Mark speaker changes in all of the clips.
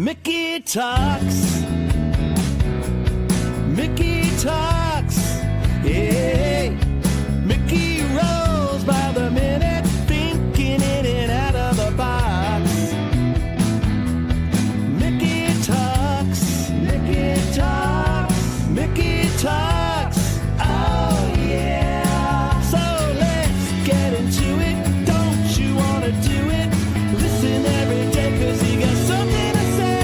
Speaker 1: Mickey talks. Mickey talks. Yeah. Mickey rolls by the minute, thinking in and out of the box. Mickey talks. Mickey talks. Mickey talks. Oh yeah. So let's get into it. Don't you want to do it? Listen every day, 'cause he got something to say.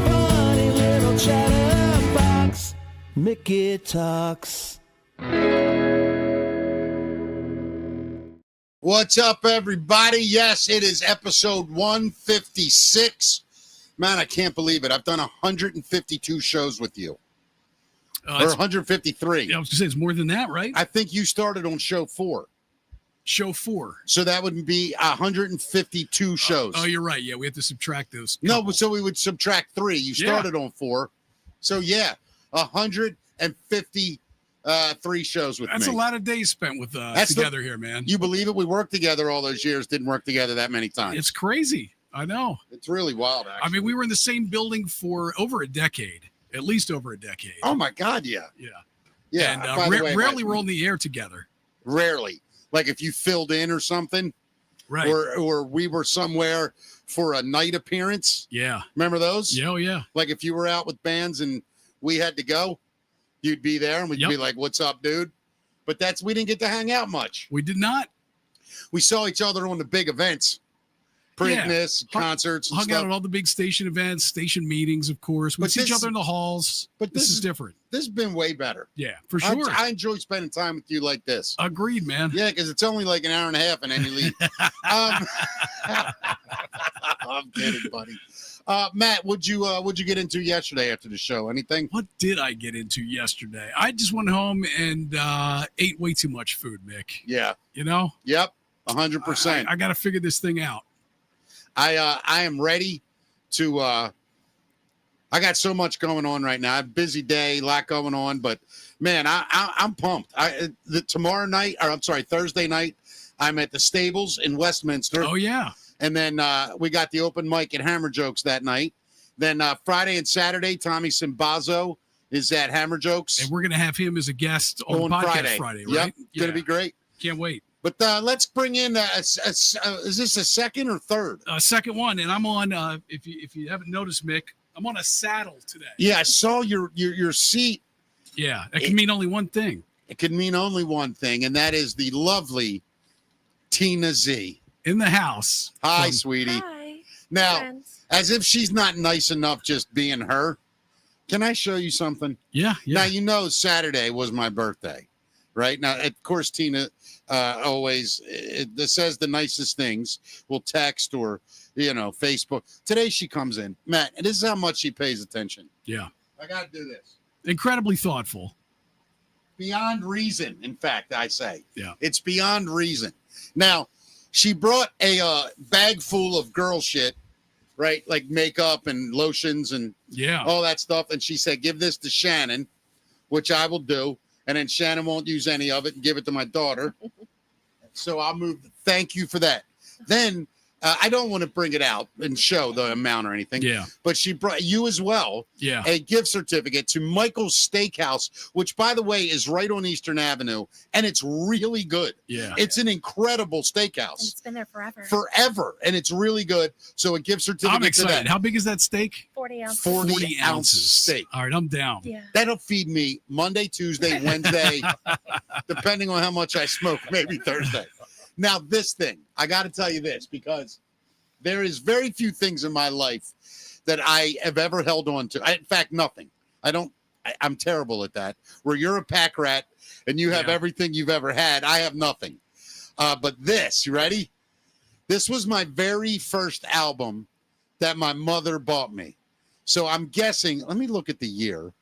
Speaker 1: Funny little chatterbox. Mickey talks.
Speaker 2: What's up, everybody? Yes, it is episode 156. Man, I can't believe it. I've done 152 shows with you. Or 153.
Speaker 3: I was going to say, it's more than that, right?
Speaker 2: I think you started on show 4.
Speaker 3: Show 4.
Speaker 2: So that would be 152 shows.
Speaker 3: Oh, you're right. Yeah, we have to subtract those.
Speaker 2: No, but so we would subtract 3. You started on 4. So, yeah, 153 shows with me.
Speaker 3: That's a lot of days spent with together here, man.
Speaker 2: You believe it? We worked together all those years, didn't work together that many times.
Speaker 3: It's crazy. I know.
Speaker 2: It's really wild, actually.
Speaker 3: I mean, we were in the same building for over a decade, at least over a decade.
Speaker 2: Oh, my God, yeah.
Speaker 3: Yeah.
Speaker 2: Yeah.
Speaker 3: And
Speaker 2: by the way,
Speaker 3: rarely we're on the air together.
Speaker 2: Rarely. Like if you filled in or something.
Speaker 3: Right.
Speaker 2: Or we were somewhere for a night appearance.
Speaker 3: Yeah.
Speaker 2: Remember those?
Speaker 3: Yeah, oh, yeah.
Speaker 2: Like if you were out with bands and we had to go, you'd be there and we'd be like, what's up, dude? But we didn't get to hang out much.
Speaker 3: We did not.
Speaker 2: We saw each other on the big events. Preakness, concerts, and
Speaker 3: hung
Speaker 2: stuff.
Speaker 3: out at all the big station events, station meetings, of course. We see each other in the halls. But this is different.
Speaker 2: This has been way better.
Speaker 3: Yeah, for sure.
Speaker 2: I enjoy spending time with you like this.
Speaker 3: Agreed, man.
Speaker 2: Yeah, because it's only like an hour and a half and then you leave. I'm kidding, buddy. Matt, what'd you get into yesterday after the show? Anything?
Speaker 3: What did I get into yesterday? I just went home and ate way too much food, Mick.
Speaker 2: Yeah.
Speaker 3: You know?
Speaker 2: Yep. 100%.
Speaker 3: I got to figure this thing out.
Speaker 2: I am ready to I got so much going on right now. A busy day, a lot going on, but man, I'm pumped. Thursday night, I'm at the Stables in Westminster.
Speaker 3: Oh yeah.
Speaker 2: And then we got the open mic at HammerJokes that night. Then Friday and Saturday, Tommy Simbazo is at HammerJokes.
Speaker 3: And we're going to have him as a guest on the podcast Friday, right?
Speaker 2: Yep, going to be great.
Speaker 3: Can't wait.
Speaker 2: But let's bring in, is this a second or third?
Speaker 3: Second one. And I'm on, if you haven't noticed, Mick, I'm on a saddle today.
Speaker 2: Yeah, I saw your seat.
Speaker 3: Yeah, it can mean only one thing.
Speaker 2: It can mean only one thing, and that is the lovely Tina Z.
Speaker 3: In the house.
Speaker 2: Hi, sweetie.
Speaker 4: Hi.
Speaker 2: Now,
Speaker 4: Friends.
Speaker 2: as if she's not nice enough just being her, can I show you something?
Speaker 3: Yeah.
Speaker 2: Now, you know Saturday was my birthday, right? Now, of course, Tina always says the nicest things. We'll text or, Facebook. Today she comes in. Matt, and this is how much she pays attention.
Speaker 3: Yeah.
Speaker 2: I got to do this.
Speaker 3: Incredibly thoughtful.
Speaker 2: Beyond reason, in fact, I say.
Speaker 3: Yeah.
Speaker 2: It's beyond reason. Now, she brought a bag full of girl shit, right? Like makeup and lotions and all that stuff. And she said, give this to Shannon, which I will do. And then Shannon won't use any of it and give it to my daughter. So I'll move. Thank you for that. Then I don't want to bring it out and show the amount or anything.
Speaker 3: Yeah.
Speaker 2: But she brought you as well.
Speaker 3: Yeah.
Speaker 2: A gift certificate to Michael's Steakhouse, which, by the way, is right on Eastern Avenue. And it's really good.
Speaker 3: Yeah.
Speaker 2: It's an incredible steakhouse.
Speaker 4: And it's been there forever.
Speaker 2: Forever. And it's really good. So a gift certificate
Speaker 3: I'm excited.
Speaker 2: to that.
Speaker 3: How big is that steak?
Speaker 4: 40 ounces.
Speaker 2: 40 ounces steak.
Speaker 3: All right, I'm down.
Speaker 4: Yeah.
Speaker 2: That'll feed me Monday, Tuesday, Wednesday, depending on how much I smoke, maybe Thursday. Now, this thing, I got to tell you this, because there is very few things in my life that I have ever held on to. In fact, nothing. I'm terrible at that. Where you're a pack rat and you have everything you've ever had, I have nothing. But this, you ready? This was my very first album that my mother bought me. So I'm guessing, let me look at the year.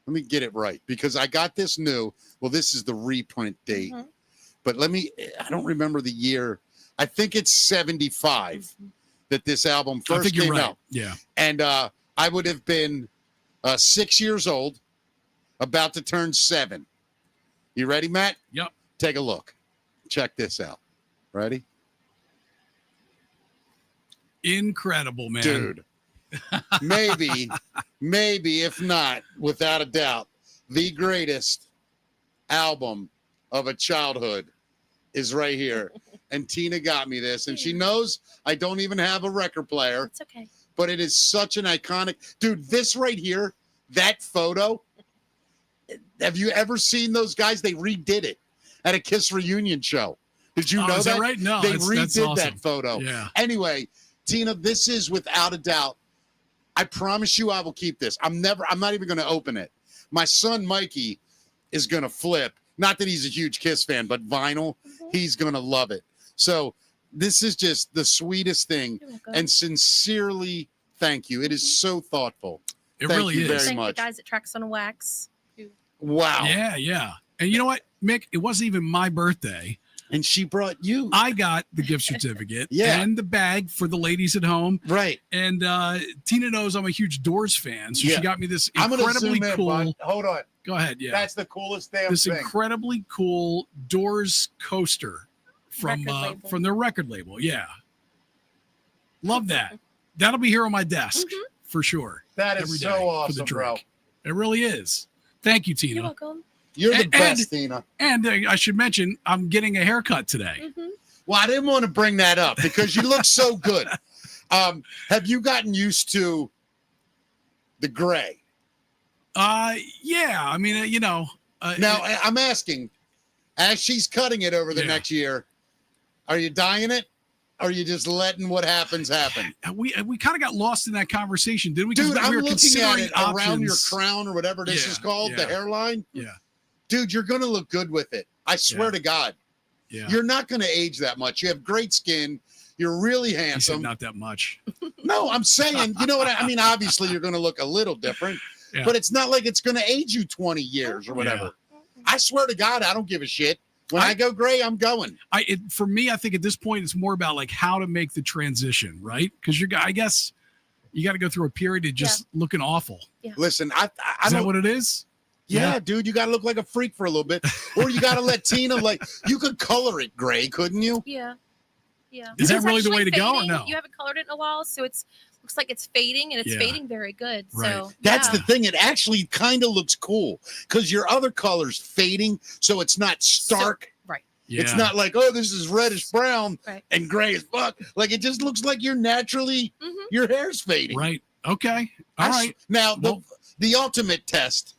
Speaker 2: Let me get it right, because I got this new. Well, this is the reprint date. Mm-hmm. But I don't remember the year. I think it's 75 that this album first came out.
Speaker 3: Yeah.
Speaker 2: And I would have been 6 years old, about to turn 7. You ready, Matt?
Speaker 3: Yep.
Speaker 2: Take a look. Check this out. Ready?
Speaker 3: Incredible, man.
Speaker 2: Dude. maybe, if not, without a doubt, the greatest album of a childhood is right here. And Tina got me this, and she knows I don't even have a record player.
Speaker 4: It's okay.
Speaker 2: But it is such an iconic, dude, this right here, that photo. Have you ever seen those guys? They redid it at a Kiss reunion show. Did you know
Speaker 3: is that right? No,
Speaker 2: they
Speaker 3: that's
Speaker 2: redid
Speaker 3: awesome.
Speaker 2: that photo.
Speaker 3: Yeah.
Speaker 2: Anyway, Tina, this is without a doubt. I promise you I will keep this. I'm not even going to open it. My son, Mikey, is going to flip. Not that he's a huge Kiss fan, but vinyl, he's going to love it. So this is just the sweetest thing. And sincerely, thank you. It is so thoughtful.
Speaker 3: It
Speaker 2: Thank
Speaker 3: really
Speaker 2: you
Speaker 3: is.
Speaker 2: very
Speaker 4: Thank
Speaker 2: much.
Speaker 4: the guys at Tracks on Wax.
Speaker 2: Wow.
Speaker 3: Yeah. And you know what, Mick? It wasn't even my birthday.
Speaker 2: And she brought you.
Speaker 3: I got the gift certificate
Speaker 2: Yeah.
Speaker 3: and the bag for the ladies at home.
Speaker 2: Right.
Speaker 3: And Tina knows I'm a huge Doors fan, so
Speaker 2: Yeah.
Speaker 3: she got me this
Speaker 2: I'm gonna
Speaker 3: incredibly
Speaker 2: zoom in,
Speaker 3: cool.
Speaker 2: bud. Hold on.
Speaker 3: Go ahead, yeah.
Speaker 2: That's the coolest damn
Speaker 3: This
Speaker 2: thing.
Speaker 3: incredibly cool Doors coaster from
Speaker 4: Record label.
Speaker 3: from their record label. Yeah, love that. That'll be here on my desk for sure.
Speaker 2: That is
Speaker 3: every
Speaker 2: so
Speaker 3: day for
Speaker 2: awesome,
Speaker 3: the
Speaker 2: bro.
Speaker 3: drink. It really is. Thank you, Tina.
Speaker 4: You're welcome.
Speaker 2: You're the
Speaker 3: And-
Speaker 2: best, Tina.
Speaker 3: And I should mention, I'm getting a haircut today.
Speaker 2: Well, I didn't want to bring that up because you look so good. Have you gotten used to the gray?
Speaker 3: Yeah. I mean,
Speaker 2: Now, I'm asking, as she's cutting it over the
Speaker 3: Yeah.
Speaker 2: next year, are you dyeing it? Or are you just letting what happens happen?
Speaker 3: we kind of got lost in that conversation, didn't we? 'Cause
Speaker 2: Dude, I'm
Speaker 3: we were
Speaker 2: looking at
Speaker 3: considering
Speaker 2: it around your
Speaker 3: options.
Speaker 2: crown or whatever this is called, the
Speaker 3: yeah.
Speaker 2: hairline.
Speaker 3: Yeah.
Speaker 2: Dude, you're going to look good with it. I swear to God.
Speaker 3: Yeah.
Speaker 2: You're not going to age that much. You have great skin. You're really
Speaker 3: You said
Speaker 2: handsome.
Speaker 3: not that much.
Speaker 2: No, I'm saying, you know what I mean? Obviously, you're going to look a little different,
Speaker 3: Yeah.
Speaker 2: but it's not like it's going to age you 20 years or whatever. I swear to God, I don't give a shit. When I go gray, I'm going.
Speaker 3: For me, I think at this point, it's more about like how to make the transition, right? Because I guess you got to go through a period of just looking awful.
Speaker 2: Listen, I
Speaker 3: Is
Speaker 2: don't.
Speaker 3: that what it is?
Speaker 2: Yeah, dude, you got to look like a freak for a little bit, or you got to let Tina you could color it gray, couldn't you?
Speaker 4: Yeah.
Speaker 3: Is that
Speaker 4: It's
Speaker 3: really the
Speaker 4: actually
Speaker 3: way to go or
Speaker 4: fading.
Speaker 3: no?
Speaker 4: You haven't colored it in a while, so looks like it's fading, and it's
Speaker 3: Yeah.
Speaker 4: fading very good.
Speaker 3: Right.
Speaker 4: So
Speaker 2: That's
Speaker 4: yeah.
Speaker 2: the thing. It actually kind of looks cool because your other color's fading, so it's not stark.
Speaker 4: Right.
Speaker 3: Yeah.
Speaker 2: It's not like, oh, this is reddish brown
Speaker 4: Right.
Speaker 2: and gray as fuck. Like it just looks like you're naturally your hair's fading.
Speaker 3: Right. Okay. All right.
Speaker 2: Now
Speaker 3: Well-
Speaker 2: the ultimate test,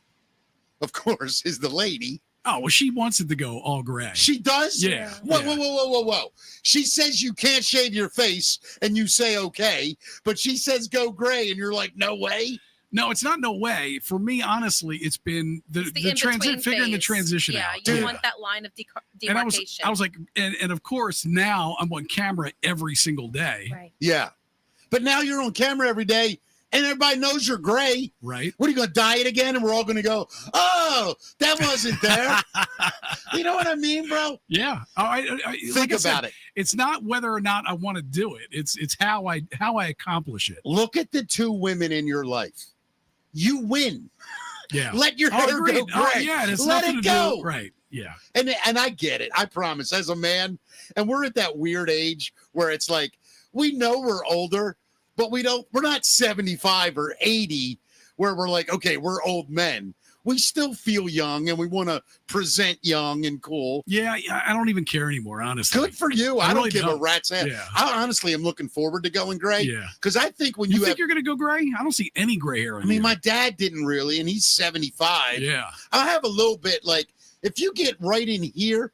Speaker 2: of course, is the lady.
Speaker 3: Oh, well, she wants it to go all gray.
Speaker 2: She does?
Speaker 3: Yeah.
Speaker 2: Whoa,
Speaker 3: yeah.
Speaker 2: whoa. She says you can't shave your face and you say okay, but she says go gray and you're like, no way.
Speaker 3: No, it's not no way. For me, honestly, it's been the
Speaker 4: in-between
Speaker 3: transition, figuring the
Speaker 4: phase.
Speaker 3: transition
Speaker 4: Yeah,
Speaker 3: out.
Speaker 4: you want that line of
Speaker 3: And
Speaker 4: demarcation.
Speaker 3: I was like, and of course, now I'm on camera every single day.
Speaker 4: right.
Speaker 2: Yeah. But now you're on camera every day and everybody knows you're gray.
Speaker 3: Right.
Speaker 2: What are you going to dye it again? And we're all going to go, oh, that wasn't there. You know what I mean, bro?
Speaker 3: Yeah. I
Speaker 2: Think
Speaker 3: like I said,
Speaker 2: about it.
Speaker 3: It's not whether or not I want to do it. It's how I accomplish it.
Speaker 2: Look at the two women in your life. You win.
Speaker 3: Yeah.
Speaker 2: Let your
Speaker 3: Oh,
Speaker 2: hair
Speaker 3: agreed.
Speaker 2: go
Speaker 3: Oh,
Speaker 2: gray.
Speaker 3: yeah. It has
Speaker 2: Let
Speaker 3: nothing
Speaker 2: it
Speaker 3: to
Speaker 2: go.
Speaker 3: do. Right. Yeah.
Speaker 2: And I get it. I promise. As a man, and we're at that weird age where it's like we know we're older, but we're not 75 or 80 where we're like, okay, we're old men. We still feel young and we want to present young and cool.
Speaker 3: Yeah. I don't even care anymore, honestly.
Speaker 2: Good for you. I
Speaker 3: really
Speaker 2: don't give a
Speaker 3: don't.
Speaker 2: rat's ass.
Speaker 3: Yeah.
Speaker 2: I honestly am looking forward to going gray.
Speaker 3: Yeah.
Speaker 2: Because I think when
Speaker 3: You
Speaker 2: you
Speaker 3: think
Speaker 2: have,
Speaker 3: you're going to go gray? I don't see any gray hair on
Speaker 2: I mean,
Speaker 3: you.
Speaker 2: my dad didn't really, and he's 75.
Speaker 3: Yeah.
Speaker 2: I have a little bit like, if you get right in here,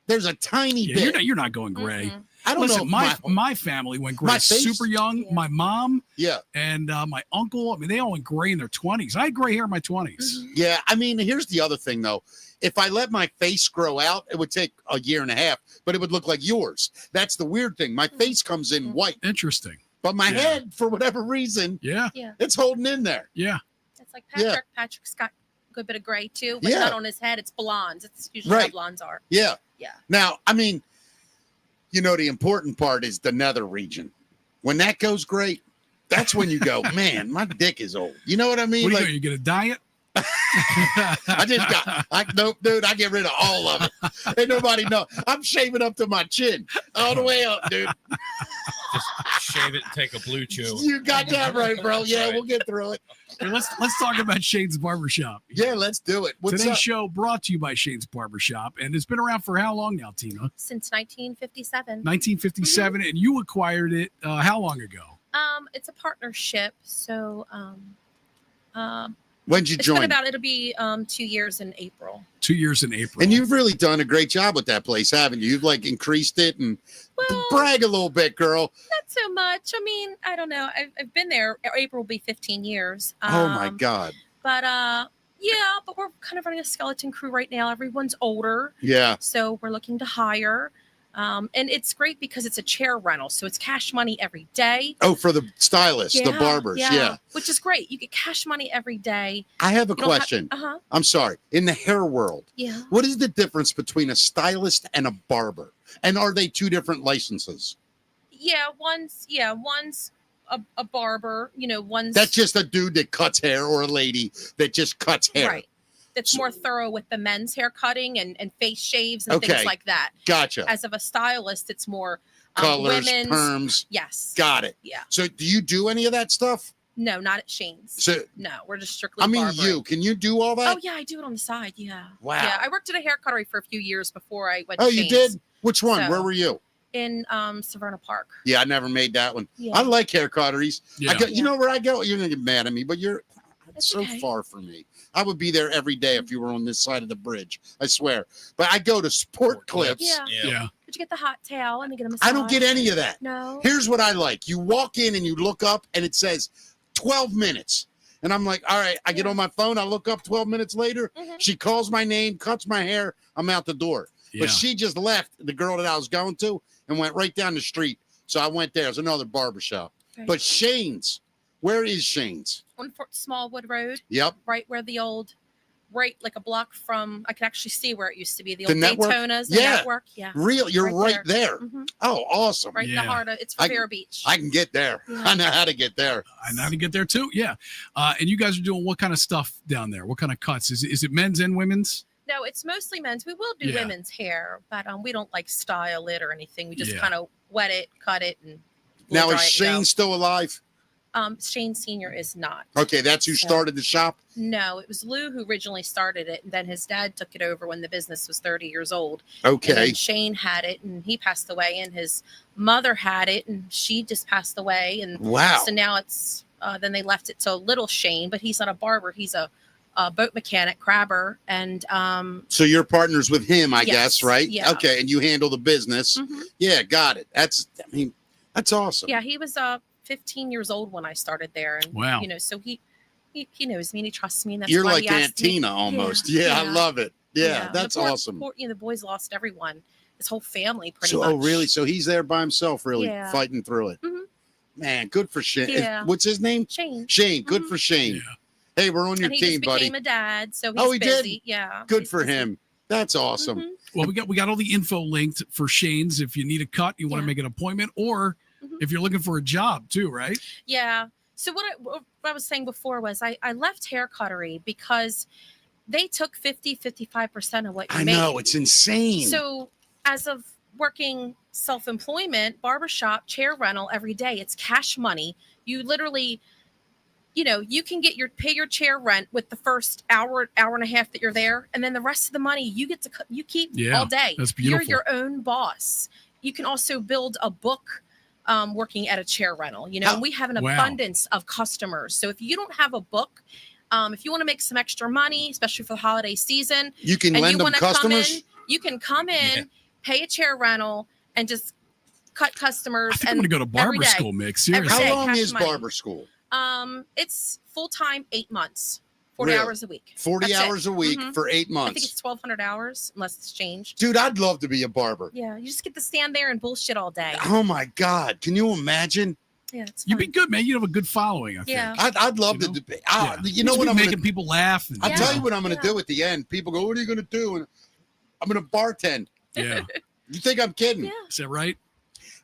Speaker 2: there's a tiny
Speaker 3: Yeah,
Speaker 2: bit.
Speaker 3: you're not going gray.
Speaker 4: Mhm.
Speaker 2: I don't
Speaker 3: Listen,
Speaker 2: know.
Speaker 3: my
Speaker 2: if
Speaker 3: my family went
Speaker 2: my
Speaker 3: gray
Speaker 2: face-
Speaker 3: super young.
Speaker 4: Yeah.
Speaker 3: My mom
Speaker 2: yeah.
Speaker 3: and my uncle. I mean, they all went gray in their 20s. I had gray hair in my 20s.
Speaker 4: Mm-hmm.
Speaker 2: Yeah, I mean, here's the other thing, though. If I let my face grow out, it would take a year and a half, but it would look like yours. That's the weird thing. My face comes in white,
Speaker 3: Interesting.
Speaker 2: but my
Speaker 3: Yeah.
Speaker 2: head, for whatever reason,
Speaker 3: Yeah.
Speaker 2: it's holding in there.
Speaker 3: Yeah.
Speaker 4: It's like
Speaker 2: Yeah.
Speaker 4: Patrick. Patrick's got a good bit of gray too, but
Speaker 2: Yeah.
Speaker 4: not on his head. It's blonde. It's usually
Speaker 2: Right.
Speaker 4: how blondes are.
Speaker 2: Yeah.
Speaker 4: Yeah.
Speaker 2: Now, I mean, you know, the important part is the nether region. When that goes great, that's when you go, man, my dick is old. You know what I mean?
Speaker 3: What are
Speaker 2: Like,
Speaker 3: you going to diet?
Speaker 2: nope, dude, I get rid of all of it. Ain't nobody know. I'm shaving up to my chin all the way up, dude.
Speaker 5: Shave shave it and take a blue chew.
Speaker 2: You got that right, bro. Yeah,
Speaker 5: right.
Speaker 2: we'll get through it.
Speaker 3: Hey, let's talk about Shane's Barbershop.
Speaker 2: Yeah, let's do it. What's
Speaker 3: Today's
Speaker 2: up?
Speaker 3: show brought to you by Shane's Barbershop, and it's been around for how long now, Tina?
Speaker 4: Since 1957.
Speaker 3: 1957, and you acquired it how long ago?
Speaker 4: It's a partnership, so
Speaker 2: When'd you
Speaker 4: it's
Speaker 2: join?
Speaker 4: been it'll be 2 years in April.
Speaker 3: 2 years in April.
Speaker 2: And you've really done a great job with that place, haven't you? You've like increased it and
Speaker 4: Well,
Speaker 2: brag a little bit, girl.
Speaker 4: not so much. I mean, I don't know. I've been there. April will be 15 years.
Speaker 2: Oh my God.
Speaker 4: But but we're kind of running a skeleton crew right now. Everyone's older,
Speaker 2: Yeah.
Speaker 4: so we're looking to hire. And it's great because it's a chair rental, so it's cash money every day.
Speaker 2: Oh, for the stylists, the barbers. Yeah.
Speaker 4: Which is great. You get cash money every day.
Speaker 2: I have a
Speaker 4: You don't have-
Speaker 2: question.
Speaker 4: Uh-huh.
Speaker 2: I'm sorry. In the hair world,
Speaker 4: Yeah.
Speaker 2: what is the difference between a stylist and a barber? And are they two different licenses?
Speaker 4: Yeah, one's a barber, one's
Speaker 2: That's just a dude that cuts hair or a lady that just cuts hair.
Speaker 4: right. That's
Speaker 2: So-
Speaker 4: more thorough with the men's hair cutting and face shaves and
Speaker 2: Okay.
Speaker 4: things like that.
Speaker 2: Gotcha.
Speaker 4: As of a stylist, it's more
Speaker 2: Colors,
Speaker 4: women's.
Speaker 2: perms.
Speaker 4: Yes.
Speaker 2: Got it.
Speaker 4: Yeah.
Speaker 2: So do you do any of that stuff?
Speaker 4: No, not at Shane's.
Speaker 2: So
Speaker 4: No, we're just strictly
Speaker 2: I mean,
Speaker 4: barbering.
Speaker 2: can you do all that?
Speaker 4: Oh yeah, I do it on the side. Yeah.
Speaker 2: Wow.
Speaker 4: Yeah, I worked at a hair cuttery for a few years before I went.
Speaker 2: Oh,
Speaker 4: to
Speaker 2: you
Speaker 4: Shane's
Speaker 2: did? Which one?
Speaker 4: So-
Speaker 2: Where were you?
Speaker 4: in Severna Park.
Speaker 2: Yeah, I never made that one.
Speaker 4: Yeah.
Speaker 2: I like hair cutteries.
Speaker 3: Yeah.
Speaker 2: You know where I go? You're gonna get mad at me, but you're
Speaker 4: That's
Speaker 2: so
Speaker 4: okay.
Speaker 2: far from me. I would be there every day if you were on this side of the bridge. I swear. But I go to Sport Clips.
Speaker 4: Yeah.
Speaker 3: Yeah.
Speaker 4: Did you get the hot towel and you get a massage?
Speaker 2: I don't get any of that.
Speaker 4: No.
Speaker 2: Here's what I like. You walk in and you look up and it says 12 minutes. And I'm like, all right, I get
Speaker 4: Yeah.
Speaker 2: on my phone. I look up 12 minutes later.
Speaker 4: Mhm.
Speaker 2: She calls my name, cuts my hair. I'm out the door.
Speaker 3: Yeah.
Speaker 2: But she just left, the girl that I was going to, and went right down the street. So I went there. It's another barbershop.
Speaker 4: Right.
Speaker 2: But Shane's, where is Shane's?
Speaker 4: On Smallwood Road,
Speaker 2: Yep.
Speaker 4: right where the old, right like a block from. I can actually see where it used to be. The
Speaker 2: The
Speaker 4: old
Speaker 2: network?
Speaker 4: Daytonas, the
Speaker 2: Yeah.
Speaker 4: network. Yeah.
Speaker 2: Real, you're
Speaker 4: Right
Speaker 2: right there.
Speaker 4: Mhm.
Speaker 2: Oh, awesome.
Speaker 4: Right in
Speaker 3: Yeah.
Speaker 4: the heart of it's
Speaker 2: I-
Speaker 4: Rivera Beach.
Speaker 2: I can get there.
Speaker 4: Yeah.
Speaker 2: I know how to get there.
Speaker 3: I know how to get there too. Yeah. And you guys are doing what kind of stuff down there? What kind of cuts? Is it men's and women's?
Speaker 4: No, it's mostly men's. We will do
Speaker 3: Yeah.
Speaker 4: women's hair, but we don't like style it or anything. We just
Speaker 3: Yeah.
Speaker 4: kind of wet it, cut it, and
Speaker 2: Now,
Speaker 4: blow
Speaker 2: is
Speaker 4: dry it and go.
Speaker 2: Shane still alive?
Speaker 4: Shane Senior is not.
Speaker 2: Okay, that's who
Speaker 4: So-
Speaker 2: started the shop.
Speaker 4: No, it was Lou who originally started it, and then his dad took it over when the business was 30 years old. And
Speaker 2: Okay.
Speaker 4: then Shane had it, and he passed away, and his mother had it, and she just passed away, and
Speaker 2: Wow.
Speaker 4: so now it's. Then they left it to little Shane, but he's not a barber; he's a boat mechanic, crabber, and
Speaker 2: So you're partners with him, I
Speaker 4: Yes,
Speaker 2: guess, right?
Speaker 4: yeah.
Speaker 2: Okay, and you handle the business.
Speaker 4: mhm.
Speaker 2: Yeah, got it. That's awesome.
Speaker 4: yeah, he was 15 years old when I started there, and
Speaker 3: Wow.
Speaker 4: so he knows me and he trusts me, and that's
Speaker 2: You're
Speaker 4: why
Speaker 2: like
Speaker 4: he
Speaker 2: Aunt
Speaker 4: asked me-
Speaker 2: Tina almost. Yeah, I
Speaker 4: yeah.
Speaker 2: love it. Yeah,
Speaker 4: The
Speaker 2: that's awesome.
Speaker 4: the boys lost everyone, his whole family, pretty
Speaker 2: So,
Speaker 4: much.
Speaker 2: oh, really? So he's there by himself, really
Speaker 4: Yeah.
Speaker 2: fighting through it.
Speaker 4: Mhm.
Speaker 2: Man, good for Shane.
Speaker 4: Yeah.
Speaker 2: What's his name?
Speaker 4: Shane.
Speaker 2: Shane. Good
Speaker 4: Mhm.
Speaker 2: for Shane.
Speaker 3: Yeah.
Speaker 2: Hey, we're on your
Speaker 4: And he
Speaker 2: team,
Speaker 4: just
Speaker 2: buddy.
Speaker 4: became a dad, so he's
Speaker 2: Oh, he did?
Speaker 4: busy. Yeah.
Speaker 2: Good
Speaker 4: he's
Speaker 2: for
Speaker 4: busy.
Speaker 2: him. That's awesome.
Speaker 4: Mhm.
Speaker 3: Well, we got all the info linked for Shane's if you need a cut, you want to
Speaker 4: Yeah.
Speaker 3: make an appointment, or
Speaker 4: Mhm.
Speaker 3: if you're looking for a job too, right?
Speaker 4: Yeah. So what I was saying before was I left hair cuttery because they took 55% of what you
Speaker 2: I
Speaker 4: made.
Speaker 2: know. It's insane.
Speaker 4: So as of working self-employment, barbershop, chair rental every day, it's cash money. You literally, you can pay your chair rent with the first hour and a half that you're there, and then the rest of the money you get to you keep
Speaker 3: Yeah,
Speaker 4: all day.
Speaker 3: that's
Speaker 4: You're
Speaker 3: beautiful.
Speaker 4: your own boss. You can also build a book working at a chair rental.
Speaker 2: How-
Speaker 4: And we have an
Speaker 3: Wow.
Speaker 4: abundance of customers. So if you don't have a book, if you want to make some extra money, especially for the holiday season,
Speaker 2: you can
Speaker 4: and
Speaker 2: lend
Speaker 4: you
Speaker 2: them
Speaker 4: want to come
Speaker 2: customers?
Speaker 4: in, you can come in, pay a chair rental, and just cut customers.
Speaker 3: I think I'm
Speaker 4: and
Speaker 3: going to go to barber
Speaker 4: every day.
Speaker 3: school, Mick.
Speaker 4: Every
Speaker 3: Seriously.
Speaker 2: How
Speaker 4: day,
Speaker 2: long
Speaker 4: cash
Speaker 2: is
Speaker 4: money.
Speaker 2: barber school?
Speaker 4: It's full time, 8 months, 40
Speaker 2: Really?
Speaker 4: hours a week.
Speaker 2: 40
Speaker 4: That's it.
Speaker 2: hours a week
Speaker 4: Mhm.
Speaker 2: for 8
Speaker 4: I think
Speaker 2: months.
Speaker 4: it's 1,200 hours, unless it's changed.
Speaker 2: Dude, I'd love to be a barber.
Speaker 4: Yeah, you just get to stand there and bullshit all day.
Speaker 2: Oh my God. Can you imagine?
Speaker 4: Yeah, it's
Speaker 3: You'd be
Speaker 4: fun.
Speaker 3: good, man. You'd have a good following, I think.
Speaker 4: Yeah.
Speaker 2: I'd love
Speaker 3: You
Speaker 2: to
Speaker 3: know?
Speaker 2: do.
Speaker 3: Yeah.
Speaker 2: You know
Speaker 3: Just
Speaker 2: what
Speaker 3: be
Speaker 2: I'm
Speaker 3: making
Speaker 2: going to
Speaker 3: people laugh. And,
Speaker 2: I'll
Speaker 4: Yeah.
Speaker 2: tell you what I'm going to
Speaker 4: Yeah.
Speaker 2: do at the end. People go, what are you going to do? And I'm going to bartend.
Speaker 3: Yeah.
Speaker 2: You think I'm kidding?
Speaker 4: Yeah.
Speaker 3: Is that right?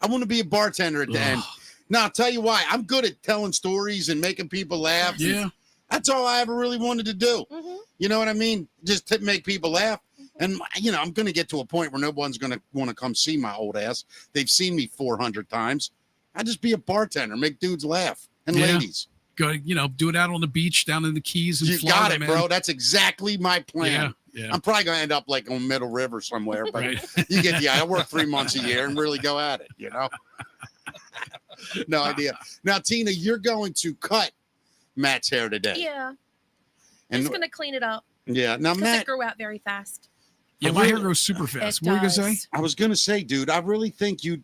Speaker 2: I want to be a bartender at the end.
Speaker 3: Ugh.
Speaker 2: Now, I'll tell you why. I'm good at telling stories and making people laugh.
Speaker 3: Yeah.
Speaker 2: That's all I ever really wanted to do.
Speaker 4: Mhm.
Speaker 2: You know what I mean? Just to make people laugh. And, I'm going to get to a point where no one's going to want to come see my old ass. They've seen me 400 times. I just be a bartender, make dudes laugh and
Speaker 3: Yeah.
Speaker 2: ladies.
Speaker 3: Go, do it out on the beach down in the Keys. In
Speaker 2: You
Speaker 3: Florida,
Speaker 2: got it,
Speaker 3: man.
Speaker 2: bro. That's exactly my plan.
Speaker 3: Yeah.
Speaker 2: I'm probably gonna end up like on Middle River somewhere, but
Speaker 3: Right.
Speaker 2: you get the idea. I work 3 months a year and really go at it, No idea. Now, Tina, you're going to cut Matt's hair today.
Speaker 4: Yeah. I'm
Speaker 2: And
Speaker 4: just gonna clean it up
Speaker 2: yeah, now
Speaker 4: because it
Speaker 2: Matt,
Speaker 4: grew out very fast.
Speaker 3: Yeah, my hair grows super fast.
Speaker 4: It
Speaker 3: What were you gonna
Speaker 4: does.
Speaker 3: say?
Speaker 2: I was gonna say, dude, I really think you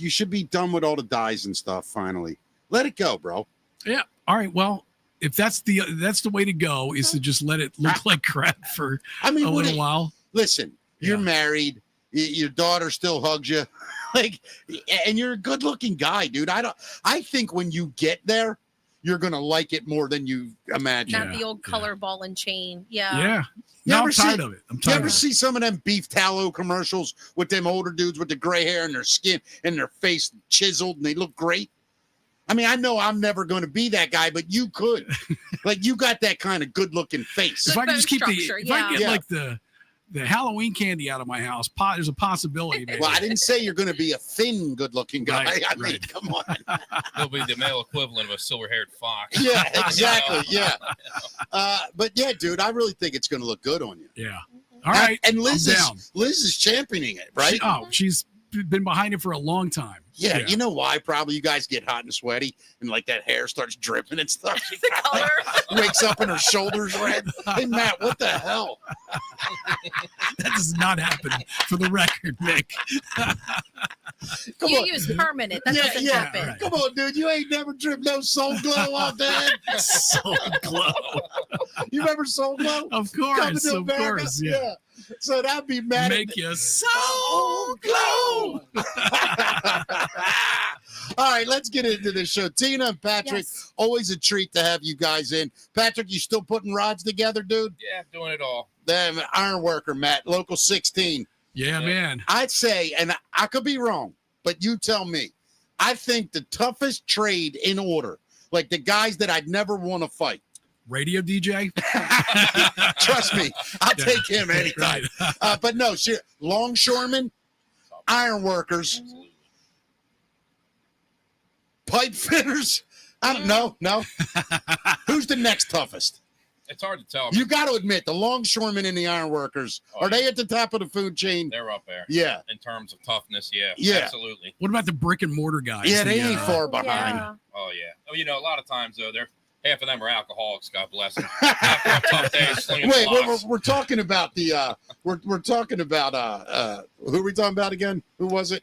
Speaker 2: should be done with all the dyes and stuff. Finally, let it go, bro.
Speaker 3: Yeah. All right. Well, if that's the way to go, is to just let it look like crap for
Speaker 2: I mean,
Speaker 3: a little while.
Speaker 2: Listen, you're
Speaker 3: Yeah.
Speaker 2: married. Your daughter still hugs you, and you're a good-looking guy, dude. I think when you get there, you're gonna like it more than you imagine.
Speaker 4: Not the old color ball and chain. Yeah.
Speaker 3: Yeah.
Speaker 2: You
Speaker 3: No,
Speaker 2: ever
Speaker 3: I'm tired
Speaker 2: see-
Speaker 3: of it. I'm
Speaker 2: You
Speaker 3: tired
Speaker 2: ever
Speaker 3: of it.
Speaker 2: see some of them beef tallow commercials with them older dudes with the gray hair and their skin and their face chiseled and they look great? I mean, I know I'm never going to be that guy, but you could. You got that kind of good-looking face.
Speaker 3: If I can just keep
Speaker 4: structure,
Speaker 3: if I can get
Speaker 2: yeah.
Speaker 3: like the Halloween candy out of my house, there's a possibility. Maybe.
Speaker 2: Well, I didn't say you're going to be a thin, good-looking guy.
Speaker 3: Right,
Speaker 2: I mean,
Speaker 3: right.
Speaker 2: come on.
Speaker 5: He'll be the male equivalent of a silver-haired fox.
Speaker 2: Yeah, exactly. Yeah. But yeah, dude, I really think it's going to look good on you.
Speaker 3: Yeah. All right.
Speaker 2: And Liz
Speaker 3: I'm
Speaker 2: is,
Speaker 3: down.
Speaker 2: Liz is championing it, right?
Speaker 3: She's been behind it for a long time.
Speaker 2: Yeah, you know why? Probably you guys get hot and sweaty, and like that hair starts dripping and stuff. She
Speaker 4: The color.
Speaker 2: wakes up and her shoulders red. Hey Matt, what the hell?
Speaker 3: That does not happen, for the record, Nick.
Speaker 2: Come
Speaker 4: You
Speaker 2: on.
Speaker 4: use permanent. That doesn't
Speaker 2: yeah.
Speaker 4: happen.
Speaker 3: Right.
Speaker 2: Come on, dude. You ain't never dripped no Soul Glow off that.
Speaker 3: So glow.
Speaker 2: You remember Soul Glow?
Speaker 3: Of
Speaker 2: Coming
Speaker 3: course,
Speaker 2: to
Speaker 3: of
Speaker 2: America?
Speaker 3: course. Yeah.
Speaker 2: So that'd be Matt.
Speaker 3: Make you so
Speaker 2: Soul Glow. All right, let's get into this show. Tina and Patrick,
Speaker 4: Yes.
Speaker 2: always a treat to have you guys in. Patrick, you still putting rods together, dude?
Speaker 5: Yeah, doing it all.
Speaker 2: Damn, iron worker, Matt, local 16.
Speaker 3: Yeah, man.
Speaker 2: I'd say, and I could be wrong, but you tell me. I think the toughest trade in order, like the guys that I'd never want to fight.
Speaker 3: Radio DJ.
Speaker 2: Trust me, I'll take him anytime.
Speaker 3: Right.
Speaker 2: But no, longshoremen, iron workers,
Speaker 5: Absolutely.
Speaker 2: pipe fitters. I don't know. No. Who's the next toughest?
Speaker 5: It's hard to tell.
Speaker 2: You got to admit, the longshoremen and the iron workers,
Speaker 5: Oh,
Speaker 2: are they at the top of the food chain?
Speaker 5: They're up there.
Speaker 2: Yeah.
Speaker 5: In terms of toughness, yeah.
Speaker 2: Yeah.
Speaker 5: Absolutely.
Speaker 3: What about the brick and mortar guys?
Speaker 2: Yeah, they
Speaker 3: The,
Speaker 2: ain't far behind.
Speaker 4: Yeah.
Speaker 5: Oh, yeah. Oh, a lot of times, though, half of them are alcoholics, God bless them. After a tough day, slinging
Speaker 2: Wait,
Speaker 5: blocks.
Speaker 2: we're talking about the we're talking about who are we talking about again? Who was it?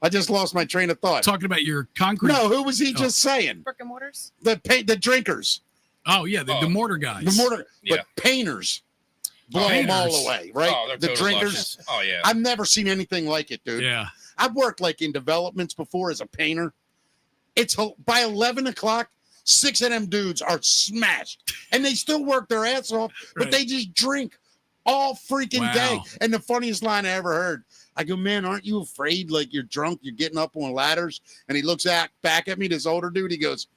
Speaker 2: I just lost my train of thought.
Speaker 3: Talking about your concrete.
Speaker 2: No, who was he just saying?
Speaker 4: Brick and mortars.
Speaker 2: The drinkers,
Speaker 3: Oh, yeah, the mortar guys.
Speaker 2: the mortar,
Speaker 5: Yeah.
Speaker 2: but painters blow
Speaker 3: Painters.
Speaker 2: them all away, right?
Speaker 5: Oh, they're
Speaker 2: The
Speaker 5: total
Speaker 2: drinkers.
Speaker 5: luscious. Oh, yeah.
Speaker 2: I've never seen anything like it, dude.
Speaker 3: Yeah.
Speaker 2: I've worked like in developments before as a painter. It's by 11 o'clock, 6 of them dudes are smashed, and they still work their ass off, but
Speaker 3: Right.
Speaker 2: they just drink all freaking
Speaker 3: Wow.
Speaker 2: day. And the funniest line I ever heard, I go, man, aren't you afraid? Like you're drunk, you're getting up on ladders. And he looks back at me, this older dude. He goes,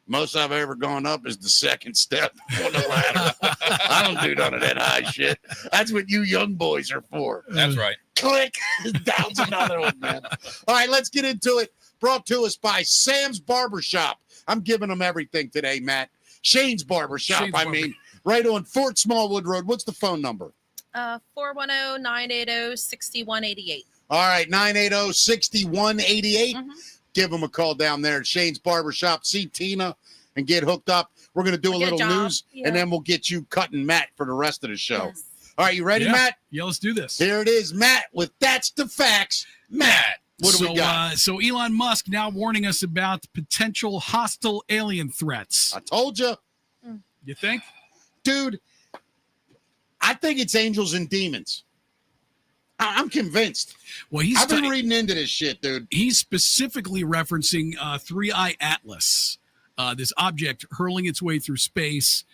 Speaker 2: most I've ever gone up is the second step on the ladder. I don't do none of that high shit. That's what you young boys are for.
Speaker 5: That's right.
Speaker 2: Click. Down's another one, man. All right, let's get into it. Brought to us by Sam's Barbershop. I'm giving them everything today, Matt. Shane's Barbershop,
Speaker 3: Shane's
Speaker 2: I mean, right on Fort Smallwood Road. What's the phone number?
Speaker 4: 410-980-6188.
Speaker 2: All right, 980-6188.
Speaker 4: Mhm.
Speaker 2: Give them a call down there at Shane's Barbershop. See Tina and get hooked up. We're going to do a
Speaker 4: Get a
Speaker 2: little
Speaker 4: job.
Speaker 2: news,
Speaker 4: Yeah.
Speaker 2: and then we'll get you cutting Matt for the rest of the show.
Speaker 4: Yes.
Speaker 2: All right, you ready,
Speaker 3: Yeah.
Speaker 2: Matt?
Speaker 3: Yeah, let's do this.
Speaker 2: Here it is, Matt, with That's the Facts. Matt, what do we got?
Speaker 3: So Elon Musk now warning us about potential hostile alien threats.
Speaker 2: I told you.
Speaker 3: You think?
Speaker 2: Dude, I think it's angels and demons. I'm convinced.
Speaker 3: Well,
Speaker 2: I've been reading into this shit, dude.
Speaker 3: he's specifically referencing 3-Eye Atlas, this object hurling its way through space.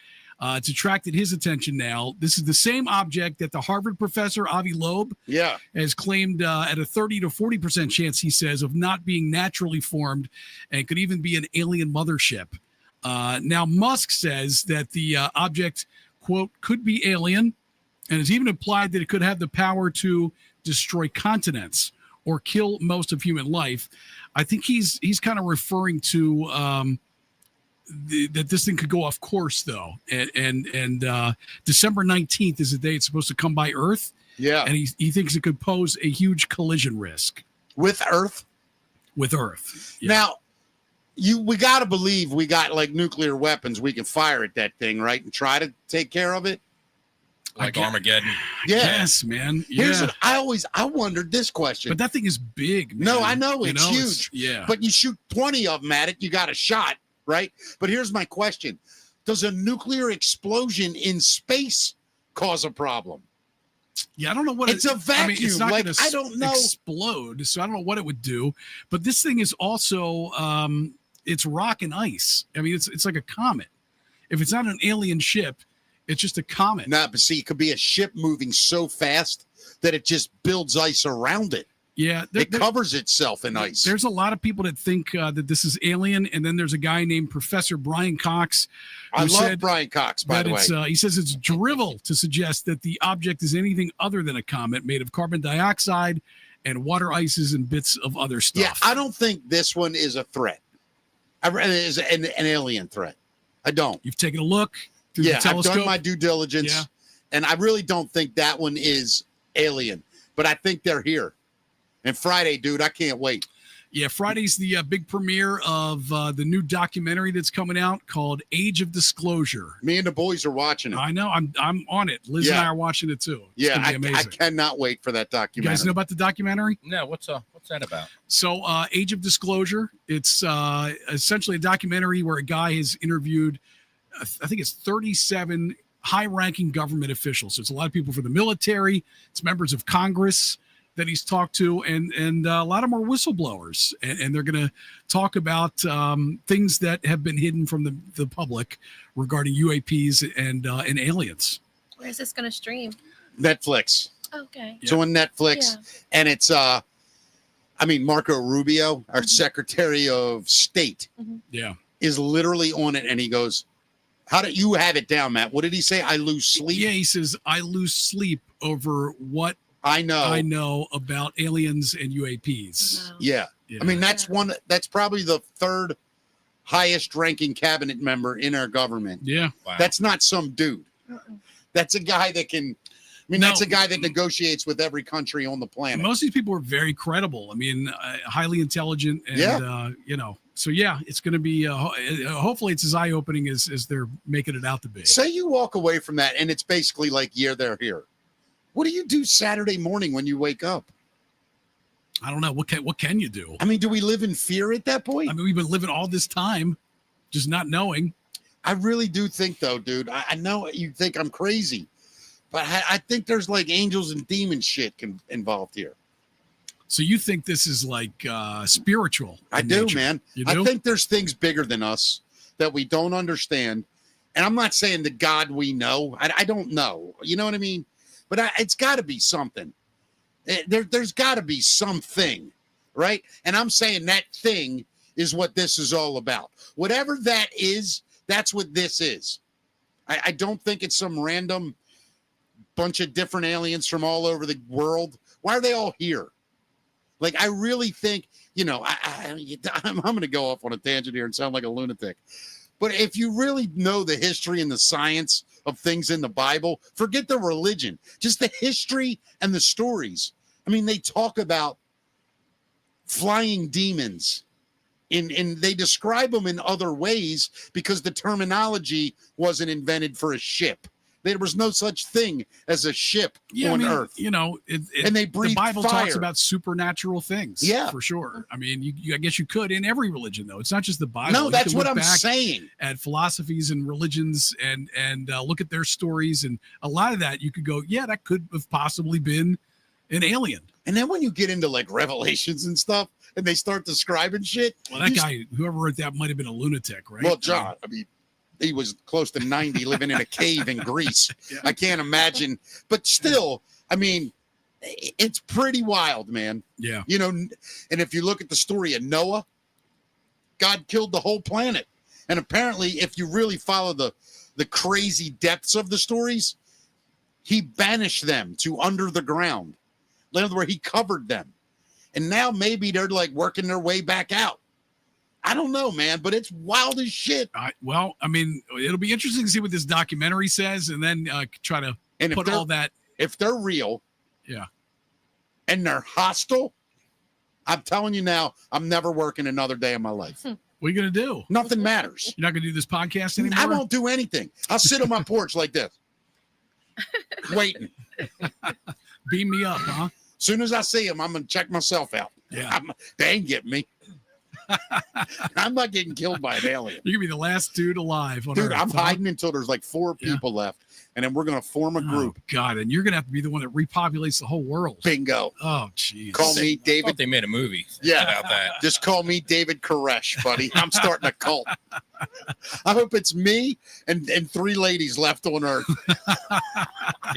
Speaker 3: It's attracted his attention now. This is the same object that the Harvard professor Avi Loeb
Speaker 2: Yeah.
Speaker 3: has claimed at a 30 to 40% chance, he says, of not being naturally formed and could even be an alien mothership. Now, Musk says that the object, quote, could be alien, and has even implied that it could have the power to destroy continents or kill most of human life. I think he's kind of referring to that this thing could go off course, though. And December 19th is the day it's supposed to come by Earth.
Speaker 2: Yeah.
Speaker 3: And he thinks it could pose a huge collision risk
Speaker 2: With Earth?
Speaker 3: with Earth. Yeah.
Speaker 2: Now, we got to believe we got like nuclear weapons we can fire at that thing, right? And try to take care of it.
Speaker 5: Like Armageddon.
Speaker 2: Yeah.
Speaker 3: Yes, man.
Speaker 2: Here's
Speaker 3: Yeah.
Speaker 2: what I wondered this question.
Speaker 3: But that thing is big, man.
Speaker 2: No, I know, it's huge.
Speaker 3: Yeah.
Speaker 2: But you shoot 20 of them at it, you got a shot, right? But here's my question. Does a nuclear explosion in space cause a problem?
Speaker 3: Yeah, I don't know what
Speaker 2: It's a vacuum.
Speaker 3: it's not
Speaker 2: Like,
Speaker 3: gonna
Speaker 2: I don't know.
Speaker 3: explode, so I don't know what it would do. But this thing is also it's rock and ice. I mean, it's like a comet. If it's not an alien ship, it's just a comet.
Speaker 2: No, but see, it could be a ship moving so fast that it just builds ice around it.
Speaker 3: Yeah,
Speaker 2: It covers itself in ice.
Speaker 3: There's a lot of people that think that this is alien, and then there's a guy named Professor Brian Cox.
Speaker 2: I
Speaker 3: who
Speaker 2: love
Speaker 3: said
Speaker 2: Brian Cox, by
Speaker 3: that
Speaker 2: the way.
Speaker 3: he says it's drivel to suggest that the object is anything other than a comet made of carbon dioxide and water ices and bits of other stuff.
Speaker 2: Yeah, I don't think this one is a threat. Is an alien threat. I don't.
Speaker 3: You've taken a look through
Speaker 2: Yeah,
Speaker 3: the
Speaker 2: I've
Speaker 3: telescope.
Speaker 2: done my due diligence,
Speaker 3: Yeah.
Speaker 2: and I really don't think that one is alien. But I think they're here. And Friday, dude, I can't wait.
Speaker 3: Yeah, Friday's the big premiere of the new documentary that's coming out called Age of Disclosure.
Speaker 2: Me and the boys are watching it.
Speaker 3: I know. I'm on it. Liz and
Speaker 2: Yeah.
Speaker 3: I are watching it too. It's
Speaker 2: Yeah,
Speaker 3: gonna
Speaker 2: I
Speaker 3: be amazing.
Speaker 2: cannot wait for that
Speaker 3: You
Speaker 2: documentary.
Speaker 3: guys know about the documentary?
Speaker 5: No, what's that about?
Speaker 3: So, Age of Disclosure. It's essentially a documentary where a guy has interviewed, I think it's 37 high-ranking government officials. So it's a lot of people from the military. It's members of Congress that he's talked to, and a lot of more whistleblowers. And they're going to talk about things that have been hidden from the public regarding UAPs and aliens.
Speaker 4: Where's this going to stream?
Speaker 2: Netflix.
Speaker 4: Okay.
Speaker 2: It's on Netflix, and it's Marco Rubio, our Secretary of State,
Speaker 3: Yeah.
Speaker 2: is literally on it, and he goes, "How do you have it down, Matt? What did he say? I lose sleep.
Speaker 3: Yeah, he says, I lose sleep over what
Speaker 2: I know.
Speaker 3: I know about aliens and UAPs.
Speaker 4: Wow.
Speaker 2: Yeah.
Speaker 3: You
Speaker 2: I mean,
Speaker 3: know?
Speaker 2: that's probably the third highest ranking cabinet member in our government.
Speaker 3: Yeah.
Speaker 5: Wow.
Speaker 2: That's not some dude. That's a guy that can, that's a guy that negotiates with every country on the planet.
Speaker 3: Most of these people are very credible. I mean, highly intelligent, and so yeah, it's going to be. Hopefully, it's as eye opening as they're making it out to be.
Speaker 2: Say you walk away from that, and it's basically like, yeah, they're here. What do you do Saturday morning when you wake up?
Speaker 3: I don't know what can you do.
Speaker 2: I mean, do we live in fear at that point?
Speaker 3: I mean, we've been living all this time, just not knowing.
Speaker 2: I really do think, though, dude. I know you think I'm crazy, but I think there's like angels and demon shit involved here.
Speaker 3: So you think this is like spiritual?
Speaker 2: I
Speaker 3: in
Speaker 2: do,
Speaker 3: nature.
Speaker 2: man.
Speaker 3: You do?
Speaker 2: I think there's things bigger than us that we don't understand. And I'm not saying the God we know. I don't know. You know what I mean? But it's got to be something. There's got to be something, right? And I'm saying that thing is what this is all about. Whatever that is, that's what this is. I don't think it's some random bunch of different aliens from all over the world. Why are they all here? Like, I really think, I'm going to go off on a tangent here and sound like a lunatic. But if you really know the history and the science of things in the Bible, forget the religion, just the history and the stories. I mean, they talk about flying demons, and they describe them in other ways because the terminology wasn't invented for a ship. There was no such thing as a ship on Earth.
Speaker 3: And
Speaker 2: they breathe
Speaker 3: the Bible
Speaker 2: fire.
Speaker 3: talks about supernatural things.
Speaker 2: Yeah.
Speaker 3: For sure. I mean, I guess you could in every religion, though. It's not just the Bible.
Speaker 2: No,
Speaker 3: You
Speaker 2: that's
Speaker 3: can
Speaker 2: what
Speaker 3: look
Speaker 2: I'm
Speaker 3: back
Speaker 2: saying.
Speaker 3: At philosophies and religions and look at their stories. And a lot of that you could go, yeah, that could have possibly been an alien.
Speaker 2: And then when you get into like Revelations and stuff and they start describing shit.
Speaker 3: Well, that guy, whoever wrote that might have been a lunatic, right?
Speaker 2: Well, John, I mean, he was close to 90 living in a cave in Greece.
Speaker 3: Yeah.
Speaker 2: I can't imagine. But still, I mean, it's pretty wild, man.
Speaker 3: Yeah.
Speaker 2: And if you look at the story of Noah, God killed the whole planet. And apparently, if you really follow the crazy depths of the stories, he banished them to under the ground. In other words, he covered them. And now maybe they're like working their way back out. I don't know, man, but it's wild as shit.
Speaker 3: Well, I mean, it'll be interesting to see what this documentary says, and then try to put all that.
Speaker 2: If they're real,
Speaker 3: yeah,
Speaker 2: and they're hostile, I'm telling you now, I'm never working another day of my life.
Speaker 3: What are you gonna do?
Speaker 2: Nothing matters.
Speaker 3: You're not gonna do this podcast anymore?
Speaker 2: I won't do anything. I'll sit on my porch like this, waiting.
Speaker 3: Beam me up, huh?
Speaker 2: As soon as I see them, I'm gonna check myself out.
Speaker 3: Yeah,
Speaker 2: they ain't getting me. I'm not getting killed by an alien.
Speaker 3: You're gonna be the last dude alive on
Speaker 2: Dude,
Speaker 3: Earth,
Speaker 2: I'm hiding until there's like 4 people left, and then we're gonna form a group.
Speaker 3: Oh, God, and you're gonna have to be the one that repopulates the whole world.
Speaker 2: Bingo.
Speaker 3: Oh, jeez.
Speaker 2: Call me
Speaker 5: I
Speaker 2: David.
Speaker 5: thought they made a movie about that.
Speaker 2: Just call me David Koresh, buddy. I'm starting a cult. I hope it's me and 3 ladies left on Earth.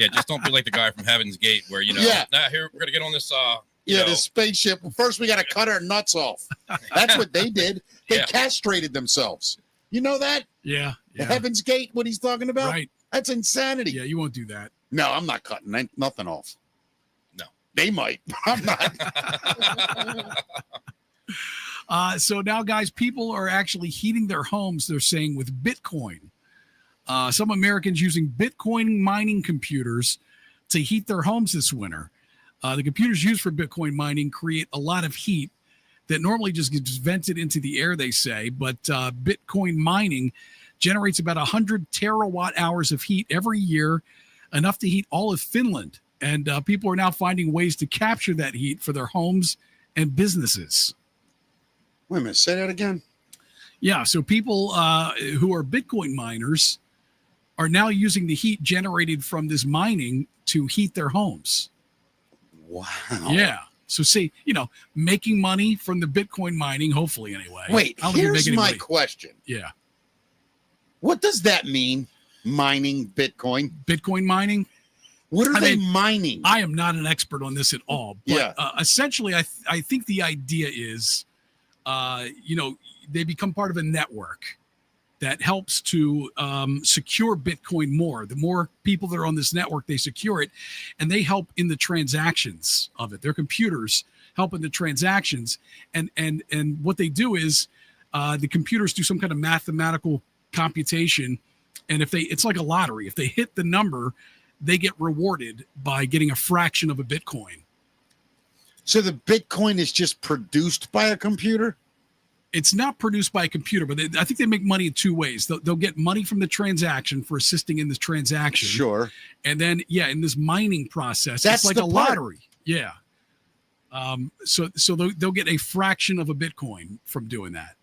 Speaker 5: Yeah, just don't be like the guy from Heaven's Gate where, here, we're going to get on this,
Speaker 2: this spaceship. First, we got to cut our nuts off. That's what they did. They castrated themselves. You know that?
Speaker 3: Yeah.
Speaker 2: The Heaven's Gate, what he's talking about?
Speaker 3: Right.
Speaker 2: That's insanity.
Speaker 3: Yeah, you won't do that.
Speaker 2: No, I'm not cutting nothing off.
Speaker 5: No.
Speaker 2: They might. I'm not.
Speaker 3: So now, guys, people are actually heating their homes, they're saying, with Bitcoin. Some Americans using Bitcoin mining computers to heat their homes this winter. The computers used for Bitcoin mining create a lot of heat that normally just gets vented into the air, they say. But Bitcoin mining generates about 100 terawatt hours of heat every year, enough to heat all of Finland. And people are now finding ways to capture that heat for their homes and businesses.
Speaker 2: Wait a minute, say that again.
Speaker 3: Yeah, so people who are Bitcoin miners are now using the heat generated from this mining to heat their homes.
Speaker 2: Wow.
Speaker 3: Yeah. So see, making money from the Bitcoin mining, hopefully anyway.
Speaker 2: Wait, here's my question.
Speaker 3: Yeah.
Speaker 2: What does that mean, mining Bitcoin?
Speaker 3: Bitcoin mining?
Speaker 2: What are they mining?
Speaker 3: I am not an expert on this at all. But essentially, I think the idea is, they become part of a network that helps to secure Bitcoin more. The more people that are on this network, they secure it, and they help in the transactions of it. Their computers help in the transactions, and what they do is the computers do some kind of mathematical computation, and it's like a lottery. If they hit the number, they get rewarded by getting a fraction of a Bitcoin.
Speaker 2: So the Bitcoin is just produced by a computer?
Speaker 3: It's not produced by a computer, but I think they make money in 2 ways. They'll get money from the transaction for assisting in this transaction.
Speaker 2: Sure.
Speaker 3: And then, in this mining process,
Speaker 2: that's
Speaker 3: it's like
Speaker 2: a
Speaker 3: lottery. Yeah. So they'll get a fraction of a Bitcoin from doing that.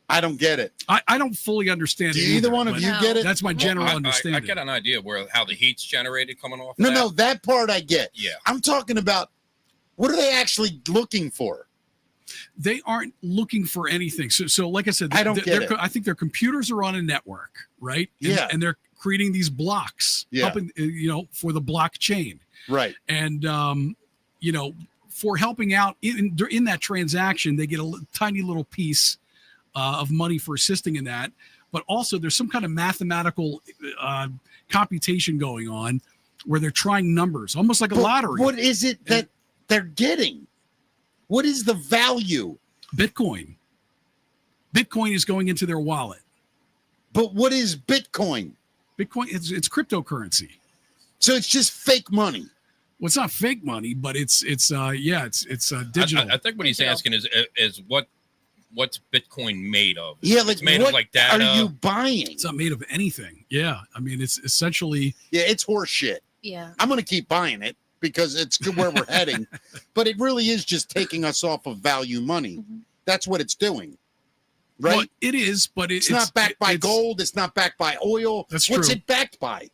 Speaker 2: I don't get it.
Speaker 3: I don't fully understand.
Speaker 2: Do either one of you get it?
Speaker 3: That's my general understanding.
Speaker 5: I get an idea how the heat's generated coming off.
Speaker 2: No, that part I get.
Speaker 5: Yeah.
Speaker 2: I'm talking about, what are they actually looking for?
Speaker 3: They aren't looking for anything. So like I said,
Speaker 2: I don't get it.
Speaker 3: I think their computers are on a network, right?
Speaker 2: And
Speaker 3: they're creating these blocks, helping, for the blockchain.
Speaker 2: Right.
Speaker 3: And, for helping out in that transaction, they get a tiny little piece of money for assisting in that. But also there's some kind of mathematical computation going on where they're trying numbers, almost like a lottery.
Speaker 2: What is it that they're getting? What is the value?
Speaker 3: Bitcoin. Bitcoin is going into their wallet.
Speaker 2: But what is Bitcoin?
Speaker 3: Bitcoin, it's cryptocurrency.
Speaker 2: So it's just fake money.
Speaker 3: Well, it's not fake money, but it's digital.
Speaker 5: I think what he's asking is what's Bitcoin made of?
Speaker 2: Yeah,
Speaker 5: it's made of like data.
Speaker 2: Are you buying?
Speaker 3: It's not made of anything. Yeah, I mean, it's essentially.
Speaker 2: Yeah, it's horse shit.
Speaker 4: Yeah,
Speaker 2: I'm gonna keep buying it because it's good where we're heading, but it really is just taking us off of value money. Mm-hmm. That's what it's doing, right?
Speaker 3: Well, it is, but it's
Speaker 2: not backed by gold. It's not backed by oil.
Speaker 3: That's
Speaker 2: What's
Speaker 3: true.
Speaker 2: It backed by?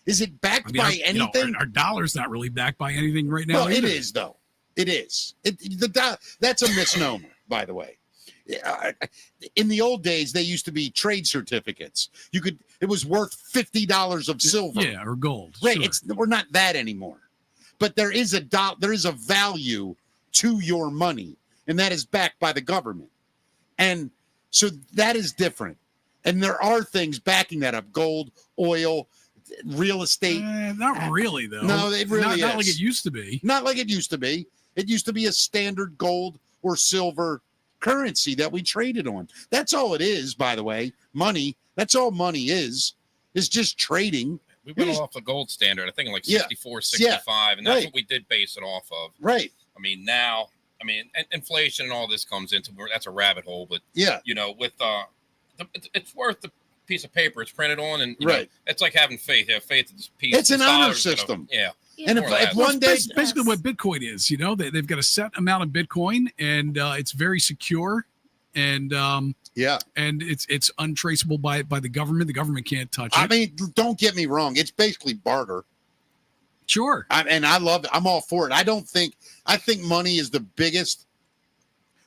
Speaker 2: Is it backed by anything?
Speaker 3: Our dollar's not really backed by anything right now.
Speaker 2: Well, it is though. It is. That's a misnomer, by the way. In the old days, they used to be trade certificates. It was worth $50 of silver.
Speaker 3: Yeah, or gold.
Speaker 2: Right.
Speaker 3: Sure.
Speaker 2: We're not that anymore. But there is a value to your money, and that is backed by the government. And so that is different. And there are things backing that up: gold, oil, real estate.
Speaker 3: Not really, though.
Speaker 2: No, it really
Speaker 3: not
Speaker 2: is.
Speaker 3: like it used to be.
Speaker 2: Not like it used to be. It used to be a standard gold or silver currency that we traded on. That's all it is, by the way. Money. That's all money is just trading.
Speaker 5: We went off the gold standard, I think like 64, 65, and that's what we did base it off of.
Speaker 2: Right.
Speaker 5: I mean, now, inflation and all this comes into, that's a rabbit hole, but with it's worth the piece of paper it's printed on, and you know, it's like having faith. You have faith in this piece.
Speaker 2: It's an honor system. And if one day,
Speaker 3: basically what Bitcoin is, they've got a set amount of Bitcoin, and it's very secure, and and it's untraceable by the government. The government can't touch it.
Speaker 2: I mean, don't get me wrong. It's basically barter.
Speaker 3: Sure.
Speaker 2: And I love it. I'm all for it. I think money is the biggest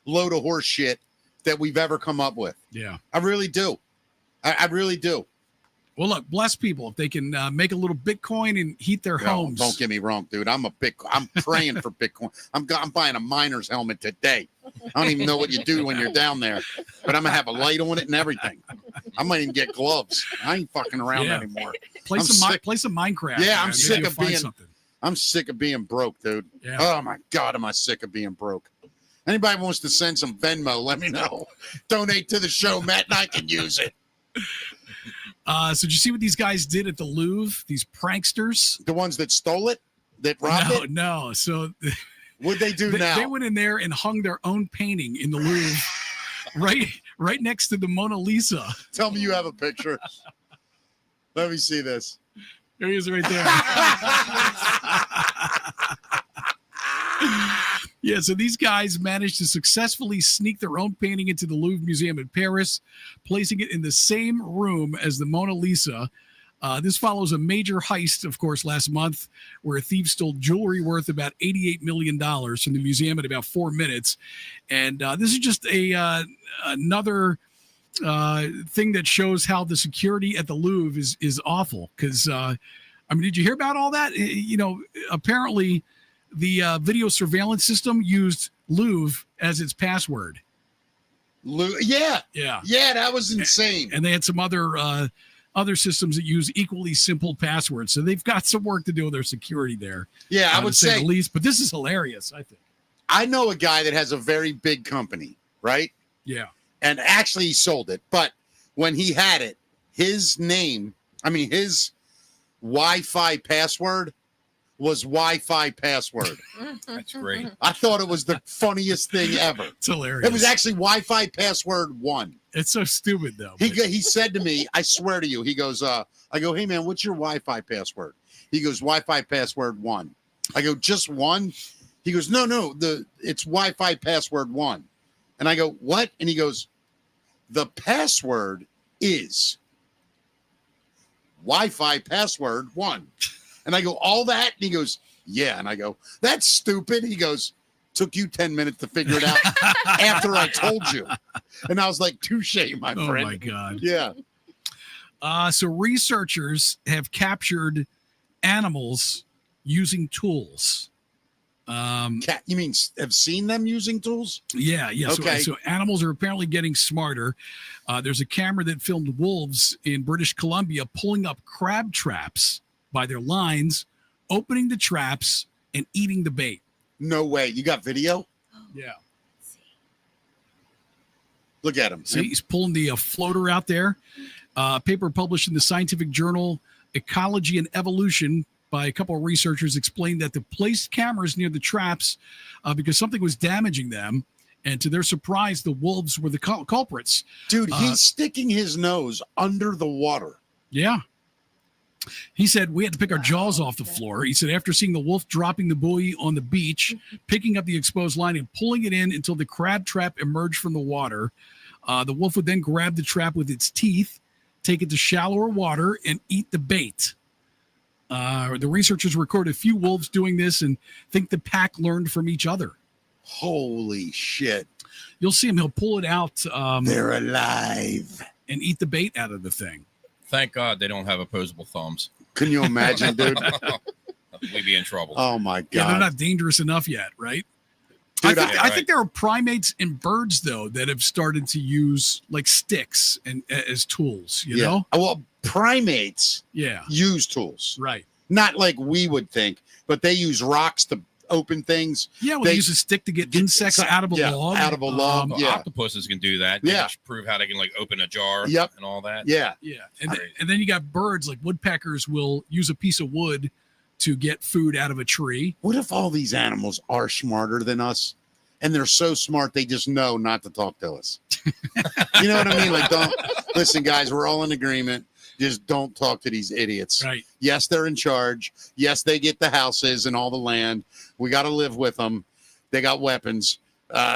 Speaker 2: load of horse shit that we've ever come up with.
Speaker 3: Yeah.
Speaker 2: I really do. I really do.
Speaker 3: Well, look, bless people if they can make a little Bitcoin and heat their homes.
Speaker 2: Don't get me wrong, dude. I'm praying for Bitcoin. I'm buying a miner's helmet today. I don't even know what you do when you're down there, but I'm gonna have a light on it and everything. I might even get gloves. I ain't fucking around anymore.
Speaker 3: Play some Minecraft.
Speaker 2: Yeah, I'm sick of being. I'm sick of being broke, dude.
Speaker 3: Yeah.
Speaker 2: Oh my God, am I sick of being broke? Anybody wants to send some Venmo, let me know. Donate to the show, Matt, and I can use it.
Speaker 3: So did you see what these guys did at the Louvre? These pranksters?
Speaker 2: The ones that stole it? That robbed it?
Speaker 3: No. So
Speaker 2: what'd they do now?
Speaker 3: They went in there and hung their own painting in the Louvre right next to the Mona Lisa.
Speaker 2: Tell me you have a picture. Let me see this.
Speaker 3: There he is right there. Yeah, so these guys managed to successfully sneak their own painting into the Louvre Museum in Paris, placing it in the same room as the Mona Lisa. This follows a major heist, of course, last month, where a thief stole jewelry worth about $88 million from the museum in about 4 minutes. And this is just another thing that shows how the security at the Louvre is awful. Because, did you hear about all that? Apparently the video surveillance system used Louvre as its password.
Speaker 2: Yeah, that was insane.
Speaker 3: And they had some other systems that use equally simple passwords. So they've got some work to do with their security there.
Speaker 2: Yeah, I would say
Speaker 3: the least. But this is hilarious, I think.
Speaker 2: I know a guy that has a very big company, right?
Speaker 3: Yeah.
Speaker 2: And actually he sold it. But when he had it, his Wi-Fi password was Wi-Fi password.
Speaker 5: That's great.
Speaker 2: I thought it was the funniest thing ever.
Speaker 3: It's hilarious.
Speaker 2: It was actually Wi-Fi password 1.
Speaker 3: It's so stupid, though.
Speaker 2: He said to me, I swear to you, he goes, I go, hey, man, what's your Wi-Fi password? He goes, Wi-Fi password 1. I go, just 1? He goes, no, it's Wi-Fi password 1. And I go, what? And he goes, the password is Wi-Fi password 1. And I go, all that? And he goes, yeah. And I go, that's stupid. He goes, took you 10 minutes to figure it out after I told you. And I was like, touche, my friend.
Speaker 3: Oh, my God.
Speaker 2: Yeah.
Speaker 3: So researchers have captured animals using tools.
Speaker 2: You mean have seen them using tools?
Speaker 3: Yeah.
Speaker 2: Okay.
Speaker 3: So animals are apparently getting smarter. There's a camera that filmed wolves in British Columbia pulling up crab traps by their lines, opening the traps, and eating the bait.
Speaker 2: No way. You got video?
Speaker 3: Yeah.
Speaker 2: Look at him.
Speaker 3: See, he's pulling the floater out there. Paper published in the scientific journal Ecology and Evolution by a couple of researchers explained that they placed cameras near the traps because something was damaging them. And to their surprise, the wolves were the culprits.
Speaker 2: Dude, he's sticking his nose under the water.
Speaker 3: Yeah. He said, we had to pick our jaws off the floor. He said, after seeing the wolf dropping the buoy on the beach, picking up the exposed line and pulling it in until the crab trap emerged from the water, the wolf would then grab the trap with its teeth, take it to shallower water, and eat the bait. The researchers recorded a few wolves doing this and think the pack learned from each other.
Speaker 2: Holy shit.
Speaker 3: You'll see him. He'll pull it out.
Speaker 2: They're alive.
Speaker 3: And eat the bait out of the thing.
Speaker 5: Thank God they don't have opposable thumbs.
Speaker 2: Can you imagine, dude?
Speaker 5: We'd be in trouble.
Speaker 2: Oh, my God.
Speaker 3: Yeah, they're not dangerous enough yet, right?
Speaker 2: Dude,
Speaker 3: I think there are primates and birds, though, that have started to use like sticks and as tools, you know?
Speaker 2: Well, primates
Speaker 3: use
Speaker 2: tools.
Speaker 3: Right.
Speaker 2: Not like we would think, but they use rocks to open things.
Speaker 3: Yeah, well, they use a stick to get insects out of a log.
Speaker 2: Out of a log.
Speaker 5: Octopuses can do that. They just prove how they can like open a jar. And all that.
Speaker 2: Yeah.
Speaker 3: And then you got birds like woodpeckers will use a piece of wood to get food out of a tree.
Speaker 2: What if all these animals are smarter than us? And they're so smart they just know not to talk to us. You know what I mean? Like, don't listen, guys. We're all in agreement. Just don't talk to these idiots.
Speaker 3: Right.
Speaker 2: Yes, they're in charge. Yes, they get the houses and all the land. We got to live with them. They got weapons.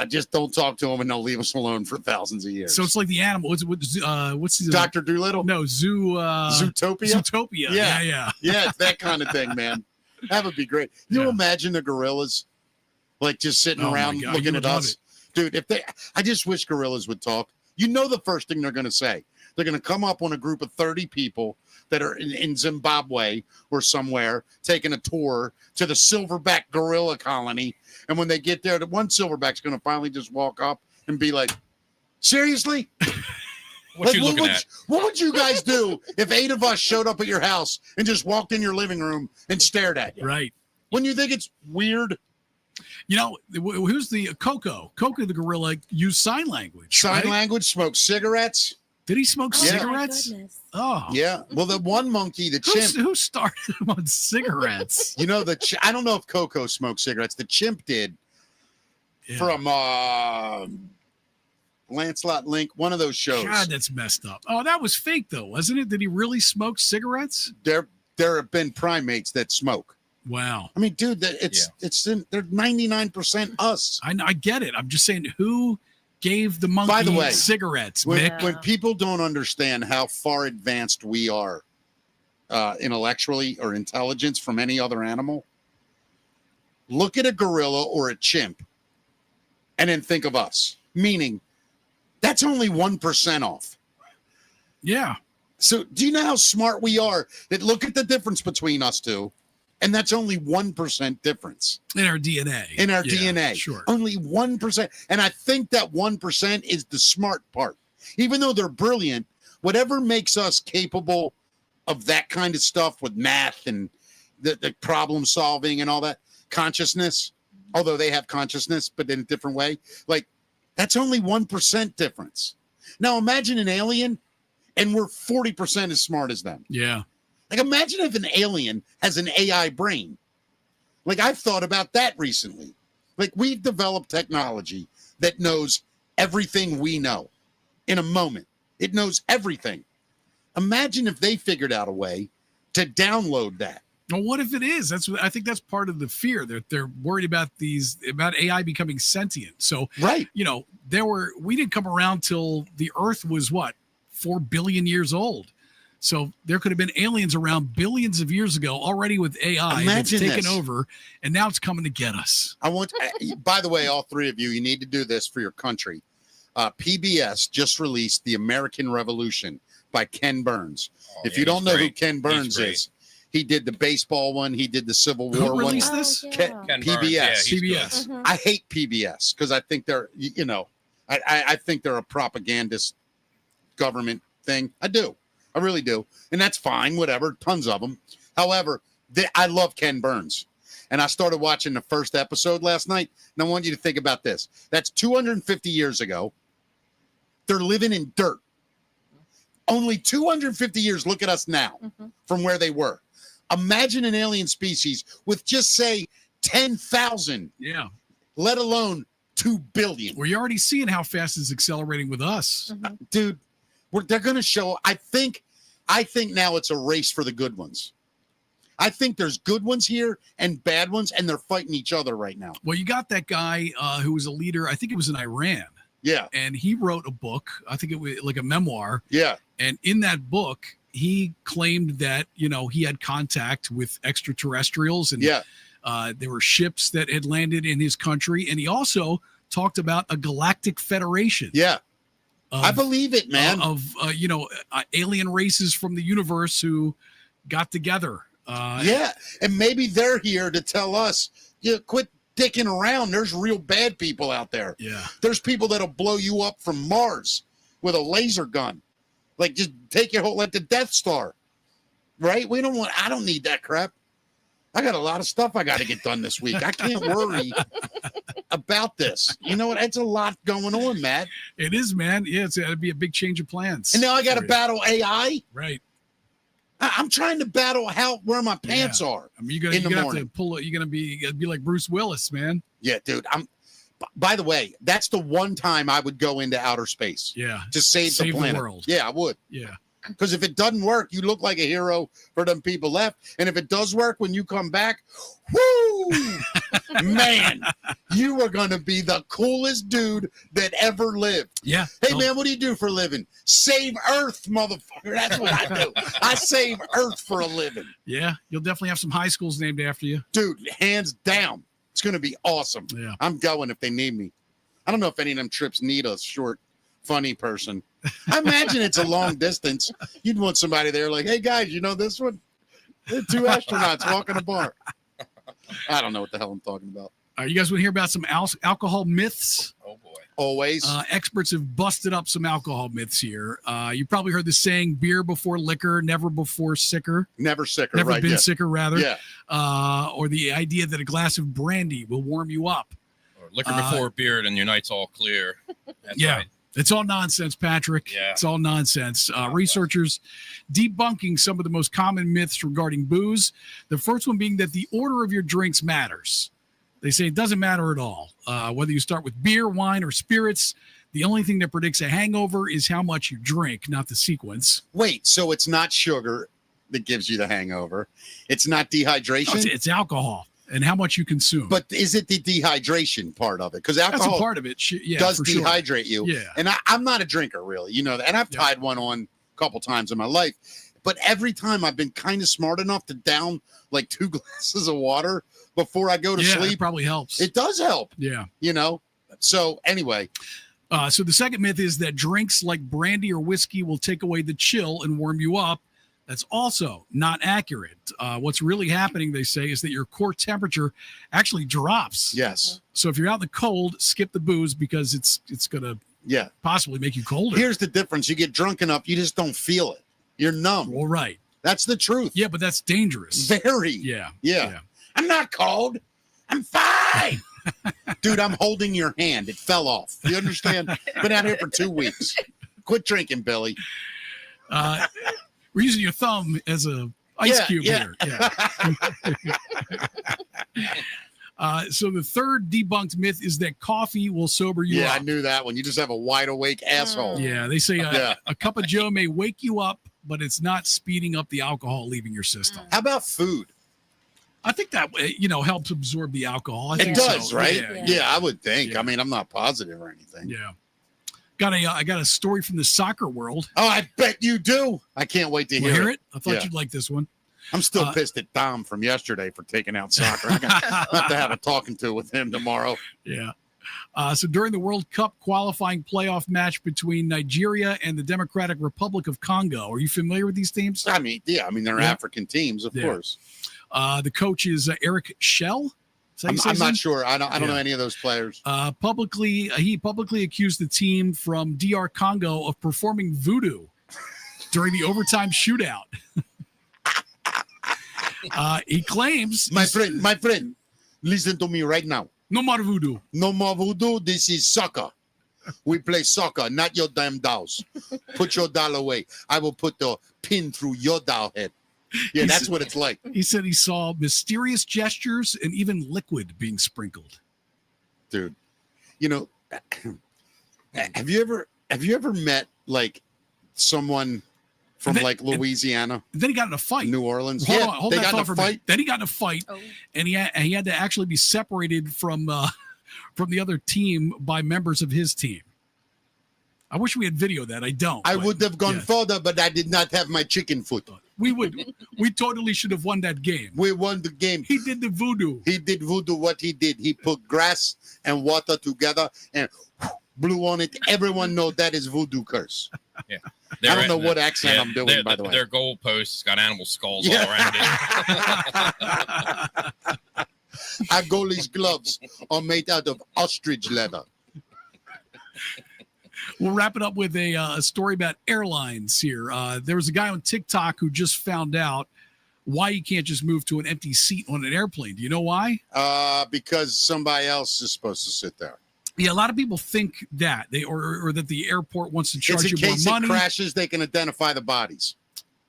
Speaker 2: Just don't talk to them, and they'll leave us alone for thousands of years.
Speaker 3: So it's like the animal. What's the
Speaker 2: Dr. Doolittle?
Speaker 3: No,
Speaker 2: Zootopia.
Speaker 3: Zootopia. Yeah.
Speaker 2: It's that kind of thing, man. That would be great. You imagine the gorillas, like just sitting around looking at us, dude. I just wish gorillas would talk. You know, the first thing they're going to say. They're going to come up on a group of 30 people that are in Zimbabwe or somewhere taking a tour to the silverback gorilla colony. And when they get there, the one silverback's going to finally just walk up and be like, seriously?
Speaker 5: What you looking at?
Speaker 2: What would you guys do if 8 of us showed up at your house and just walked in your living room and stared at you?
Speaker 3: Right.
Speaker 2: Wouldn't you think it's weird?
Speaker 3: You know, who's the Coco? Coco the gorilla used sign language.
Speaker 2: Sign language, smoked cigarettes.
Speaker 3: Did he smoke cigarettes?
Speaker 4: Oh,
Speaker 2: yeah. Well, the one monkey, the chimp.
Speaker 3: Who started him on cigarettes?
Speaker 2: You know, I don't know if Coco smoked cigarettes. The chimp did from Lancelot Link, one of those shows.
Speaker 3: God, that's messed up. Oh, that was fake, though, wasn't it? Did he really smoke cigarettes?
Speaker 2: There have been primates that smoke.
Speaker 3: Wow.
Speaker 2: I mean, dude, they're 99% us.
Speaker 3: I get it. I'm just saying, who gave the monkey
Speaker 2: By the way,
Speaker 3: cigarettes?
Speaker 2: When people don't understand how far advanced we are intellectually or intelligence from any other animal, look at a gorilla or a chimp and then think of us. Meaning, that's only 1% off.
Speaker 3: Yeah.
Speaker 2: So do you know how smart we are? That look at the difference between us two. And that's only 1% difference.
Speaker 3: In our DNA.
Speaker 2: DNA.
Speaker 3: Sure.
Speaker 2: Only 1%. And I think that 1% is the smart part. Even though they're brilliant, whatever makes us capable of that kind of stuff with math and the problem solving and all that, consciousness, although they have consciousness, but in a different way, like that's only 1% difference. Now imagine an alien and we're 40% as smart as them.
Speaker 3: Yeah.
Speaker 2: Like, imagine if an alien has an AI brain. Like, I've thought about that recently. Like, we've developed technology that knows everything we know in a moment. It knows everything. Imagine if they figured out a way to download that.
Speaker 3: Well, what if it is? I think that's part of the fear. They're worried about AI becoming sentient. So,
Speaker 2: right.
Speaker 3: You know, we didn't come around till the Earth was 4 billion years old. So there could have been aliens around billions of years ago already with AI that's taken over, and now it's coming to get us.
Speaker 2: By the way, all three of you need to do this for your country. PBS just released The American Revolution by Ken Burns. If you don't know who Ken Burns is, he did the baseball one. He did the Civil War one.
Speaker 3: Who released this?
Speaker 2: Ken PBS.
Speaker 5: Yeah,
Speaker 3: PBS.
Speaker 4: Mhm.
Speaker 2: I hate PBS because I think they're, I think they're a propagandist government thing. I do. I really do. And that's fine, whatever, tons of them. However, I love Ken Burns. And I started watching the first episode last night. And I want you to think about this. That's 250 years ago. They're living in dirt. Only 250 years, look at us now, from where they were. Imagine an alien species with just, say, 10,000.
Speaker 3: Yeah.
Speaker 2: Let alone 2 billion.
Speaker 3: We're already seeing how fast it's accelerating with us.
Speaker 2: Dude. They're going to show. I think now it's a race for the good ones. I think there's good ones here and bad ones, and they're fighting each other right now.
Speaker 3: Well, you got that guy who was a leader. I think it was in Iran.
Speaker 2: Yeah.
Speaker 3: And he wrote a book. I think it was like a memoir.
Speaker 2: Yeah.
Speaker 3: And in that book, he claimed that, he had contact with extraterrestrials. And there were ships that had landed in his country. And he also talked about a galactic federation.
Speaker 2: Yeah. I believe it, man.
Speaker 3: Alien races from the universe who got together.
Speaker 2: And maybe they're here to tell us, quit dicking around. There's real bad people out there.
Speaker 3: Yeah.
Speaker 2: There's people that'll blow you up from Mars with a laser gun. Like, just take your whole, like the Death Star. Right? I don't need that crap. I got a lot of stuff I got to get done this week. I can't worry about this. You know what? It's a lot going on, Matt.
Speaker 3: It is, man. Yeah, it'd be a big change of plans.
Speaker 2: And now I got to battle AI.
Speaker 3: Right.
Speaker 2: I'm trying to battle where my pants are.
Speaker 3: I mean, you're gonna have to pull it. You're gonna be like Bruce Willis, man.
Speaker 2: Yeah, dude. By the way, that's the one time I would go into outer space.
Speaker 3: Yeah.
Speaker 2: To save the planet.
Speaker 3: World.
Speaker 2: Yeah, I would.
Speaker 3: Yeah.
Speaker 2: Because if it doesn't work, you look like a hero for them people left. And if it does work when you come back, whoo, man, you are going to be the coolest dude that ever lived.
Speaker 3: Yeah.
Speaker 2: Hey, man, what do you do for a living? Save Earth, motherfucker. That's what I do. I save Earth for a living.
Speaker 3: Yeah. You'll definitely have some high schools named after you.
Speaker 2: Dude, hands down. It's going to be awesome.
Speaker 3: Yeah.
Speaker 2: I'm going if they need me. I don't know if any of them trips need a short, funny person. I imagine it's a long distance. You'd want somebody there like, hey, guys, you know this one? They're two astronauts walking a bar. I don't know what the hell I'm talking about.
Speaker 3: You guys want to hear about some alcohol myths?
Speaker 5: Oh, boy.
Speaker 2: Always.
Speaker 3: Experts have busted up some alcohol myths here. You probably heard the saying, beer before liquor, never before sicker.
Speaker 2: Never sicker,
Speaker 3: Never
Speaker 2: right?
Speaker 3: been sicker, rather.
Speaker 2: Yeah.
Speaker 3: Or the idea that a glass of brandy will warm you up.
Speaker 5: Or liquor before beer and your night's all clear. That's right.
Speaker 3: It's all nonsense, Patrick.
Speaker 5: Yeah.
Speaker 3: It's all nonsense. Researchers debunking some of the most common myths regarding booze. The first one being that the order of your drinks matters. They say it doesn't matter at all. Whether you start with beer, wine, or spirits, the only thing that predicts a hangover is how much you drink, not the sequence.
Speaker 2: Wait, so it's not sugar that gives you the hangover. It's not dehydration.
Speaker 3: No, it's alcohol and how much you consume.
Speaker 2: But is it the dehydration part of it? Because alcohol
Speaker 3: That's a part of it.
Speaker 2: Does dehydrate you.
Speaker 3: Yeah.
Speaker 2: And I'm not a drinker, really. You know, and I've tied one on a couple times in my life. But every time I've been kind of smart enough to down like 2 glasses of water before I go to sleep.
Speaker 3: It probably helps.
Speaker 2: It does help.
Speaker 3: Yeah.
Speaker 2: You know? So anyway.
Speaker 3: So the second myth is that drinks like brandy or whiskey will take away the chill and warm you up. That's also not accurate. What's really happening, they say, is that your core temperature actually drops.
Speaker 2: Yes.
Speaker 3: So if you're out in the cold, skip the booze because it's going to possibly make you colder.
Speaker 2: Here's the difference. You get drunk enough, you just don't feel it. You're numb.
Speaker 3: Well, right.
Speaker 2: That's the truth.
Speaker 3: Yeah, but that's dangerous.
Speaker 2: Very.
Speaker 3: Yeah.
Speaker 2: I'm not cold. I'm fine. Dude, I'm holding your hand. It fell off. You understand? Been out here for 2 weeks. Quit drinking, Billy.
Speaker 3: We're using your thumb as a ice cube here. Yeah. So the third debunked myth is that coffee will sober you up.
Speaker 2: Yeah, I knew that one. You just have a wide awake asshole.
Speaker 3: Yeah, they say a cup of Joe may wake you up, but it's not speeding up the alcohol leaving your system.
Speaker 2: How about food?
Speaker 3: I think that helps absorb the alcohol.
Speaker 2: It does, right?
Speaker 3: Yeah,
Speaker 2: I would think.
Speaker 3: Yeah.
Speaker 2: I mean, I'm not positive or anything.
Speaker 3: Yeah. I got a story from the soccer world.
Speaker 2: Oh, I bet you do. I can't wait to hear it.
Speaker 3: I thought you'd like this one.
Speaker 2: I'm still pissed at Dom from yesterday for taking out soccer. I have to have a talking to with him tomorrow.
Speaker 3: Yeah. So during the World Cup qualifying playoff match between Nigeria and the Democratic Republic of Congo, are you familiar with these teams?
Speaker 2: I mean, they're African teams, of course.
Speaker 3: The coach is Eric Schell.
Speaker 2: I'm not sure. I don't know any of those players.
Speaker 3: He publicly accused the team from DR Congo of performing voodoo during the overtime shootout. He claims,
Speaker 2: my friend, listen to me right now.
Speaker 3: No more voodoo.
Speaker 2: No more voodoo. This is soccer. We play soccer, not your damn dolls. Put your doll away. I will put the pin through your doll head. Yeah, that's what it's like.
Speaker 3: He said he saw mysterious gestures and even liquid being sprinkled.
Speaker 2: Dude, have you ever met like someone from like Louisiana?
Speaker 3: Then he got in a fight.
Speaker 2: New Orleans.
Speaker 3: Hold
Speaker 2: they
Speaker 3: that
Speaker 2: got
Speaker 3: thought
Speaker 2: in
Speaker 3: for
Speaker 2: a
Speaker 3: a
Speaker 2: fight.
Speaker 3: minute. Then he got in a fight, and he had to actually be separated from the other team by members of his team. I wish we had video of that. I don't.
Speaker 2: I would have gone further, but I did not have my chicken foot.
Speaker 3: We totally should have won that game.
Speaker 2: We won the game.
Speaker 3: He did the voodoo.
Speaker 2: He did voodoo. What he did, he put grass and water together and blew on it. Everyone knows that is voodoo curse.
Speaker 5: Yeah.
Speaker 2: I don't know what accent I'm doing, by the way.
Speaker 5: Their goal posts got animal skulls all around it.
Speaker 2: Our goalie's gloves are made out of ostrich leather.
Speaker 3: We'll wrap it up with a story about airlines here. There was a guy on TikTok who just found out why you can't just move to an empty seat on an airplane. Do you know why?
Speaker 2: Because somebody else is supposed to sit there.
Speaker 3: Yeah, a lot of people think that or that the airport wants to charge
Speaker 2: It's in
Speaker 3: you more
Speaker 2: case
Speaker 3: money.
Speaker 2: it crashes, they can identify the bodies.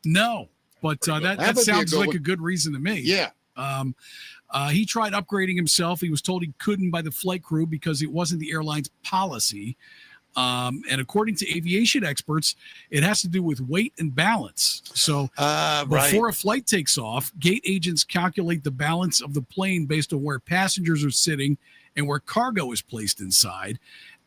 Speaker 3: No, but that sounds like a good reason to me.
Speaker 2: Yeah.
Speaker 3: He tried upgrading himself. He was told he couldn't by the flight crew because it wasn't the airline's policy. And according to aviation experts, it has to do with weight and balance. So before a flight takes off, gate agents calculate the balance of the plane based on where passengers are sitting and where cargo is placed inside.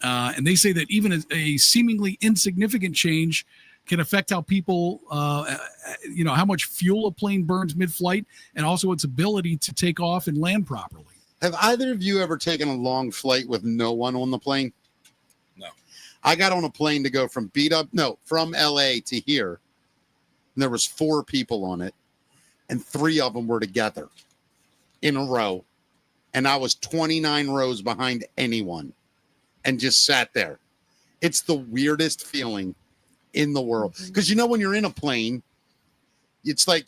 Speaker 3: And they say that even a seemingly insignificant change can affect how people, how much fuel a plane burns mid-flight and also its ability to take off and land properly.
Speaker 2: Have either of you ever taken a long flight with no one on the plane?
Speaker 5: No.
Speaker 2: I got on a plane to go from from LA to here. And there was 4 people on it, and 3 of them were together in a row. And I was 29 rows behind anyone and just sat there. It's the weirdest feeling in the world. Because when you're in a plane, it's like,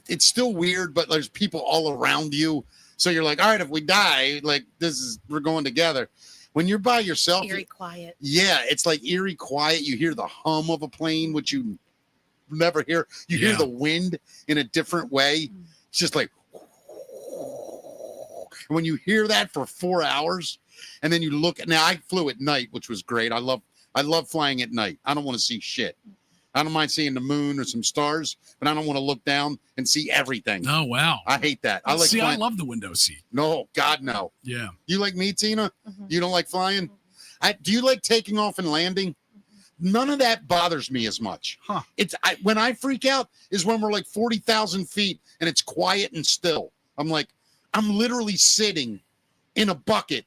Speaker 2: it's still weird, but there's people all around you. So you're like, all right, if we die, like we're going together. When you're by yourself,
Speaker 4: Eerie quiet.
Speaker 2: Yeah, it's like eerie quiet. You hear the hum of a plane, which you never hear. You hear the wind in a different way. It's just like, and when you hear that for 4 hours, and then you look. Now I flew at night, which was great. I love flying at night. I don't want to see shit. I don't mind seeing the moon or some stars, but I don't want to look down and see everything.
Speaker 3: Oh, wow.
Speaker 2: I hate that. I
Speaker 3: love the window seat.
Speaker 2: No, God, no.
Speaker 3: Yeah.
Speaker 2: You like me, Tina? You don't like flying? Do you like taking off and landing? None of that bothers me as much.
Speaker 3: Huh.
Speaker 2: When I freak out is when we're like 40,000 feet and it's quiet and still. I'm like, I'm literally sitting in a bucket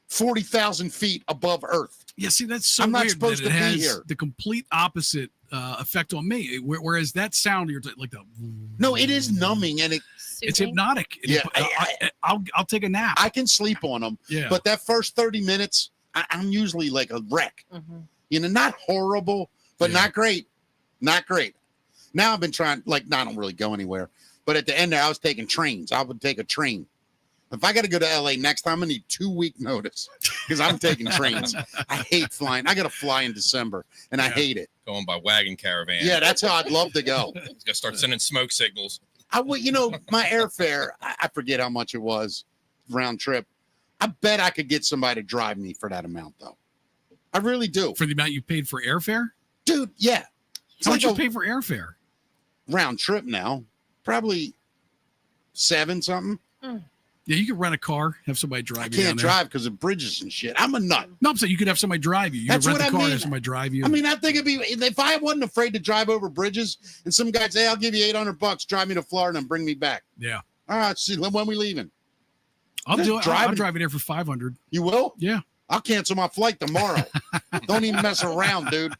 Speaker 2: 40,000 feet above Earth.
Speaker 3: Yeah, see, that's so
Speaker 2: I'm not
Speaker 3: weird
Speaker 2: supposed
Speaker 3: that
Speaker 2: to
Speaker 3: it
Speaker 2: be
Speaker 3: has
Speaker 2: here.
Speaker 3: the complete opposite effect on me. Whereas that sound, you're like the.
Speaker 2: No, it is numbing and
Speaker 3: it's hypnotic.
Speaker 2: Yeah,
Speaker 3: I'll take a nap.
Speaker 2: I can sleep on them.
Speaker 3: Yeah.
Speaker 2: But that first 30 minutes, I'm usually like a wreck. Not horrible, but not great. Not great. Now I've been trying, I don't really go anywhere. But at the end there, I was taking trains. I would take a train. If I got to go to LA next time, I need 2-week notice because I'm taking trains. I hate flying. I got to fly in December, and I hate it.
Speaker 5: Going by wagon caravan.
Speaker 2: Yeah, that's how I'd love to go.
Speaker 5: Got to start sending smoke signals.
Speaker 2: I would, my airfare, I forget how much it was round trip. I bet I could get somebody to drive me for that amount, though. I really do.
Speaker 3: For the amount you paid for airfare?
Speaker 2: Dude, yeah.
Speaker 3: How much you pay for airfare?
Speaker 2: Round trip now. Probably 7 something.
Speaker 3: Yeah, you could rent a car, have somebody drive you.
Speaker 2: I can't drive because of bridges and shit. I'm a nut.
Speaker 3: No, I'm saying you could have somebody drive you. You
Speaker 2: That's
Speaker 3: could rent
Speaker 2: what
Speaker 3: a car
Speaker 2: I mean.
Speaker 3: and have somebody drive you.
Speaker 2: I mean, I think it'd be, if I wasn't afraid to drive over bridges and some guy say, I'll give you $800, drive me to Florida and bring me back.
Speaker 3: Yeah.
Speaker 2: All right, see, when we leaving?
Speaker 3: I'll do it. I'm driving there for $500.
Speaker 2: You will?
Speaker 3: Yeah.
Speaker 2: I'll cancel my flight tomorrow. Don't even mess around, dude.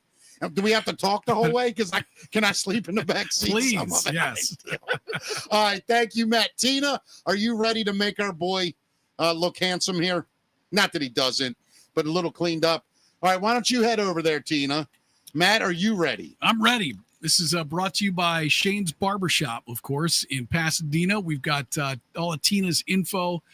Speaker 2: Do we have to talk the whole way? Because can I sleep in the back seat?
Speaker 3: Please, yes.
Speaker 2: All right, thank you, Matt. Tina, are you ready to make our boy look handsome here? Not that he doesn't, but a little cleaned up. All right, why don't you head over there, Tina? Matt, are you ready?
Speaker 3: I'm ready. This is brought to you by Shane's Barbershop, of course, in Pasadena. We've got all of Tina's info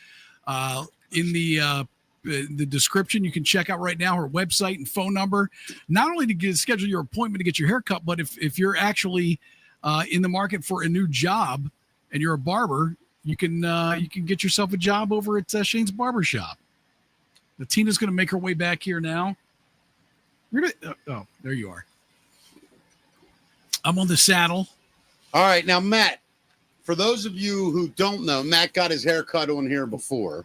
Speaker 3: in the description. You can check out right now her website and phone number, not only to schedule your appointment to get your hair cut, but if you're actually in the market for a new job and you're a barber, you can get yourself a job over at Shane's Barbershop. The Tina's going to make her way back here now. Oh, there you are. I'm on the saddle.
Speaker 2: All right, now Matt, for those of you who don't know, Matt got his hair cut on here before,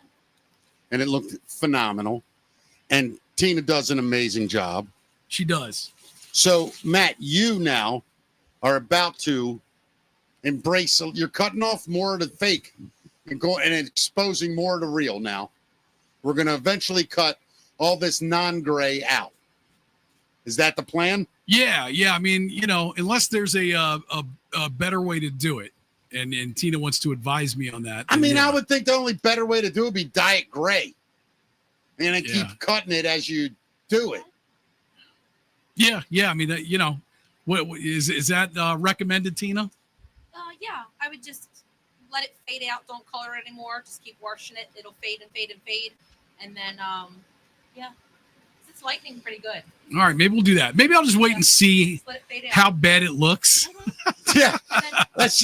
Speaker 2: and it looked phenomenal. And Tina does an amazing job.
Speaker 3: She does.
Speaker 2: So, Matt, you now are about to embrace. You're cutting off more of the fake and exposing more of the real. Now, we're going to eventually cut all this non-gray out. Is that the plan?
Speaker 3: Yeah. I mean, unless there's a better way to do it, and Tina wants to advise me on that.
Speaker 2: I mean, I would think the only better way to do it would be dye it gray, and then keep cutting it as you do it.
Speaker 3: Yeah. I mean, what is that recommended, Tina?
Speaker 4: Yeah, I would just let it fade out. Don't color it anymore. Just keep washing it. It'll fade and fade and fade. And then, yeah, it's lightening pretty good.
Speaker 3: All right, maybe we'll do that. Maybe I'll just wait and see how bad it looks.
Speaker 2: Yeah, let's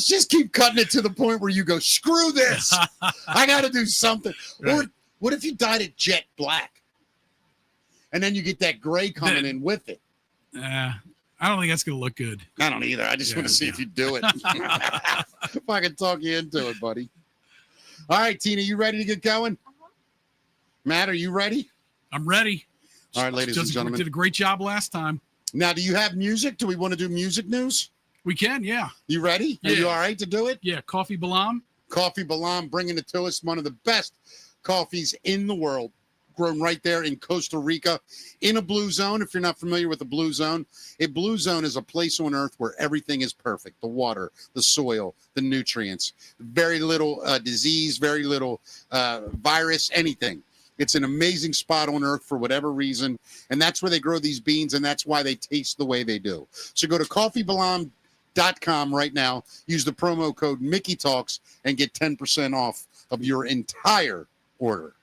Speaker 2: just keep cutting it to the point where you go, screw this. I got to do something. Right. Or what if you dyed it jet black? And then you get that gray coming in with it.
Speaker 3: I don't think that's going to look good.
Speaker 2: I don't either. I just want to see if you do it. If I can talk you into it, buddy. All right, Tina, you ready to get going? Matt, are you ready?
Speaker 3: I'm ready.
Speaker 2: All right, ladies and gentlemen.
Speaker 3: Did a great job last time.
Speaker 2: Now, do you have music? Do we want to do music news?
Speaker 3: We can, yeah.
Speaker 2: You ready?
Speaker 3: Yeah.
Speaker 2: Are you all right to do it?
Speaker 3: Yeah, Coffee Balam.
Speaker 2: Coffee Balam, bringing it to us. One of the best coffees in the world. Grown right there in Costa Rica in a blue zone. If you're not familiar with the blue zone, a blue zone is a place on earth where everything is perfect. The water, the soil, the nutrients, very little disease, very little virus, anything. It's an amazing spot on earth for whatever reason. And that's where they grow these beans. And that's why they taste the way they do. So go to coffeebalam.com right now. Use the promo code Mickey Talks and get 10% off of your entire order.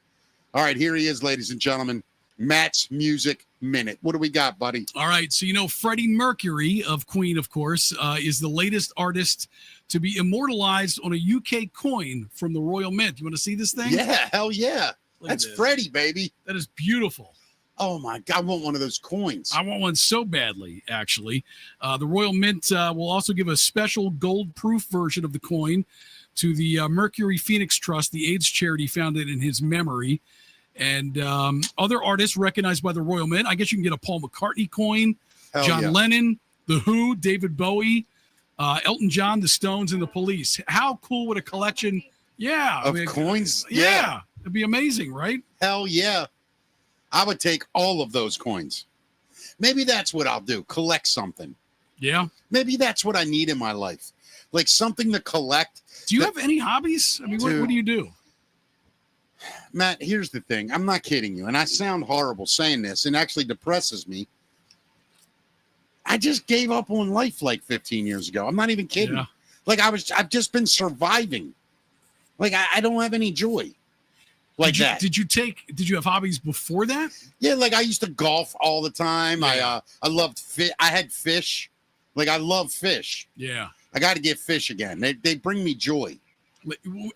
Speaker 2: All right, here he is, ladies and gentlemen. Matt's Music Minute. What do we got, buddy?
Speaker 3: All right, so Freddie Mercury of Queen, of course, is the latest artist to be immortalized on a UK coin from the Royal Mint. You want to see this thing?
Speaker 2: Yeah, hell yeah. That's Freddie, baby.
Speaker 3: That is beautiful.
Speaker 2: Oh, my God. I want one of those coins.
Speaker 3: I want one so badly, actually. The Royal Mint will also give a special gold-proof version of the coin to the Mercury Phoenix Trust, the AIDS charity founded in his memory. And other artists recognized by the Royal Mint. I guess you can get a Paul McCartney coin, John Lennon, The Who, David Bowie, Elton John, The Stones, and The Police. How cool would a collection
Speaker 2: of coins?
Speaker 3: Yeah. It'd be amazing, right?
Speaker 2: Hell yeah. I would take all of those coins. Maybe that's what I'll do. Collect something.
Speaker 3: Yeah.
Speaker 2: Maybe that's what I need in my life. Like something to collect.
Speaker 3: Do you have any hobbies? I mean, what do you do?
Speaker 2: Matt, here's the thing. I'm not kidding you. And I sound horrible saying this and actually depresses me. I just gave up on life like 15 years ago. I'm not even kidding.
Speaker 3: Yeah.
Speaker 2: Like I've just been surviving. Like I don't have any joy.
Speaker 3: Did you have hobbies before that?
Speaker 2: Yeah, like I used to golf all the time.
Speaker 3: Yeah.
Speaker 2: I loved fish. I had fish. Like I love fish.
Speaker 3: Yeah.
Speaker 2: I got to get fish again. They bring me joy.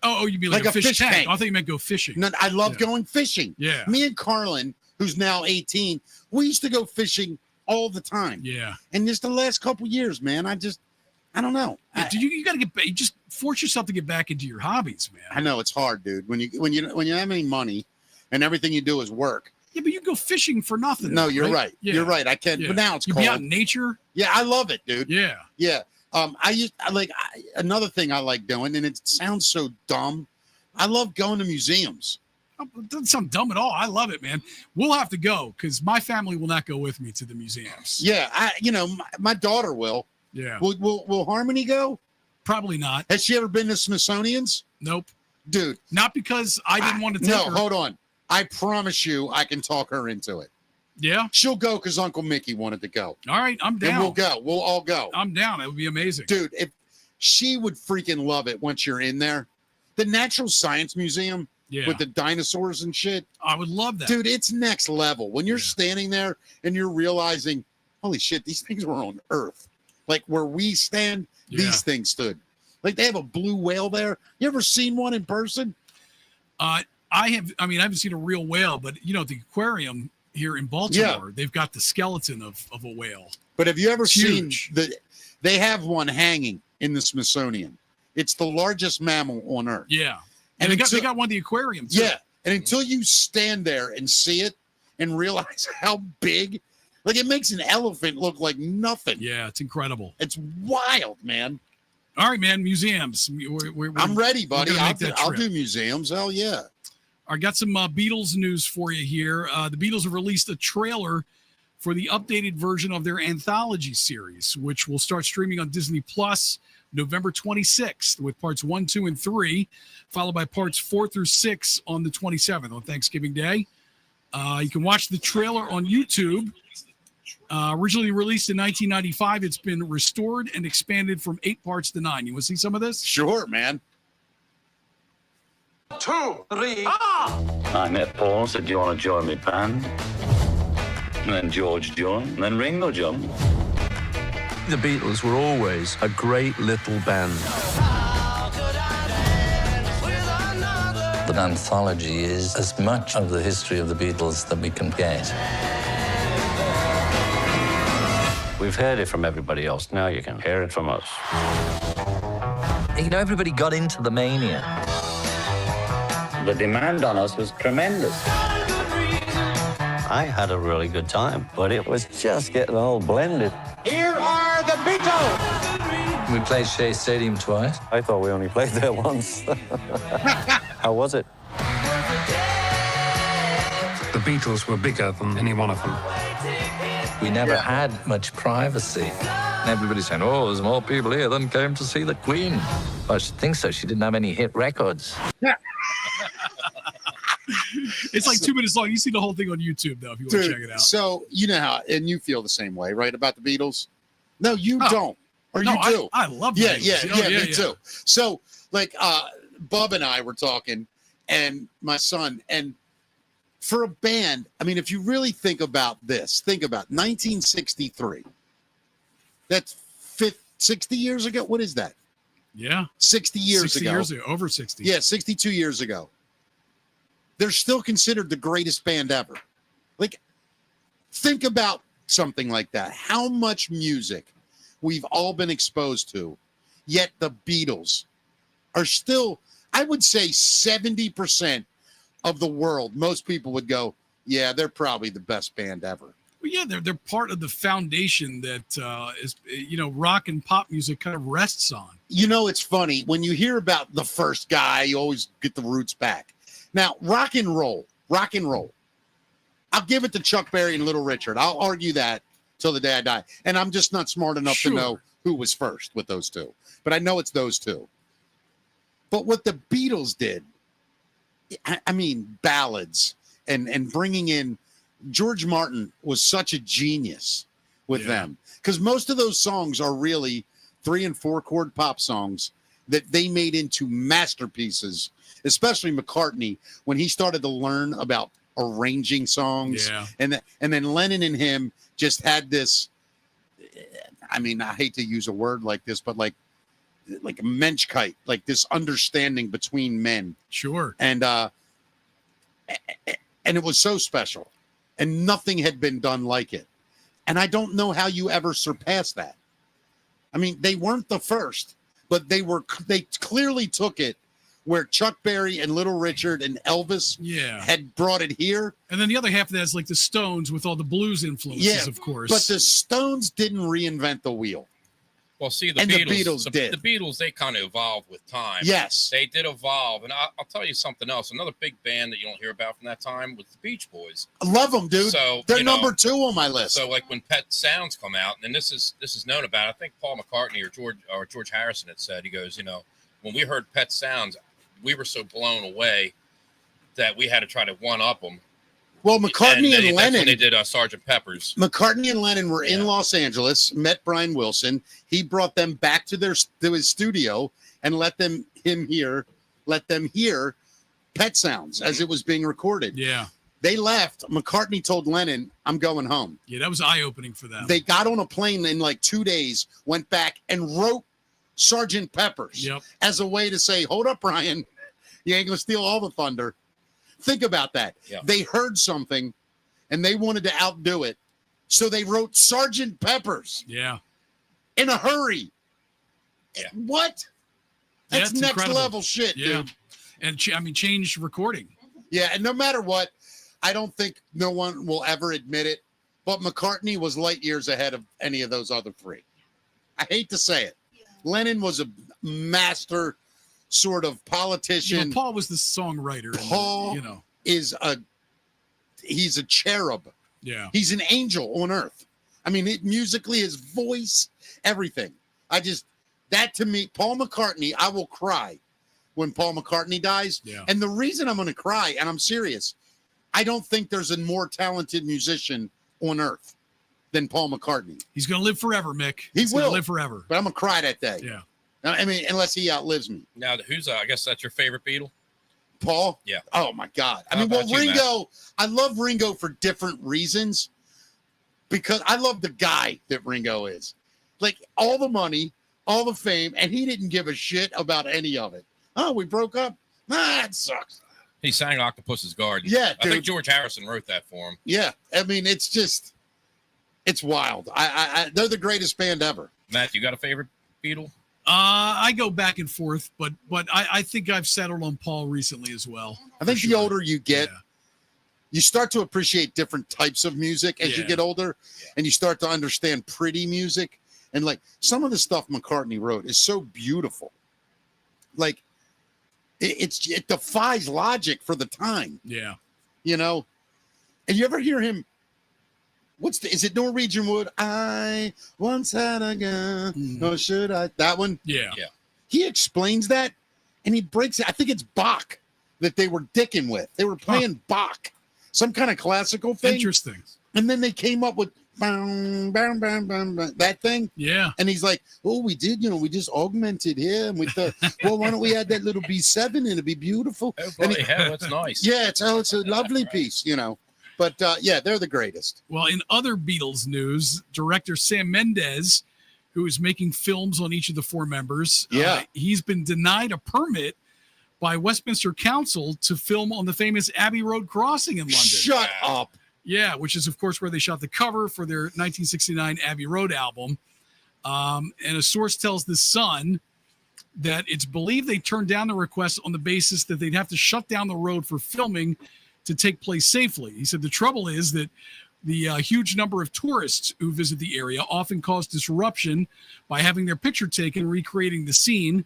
Speaker 3: Oh, you mean like a fish tank? I thought you meant go fishing.
Speaker 2: No, I love going fishing.
Speaker 3: Yeah.
Speaker 2: Me and Carlin, who's now 18, we used to go fishing all the time.
Speaker 3: Yeah.
Speaker 2: And just the last couple years, man, I don't know.
Speaker 3: Yeah, you got to get back. You just force yourself to get back into your hobbies, man.
Speaker 2: I know it's hard, dude. When you have any money and everything you do is work.
Speaker 3: Yeah, but you go fishing for nothing.
Speaker 2: No, you're right. Yeah. You're right. I can't. Yeah. But now it's cold.
Speaker 3: You be out in nature.
Speaker 2: Yeah, I love it, dude.
Speaker 3: Yeah.
Speaker 2: Yeah. Another thing I like doing, and it sounds so dumb. I love going to museums.
Speaker 3: It doesn't sound dumb at all. I love it, man. We'll have to go because my family will not go with me to the museums.
Speaker 2: Yeah, my daughter will.
Speaker 3: Yeah.
Speaker 2: Will Harmony go?
Speaker 3: Probably not.
Speaker 2: Has she ever been to Smithsonian's?
Speaker 3: Nope.
Speaker 2: Dude.
Speaker 3: Not because I didn't want to take her.
Speaker 2: No, hold on. I promise you I can talk her into it.
Speaker 3: Yeah?
Speaker 2: She'll go because Uncle Mickey wanted to go.
Speaker 3: All right, I'm down.
Speaker 2: And we'll go. We'll all go.
Speaker 3: I'm down. It would be amazing.
Speaker 2: Dude, if she would freaking love it once you're in there. The Natural Science Museum with the dinosaurs and shit.
Speaker 3: I would love that.
Speaker 2: Dude, it's next level. When you're standing there and you're realizing, holy shit, these things were on Earth. Like where we stand, these things stood. Like they have a blue whale there. You ever seen one in person?
Speaker 3: I haven't seen a real whale, but the aquarium here in Baltimore, they've got the skeleton of a whale.
Speaker 2: But have you ever seen they have one hanging in the Smithsonian? It's the largest mammal on Earth.
Speaker 3: Yeah. And they got one in the aquarium too.
Speaker 2: Yeah. And until you stand there and see it and realize how big, like it makes an elephant look like nothing.
Speaker 3: Yeah, it's incredible.
Speaker 2: It's wild, man.
Speaker 3: All right, man. Museums.
Speaker 2: I'm ready, buddy. I'll do museums. Hell yeah.
Speaker 3: I got some Beatles news for you here. The Beatles have released a trailer for the updated version of their anthology series, which will start streaming on Disney Plus November 26th with parts 1, 2, and 3, followed by parts 4 through 6 on the 27th on Thanksgiving Day. You can watch the trailer on YouTube. Originally released in 1995, it's been restored and expanded from 8 parts to 9. You want to see some of this?
Speaker 2: Sure, man.
Speaker 1: 2, 3,
Speaker 6: I met Paul, said, do you want to join me band? And then George joined, and then Ringo joined.
Speaker 7: The Beatles were always a great little band.
Speaker 8: An anthology is as much of the history of the Beatles that we can get.
Speaker 6: We've heard it from everybody else. Now you can hear it from us.
Speaker 8: You know, everybody got into the mania.
Speaker 6: The demand on us was tremendous. I had a really good time, but it was just getting all blended.
Speaker 1: Here are the Beatles.
Speaker 8: We played Shea Stadium twice.
Speaker 6: I thought we only played there once. How was it?
Speaker 7: The Beatles were bigger than any one of them.
Speaker 8: We never had much privacy. Everybody's saying, oh, there's more people here than came to see the Queen. I should think so. She didn't have any hit records.
Speaker 3: It's like 2 minutes long. You see the whole thing on YouTube, though, if you want to check it out.
Speaker 2: So, you know how, and you feel the same way, right, about the Beatles? No, you don't. Or
Speaker 3: no,
Speaker 2: you do.
Speaker 3: I love the Beatles.
Speaker 2: Me too. So, like, Bub and I were talking, and my son, and for a band, I mean, if you really think about this, think about 1963. That's 60 years ago. What is that?
Speaker 3: Yeah.
Speaker 2: 60 years
Speaker 3: 60
Speaker 2: ago.
Speaker 3: years ago. Over 60.
Speaker 2: Yeah, 62 years ago. They're still considered the greatest band ever. Like, think about something like that. How much music we've all been exposed to, yet the Beatles are still, I would say 70% of the world, most people would go, yeah, they're probably the best band ever.
Speaker 3: Well, yeah, they're part of the foundation that is, you know, rock and pop music kind of rests on.
Speaker 2: You know, it's funny. When you hear about the first guy, you always get the roots back. Now, rock and roll. I'll give it to Chuck Berry and Little Richard. I'll argue that till the day I die. And I'm just not smart enough to know who was first with those two. But I know it's those two. But what the Beatles did, I mean, ballads and bringing in George Martin was such a genius with them. Because most of those songs are really 3 and 4 chord pop songs that they made into masterpieces, especially McCartney, when he started to learn about arranging songs.
Speaker 3: Yeah.
Speaker 2: And then Lennon and him just had this, I mean, I hate to use a word like this, but like a Menschkeit, like this understanding between men.
Speaker 3: Sure.
Speaker 2: And it was so special. And nothing had been done like it. And I don't know how you ever surpass that. I mean, they weren't the first, but they clearly took it where Chuck Berry and Little Richard and Elvis had brought it here.
Speaker 3: And then the other half of that is like the Stones with all the blues influences, of course.
Speaker 2: But the Stones didn't reinvent the wheel.
Speaker 5: Well, see,
Speaker 2: the Beatles did.
Speaker 5: The Beatles, they kind of evolved with time.
Speaker 2: Yes.
Speaker 5: They did evolve. And I'll tell you something else. Another big band that you don't hear about from that time was the Beach Boys.
Speaker 2: I love them, dude.
Speaker 5: So,
Speaker 2: they're number 2 on my list.
Speaker 5: So, like, when Pet Sounds come out, and this is known about, I think Paul McCartney or George Harrison had said, he goes, you know, when we heard Pet Sounds, we were so blown away that we had to try to one-up them.
Speaker 2: Well, McCartney and Lennon.
Speaker 5: That's when they did Sgt. Pepper's.
Speaker 2: McCartney and Lennon were in Los Angeles, met Brian Wilson. He brought them back to his studio and let them hear Pet Sounds as it was being recorded.
Speaker 3: Yeah.
Speaker 2: They left. McCartney told Lennon, I'm going home.
Speaker 3: Yeah, that was eye-opening for them.
Speaker 2: They got on a plane in like 2 days, went back and wrote Sgt. Pepper's as a way to say, hold up, Brian. You ain't going to steal all the thunder. Think about that. Yeah. They heard something and they wanted to outdo it. So they wrote Sgt. Pepper's.
Speaker 3: Yeah.
Speaker 2: In a hurry.
Speaker 5: Yeah.
Speaker 2: What? That's next
Speaker 3: incredible.
Speaker 2: Level shit, dude.
Speaker 3: And changed recording.
Speaker 2: Yeah. And no matter what, I don't think no one will ever admit it, but McCartney was light years ahead of any of those other 3. I hate to say it. Lennon was a master sort of politician.
Speaker 3: You know, Paul was the songwriter.
Speaker 2: Paul he's a cherub.
Speaker 3: Yeah.
Speaker 2: He's an angel on earth. I mean, musically, his voice, everything. That to me, Paul McCartney, I will cry when Paul McCartney dies.
Speaker 3: Yeah.
Speaker 2: And the reason I'm going to cry, and I'm serious, I don't think there's a more talented musician on earth. than Paul McCartney.
Speaker 3: He's going to live forever, Mick.
Speaker 2: He
Speaker 3: He's gonna
Speaker 2: will
Speaker 3: live forever.
Speaker 2: But I'm going to cry that day.
Speaker 3: Yeah.
Speaker 2: I mean, unless he outlives me.
Speaker 5: Now, who's I guess that's your favorite Beatle?
Speaker 2: Paul?
Speaker 5: Yeah.
Speaker 2: Oh, my God. I
Speaker 5: How
Speaker 2: mean, well,
Speaker 5: about you,
Speaker 2: Ringo, I love Ringo for different reasons because I love the guy that Ringo is. Like, all the money, all the fame, and he didn't give a shit about any of it. Oh, we broke up? It sucks.
Speaker 5: He sang Octopus's Garden.
Speaker 2: Yeah,
Speaker 5: I think
Speaker 2: dude.
Speaker 5: George Harrison wrote that for him.
Speaker 2: Yeah. I mean, it's just, it's wild. They're the greatest band ever.
Speaker 5: Matt, you got a favorite Beatle?
Speaker 3: I go back and forth, but I think I've settled on Paul recently as well.
Speaker 2: I think
Speaker 3: For
Speaker 2: the
Speaker 3: sure.
Speaker 2: older you get,
Speaker 3: Yeah.
Speaker 2: you start to appreciate different types of music as you
Speaker 3: Yeah.
Speaker 2: get older, and you start to understand pretty music. And like some of the stuff McCartney wrote is so beautiful. Like it defies logic for the time,
Speaker 3: Yeah.
Speaker 2: you know? And you ever hear him? Is it Norwegian Wood? I once had a gun, or should I? That one?
Speaker 3: Yeah.
Speaker 5: Yeah.
Speaker 2: He explains that and he breaks it. I think it's Bach that they were dicking with. They were playing Bach, some kind of classical thing.
Speaker 3: Interesting.
Speaker 2: And then they came up with that thing.
Speaker 3: Yeah.
Speaker 2: And he's like, oh, we did, we just augmented here. And we thought, well, why don't we add that little B7 and it'd be beautiful?
Speaker 5: Oh,
Speaker 2: And
Speaker 5: bloody hell, that's nice.
Speaker 2: Yeah, it's a lovely piece, But yeah, they're the greatest.
Speaker 3: Well, in other Beatles news, director Sam Mendes, who is making films on each of the four members, he's been denied a permit by Westminster Council to film on the famous Abbey Road crossing in London.
Speaker 2: Shut up.
Speaker 3: Yeah, which is, of course, where they shot the cover for their 1969 Abbey Road album. And a source tells The Sun that it's believed they turned down the request on the basis that they'd have to shut down the road for filming to take place safely. He said the trouble is that the huge number of tourists who visit the area often cause disruption by having their picture taken, recreating the scene.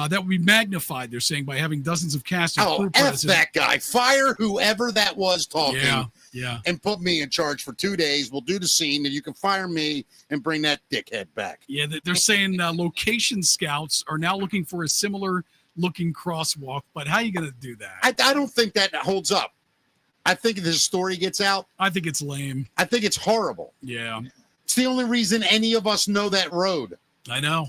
Speaker 3: That would be magnified, they're saying, by having dozens of cast and crew
Speaker 2: F
Speaker 3: present.
Speaker 2: that guy. Fire whoever that was talking.
Speaker 3: Yeah.
Speaker 2: And put me in charge for 2 days. We'll do the scene, and you can fire me and bring that dickhead back.
Speaker 3: Yeah, they're saying location scouts are now looking for a similar looking crosswalk, but how are you going to do that?
Speaker 2: I don't think that holds up. I think if this story gets out,
Speaker 3: I think it's lame.
Speaker 2: I think it's horrible.
Speaker 3: Yeah.
Speaker 2: It's the only reason any of us know that road.
Speaker 3: I know.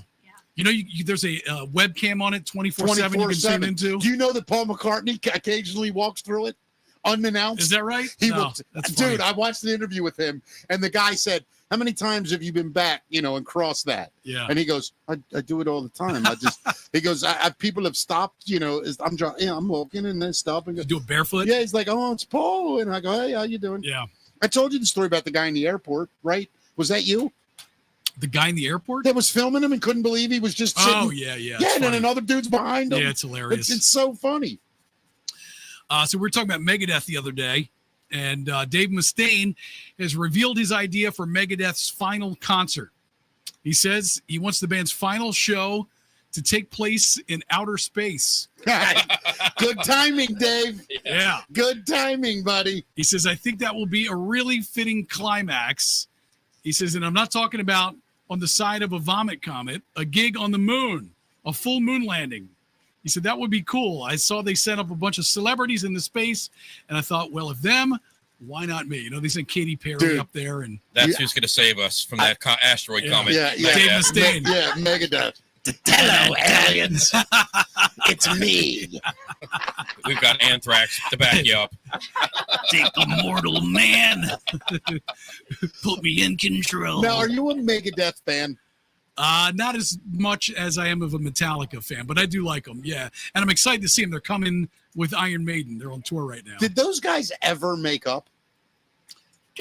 Speaker 3: Yeah. There's a webcam on it 24/7 you can tune into.
Speaker 2: Do you know that Paul McCartney occasionally walks through it unannounced?
Speaker 3: Is that right?
Speaker 2: He
Speaker 3: No,
Speaker 2: will.
Speaker 3: that's
Speaker 2: Dude,
Speaker 3: funny.
Speaker 2: I watched an interview with him, and the guy said, how many times have you been back, and crossed that?
Speaker 3: Yeah.
Speaker 2: And he goes, I do it all the time. He goes, people have stopped, I'm walking and they stop and go,
Speaker 3: You do it barefoot?
Speaker 2: yeah, he's like, oh, it's Paul. And I go, hey, how you doing?
Speaker 3: Yeah.
Speaker 2: I told you the story about the guy in the airport, right? Was that you?
Speaker 3: The guy in the airport?
Speaker 2: That was filming him and couldn't believe he was just sitting.
Speaker 3: Oh, yeah.
Speaker 2: Yeah,
Speaker 3: It's
Speaker 2: and then
Speaker 3: funny.
Speaker 2: another dude's behind him.
Speaker 3: Yeah, it's hilarious.
Speaker 2: It's so funny.
Speaker 3: So we were talking about Megadeth the other day, and Dave Mustaine has revealed his idea for Megadeth's final concert. He says he wants the band's final show to take place in outer space.
Speaker 2: Good timing, Dave.
Speaker 3: Yeah.
Speaker 2: Good timing, buddy.
Speaker 3: He says, I think that will be a really fitting climax. He says, and I'm not talking about on the side of a vomit comet, a gig on the moon, a full moon landing. He said, that would be cool. I saw they set up a bunch of celebrities in the space, and I thought, well, if them, why not me? They sent Katy Perry
Speaker 2: Dude.
Speaker 3: up there. And
Speaker 5: That's who's going to save us from that asteroid comet.
Speaker 2: Yeah.
Speaker 3: Dave Mustaine.
Speaker 2: Yeah, Megadeth.
Speaker 1: Hello, aliens.
Speaker 2: It's me.
Speaker 5: We've got anthrax to back you up.
Speaker 1: Take a mortal man. Put me in control.
Speaker 2: Now, are you a Megadeth fan?
Speaker 3: Not as much as I am of a Metallica fan, but I do like them. Yeah. And I'm excited to see them. They're coming with Iron Maiden. They're on tour right now.
Speaker 2: Did those guys ever make up?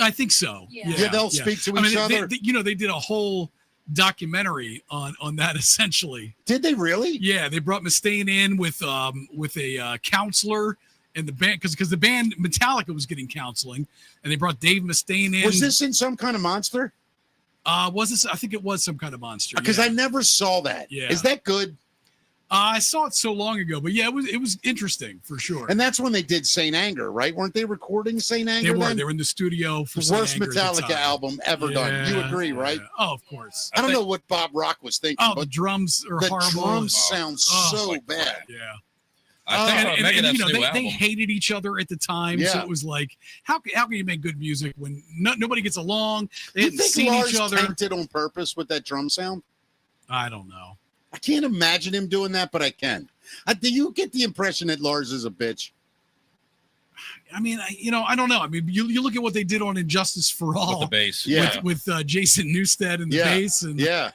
Speaker 3: I think so.
Speaker 4: Yeah.
Speaker 2: They'll speak to each other.
Speaker 3: They did a whole documentary on that essentially.
Speaker 2: Did they really?
Speaker 3: Yeah, they brought Mustaine in with a counselor and the band because the band Metallica was getting counseling, and they brought Dave Mustaine in.
Speaker 2: Was this in Some Kind of Monster?
Speaker 3: Was this? I think it was Some Kind of Monster.
Speaker 2: Because
Speaker 3: yeah.
Speaker 2: I never saw that.
Speaker 3: Yeah.
Speaker 2: Is that good?
Speaker 3: I saw it so long ago, but yeah, it was interesting for sure.
Speaker 2: And that's when they did Saint Anger, right? Weren't they recording Saint Anger?
Speaker 3: They were in the studio for
Speaker 2: the
Speaker 3: Saint
Speaker 2: worst
Speaker 3: Anger at the
Speaker 2: Metallica
Speaker 3: time.
Speaker 2: album ever done. You agree, right?
Speaker 3: Yeah. Oh, of course.
Speaker 2: I don't know what Bob Rock was thinking,
Speaker 3: Oh, the
Speaker 2: but
Speaker 3: drums are
Speaker 2: the
Speaker 3: horrible.
Speaker 2: drums sound so bad.
Speaker 3: Yeah.
Speaker 5: I think
Speaker 3: And,
Speaker 5: Megadeth's new
Speaker 3: they
Speaker 5: album.
Speaker 3: hated each other at the time. So
Speaker 2: Yeah.
Speaker 3: it was like, how can you make good music when nobody gets along? They
Speaker 2: You
Speaker 3: hadn't
Speaker 2: think
Speaker 3: seen
Speaker 2: Lars
Speaker 3: each other.
Speaker 2: tanked it on purpose with that drum sound?
Speaker 3: I don't know.
Speaker 2: I can't imagine him doing that, but I can. Do you get the impression that Lars is a bitch?
Speaker 3: I mean, I don't know. I mean, you look at what they did on Injustice for All
Speaker 5: with the bass.
Speaker 2: Yeah.
Speaker 3: with Jason Newsted and the
Speaker 2: Yeah.
Speaker 3: bass, and
Speaker 2: Yeah.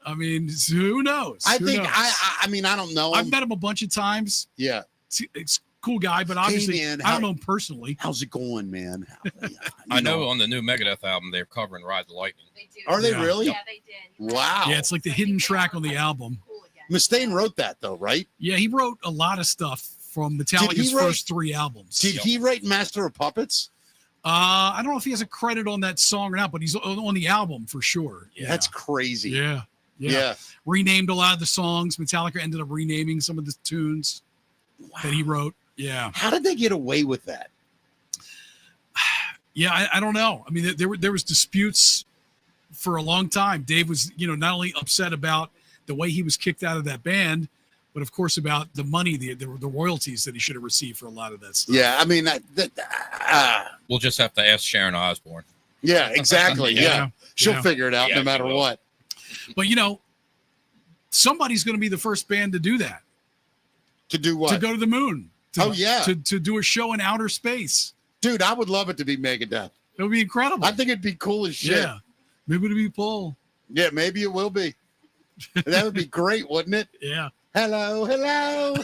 Speaker 3: I mean, who knows?
Speaker 2: I
Speaker 3: Who
Speaker 2: think
Speaker 3: knows?
Speaker 2: I mean I don't know him.
Speaker 3: I've met him a bunch of times.
Speaker 2: Yeah.
Speaker 3: It's a cool guy, but obviously
Speaker 2: man,
Speaker 3: I don't know him personally.
Speaker 2: How's it going, man?
Speaker 5: I know on the new Megadeth album they're covering Ride the Lightning.
Speaker 9: They do.
Speaker 2: Are they
Speaker 3: Yeah.
Speaker 2: really?
Speaker 9: Yeah, they did.
Speaker 2: Wow.
Speaker 3: Yeah, it's like the hidden track on the album.
Speaker 9: Cool again.
Speaker 2: Mustaine wrote that though, right?
Speaker 3: Yeah, he wrote a lot of stuff from Metallica's
Speaker 2: write-
Speaker 3: first 3 albums.
Speaker 2: Did he write Master of Puppets?
Speaker 3: I don't know if he has a credit on that song or not, but he's on the album for sure. Yeah.
Speaker 2: That's crazy.
Speaker 3: yeah.
Speaker 2: Yeah.
Speaker 3: Renamed a lot of the songs. Metallica ended up renaming some of the tunes that he wrote. Yeah.
Speaker 2: How did they get away with that?
Speaker 3: Yeah, I don't know. I mean, there was disputes for a long time. Dave was, not only upset about the way he was kicked out of that band, but of course about the money, the royalties that he should have received for a lot of that stuff.
Speaker 2: Yeah, I mean
Speaker 5: We'll just have to ask Sharon Osbourne.
Speaker 2: yeah, exactly. Yeah. She'll
Speaker 3: Yeah.
Speaker 2: figure it out
Speaker 5: Yeah,
Speaker 2: no
Speaker 5: she
Speaker 2: matter
Speaker 5: will.
Speaker 2: what.
Speaker 3: But somebody's going to be the first band to do that,
Speaker 2: To do what?
Speaker 3: to go to the moon.
Speaker 2: Oh, yeah.
Speaker 3: to do a show in outer space.
Speaker 2: Dude, I would love it to be Megadeth.
Speaker 3: It would be incredible.
Speaker 2: I think it'd be cool as shit.
Speaker 3: Yeah, maybe it'd be Paul.
Speaker 2: Yeah, maybe it will be. That would be great, wouldn't it?
Speaker 3: Yeah.
Speaker 2: Hello, hello.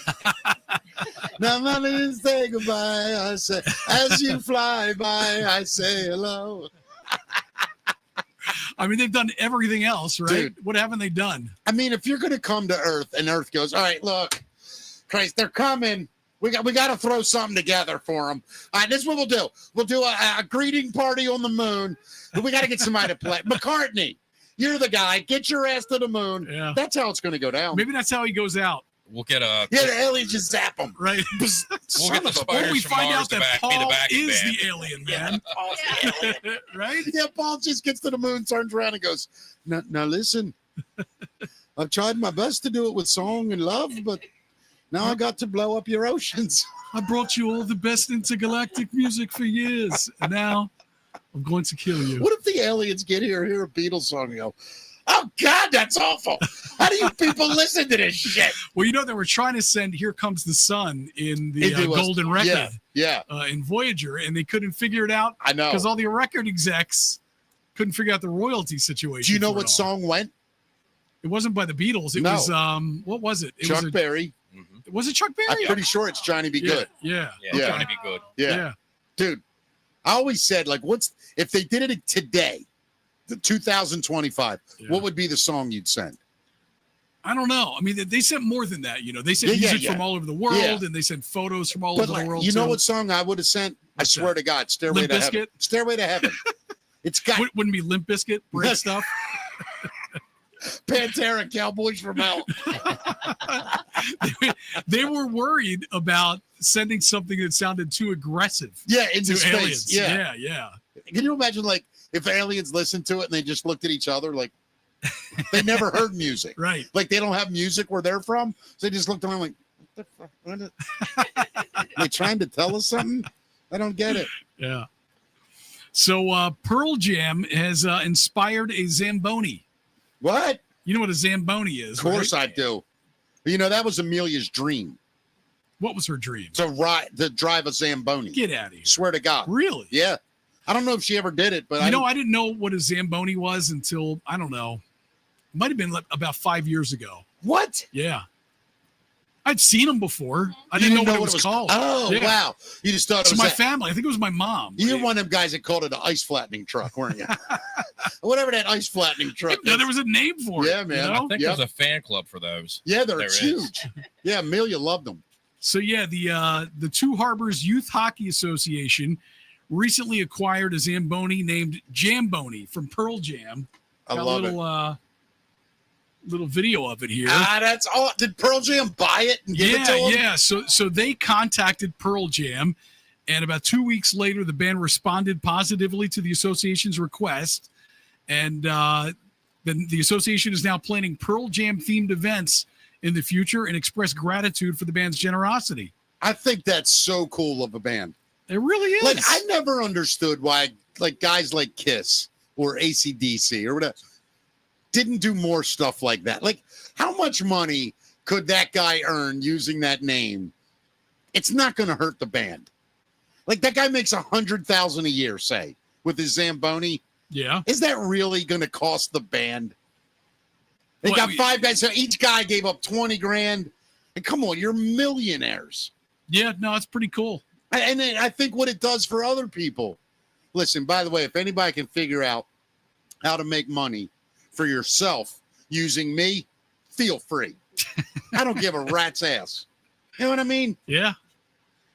Speaker 2: Now I'm to say goodbye. I say, as you fly by, I say hello.
Speaker 3: I mean, they've done everything else, right?
Speaker 2: Dude.
Speaker 3: What haven't they done?
Speaker 2: I mean, if you're gonna come to Earth and Earth goes, all right, look, Christ, they're coming. We got to throw something together for them. All right, this is what we'll do. We'll do a greeting party on the moon. But we got to get somebody to play. McCartney, you're the guy. Get your ass to the moon.
Speaker 3: Yeah.
Speaker 2: That's how it's going to go down.
Speaker 3: Maybe that's how he goes out,
Speaker 5: We'll get a
Speaker 2: Yeah, the aliens just zap them.
Speaker 3: right?
Speaker 5: we'll
Speaker 2: Son
Speaker 5: get the
Speaker 2: of a-
Speaker 5: spiders
Speaker 3: When we
Speaker 5: from
Speaker 3: find
Speaker 5: Mars
Speaker 3: out
Speaker 5: to
Speaker 3: that
Speaker 5: be the
Speaker 3: Paul
Speaker 5: backing
Speaker 3: is
Speaker 5: band.
Speaker 3: the alien man, right?
Speaker 2: Yeah, Paul just gets to the moon, turns around, and goes, now listen, I've tried my best to do it with song and love, but now I got to blow up your oceans.
Speaker 3: I brought you all the best intergalactic music for years, and now I'm going to kill you.
Speaker 2: What if the aliens get here, hear a Beatles song, and go, oh, God, that's awful. How do you people listen to this shit?
Speaker 3: Well, they were trying to send "Here Comes the Sun" in the
Speaker 2: Into us.
Speaker 3: Golden Record
Speaker 2: Yeah,
Speaker 3: in Voyager, and they couldn't figure it out
Speaker 2: I know.
Speaker 3: because all the record execs couldn't figure out the royalty situation.
Speaker 2: Do you know
Speaker 3: for it
Speaker 2: what
Speaker 3: all.
Speaker 2: song went?
Speaker 3: It wasn't by the Beatles. It
Speaker 2: No.
Speaker 3: was what was it? It
Speaker 2: Chuck
Speaker 3: was
Speaker 2: Berry.
Speaker 3: Was it Chuck Berry?
Speaker 2: I'm pretty sure it's Johnny Be
Speaker 3: yeah,
Speaker 2: Good.
Speaker 3: Yeah.
Speaker 5: Yeah,
Speaker 2: Yeah.
Speaker 5: trying to be good.
Speaker 2: Yeah. Dude, I always said, like, if they did it today, the 2025,
Speaker 3: Yeah.
Speaker 2: what would be the song you'd send?
Speaker 3: I don't know. I mean, they sent more than that. They sent
Speaker 2: Yeah,
Speaker 3: music
Speaker 2: yeah.
Speaker 3: from all over the world,
Speaker 2: Yeah.
Speaker 3: and they sent photos from all
Speaker 2: But
Speaker 3: over
Speaker 2: like,
Speaker 3: the world.
Speaker 2: you know
Speaker 3: too.
Speaker 2: what song I would have sent?
Speaker 3: What's
Speaker 2: I swear to God, Stairway
Speaker 3: Limp
Speaker 2: to Heaven.
Speaker 3: Bizkit?
Speaker 2: Stairway to Heaven. It's got
Speaker 3: Wouldn't be Limp Bizkit, break stuff.
Speaker 2: Pantera, Cowboys from Hell.
Speaker 3: They were worried about sending something that sounded too aggressive
Speaker 2: Yeah,
Speaker 3: to
Speaker 2: into space.
Speaker 3: aliens.
Speaker 2: Yeah.
Speaker 3: Yeah.
Speaker 2: Can you imagine, like, if aliens listened to it and they just looked at each other like they never heard music?
Speaker 3: Right.
Speaker 2: Like they don't have music where they're from. So they just looked around like, what the fuck? Are they trying to tell us something? I don't get it.
Speaker 3: Yeah. So Pearl Jam has inspired a Zamboni.
Speaker 2: What?
Speaker 3: You know what a Zamboni is?
Speaker 2: Of course
Speaker 3: right?
Speaker 2: I do. But, that was Amelia's dream
Speaker 3: What was her dream?
Speaker 2: to drive a Zamboni.
Speaker 3: Get out of here.
Speaker 2: Swear to God.
Speaker 3: Really?
Speaker 2: Yeah. I don't know if she ever did it, but
Speaker 3: I didn't know what a Zamboni was until, I don't know, it might have been about 5 years ago.
Speaker 2: What?
Speaker 3: Yeah. I'd seen them before. I didn't know what it was called.
Speaker 2: Oh,
Speaker 3: Yeah.
Speaker 2: wow. You just thought it
Speaker 3: It's
Speaker 2: was
Speaker 3: my
Speaker 2: that-
Speaker 3: family. I think it was my mom.
Speaker 2: You're one of them guys that called it an ice flattening truck, weren't you? Whatever that ice flattening truck
Speaker 3: No,
Speaker 2: is.
Speaker 3: there was a name for it.
Speaker 2: Yeah, man.
Speaker 5: I think
Speaker 2: Yep.
Speaker 5: there's a fan club for those.
Speaker 2: Yeah, they're
Speaker 5: There is.
Speaker 2: huge. Yeah, Amelia loved them.
Speaker 3: So yeah, the Two Harbors Youth Hockey Association recently acquired a Zamboni named Jamboni from Pearl Jam.
Speaker 2: I
Speaker 3: Got
Speaker 2: love
Speaker 3: a little, little video of it here.
Speaker 2: That's all. Did Pearl Jam buy it and give it to them?
Speaker 3: Yeah. So they contacted Pearl Jam, and about 2 weeks later, the band responded positively to the association's request, and then the association is now planning Pearl Jam themed events in the future and express gratitude for the band's generosity.
Speaker 2: I think that's so cool of a band.
Speaker 3: It really is.
Speaker 2: Like, I never understood why, like, guys like Kiss or AC/DC or whatever didn't do more stuff like that. Like, how much money could that guy earn using that name? It's not going to hurt the band. Like, that guy makes $100,000 a year, say, with his Zamboni.
Speaker 3: Yeah.
Speaker 2: Is that really going to cost the band? They got 5 guys, so each guy gave up 20 grand. And come on, you're millionaires.
Speaker 3: Yeah, no, it's pretty cool.
Speaker 2: And then I think what it does for other people. Listen, by the way, if anybody can figure out how to make money for yourself using me, feel free. I don't give a rat's ass. You know what I mean?
Speaker 3: Yeah.
Speaker 2: I